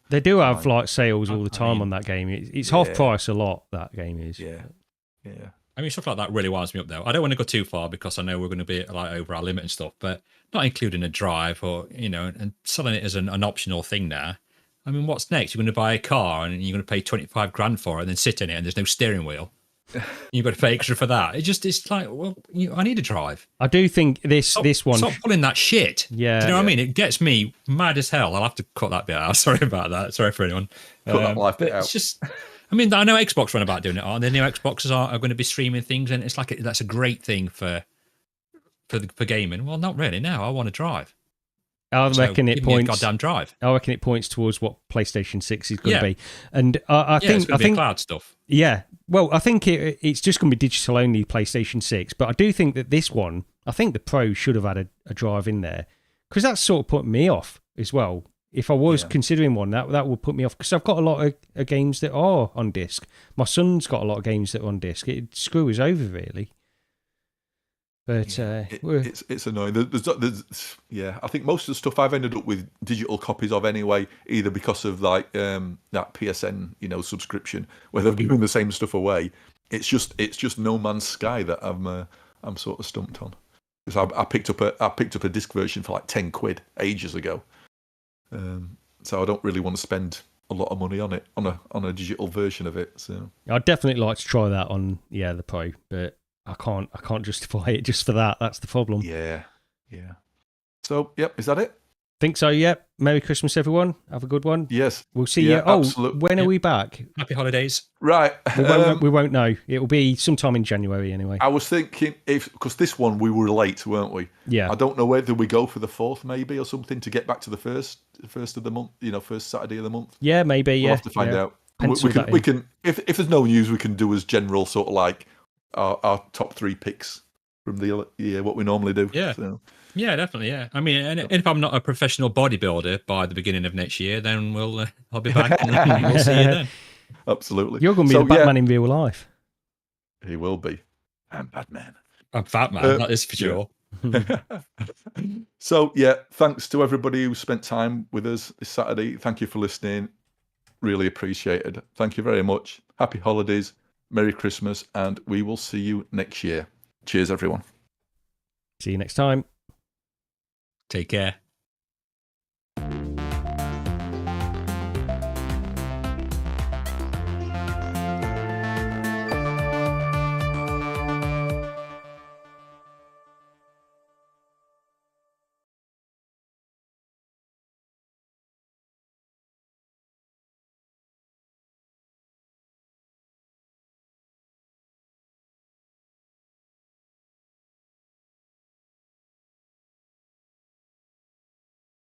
They do have like sales all the time on that game. It's half price a lot. That game is. Yeah. I mean, stuff like that really winds me up, though. I don't want to go too far because I know we're going to be like over our limit and stuff, but not including a drive or and selling it as an optional thing now. I mean, what's next? You're going to buy a car and you're going to pay 25 grand for it and then sit in it and there's no steering wheel. You've got to pay extra for that. It's like, well, I need a drive. I do think this one... Stop pulling that shit. Yeah. Do you know what I mean? It gets me mad as hell. I'll have to cut that bit out. Sorry about that. Sorry for anyone. Cut that live bit out. It's just... I mean, I know Xbox run about doing it. The new Xboxes are going to be streaming things, and it's like that's a great thing for gaming. Well, not really. No, I want to drive. I reckon it points. Goddamn drive. I reckon it points towards what PlayStation 6 is going to be, and I think it's going to be cloud stuff. Yeah, well, I think it's just going to be digital only PlayStation 6, but I do think that this one, I think the Pro should have had a drive in there because that's sort of put me off as well. If I was considering one, that would put me off because I've got a lot of games that are on disc. My son's got a lot of games that are on disc. It'd screw us over, really. But it's annoying. I think most of the stuff I've ended up with digital copies of anyway, either because of like that PSN subscription where they're giving the same stuff away. It's just No Man's Sky that I'm sort of stumped on because I picked up a disc version for like £10 ages ago. So I don't really want to spend a lot of money on it on a digital version of it. So I'd definitely like to try that on the Pro, but I can't justify it just for that. That's the problem. Yeah. So is that it? Think so. Yep. Merry Christmas, everyone. Have a good one. Yes. We'll see you. Absolutely. When are we back? Happy holidays. Right. We won't know. It'll be sometime in January anyway. I was thinking because this one we were late, weren't we? Yeah. I don't know whether we go for the 4th maybe or something to get back to the first of the month. First Saturday of the month. Yeah, maybe. We'll have to find out. We can if there's no news, we can do as general sort of like our top 3 picks from the year, what we normally do. Yeah. So. Yeah, definitely. Yeah, I mean, and if I'm not a professional bodybuilder by the beginning of next year, then I'll be back and we'll see you then. Absolutely. You're going to be the Batman in real life. He will be. I'm Batman. I'm Batman. That is for sure. So thanks to everybody who spent time with us this Saturday. Thank you for listening. Really appreciated. Thank you very much. Happy holidays. Merry Christmas, and we will see you next year. Cheers, everyone. See you next time. Take care.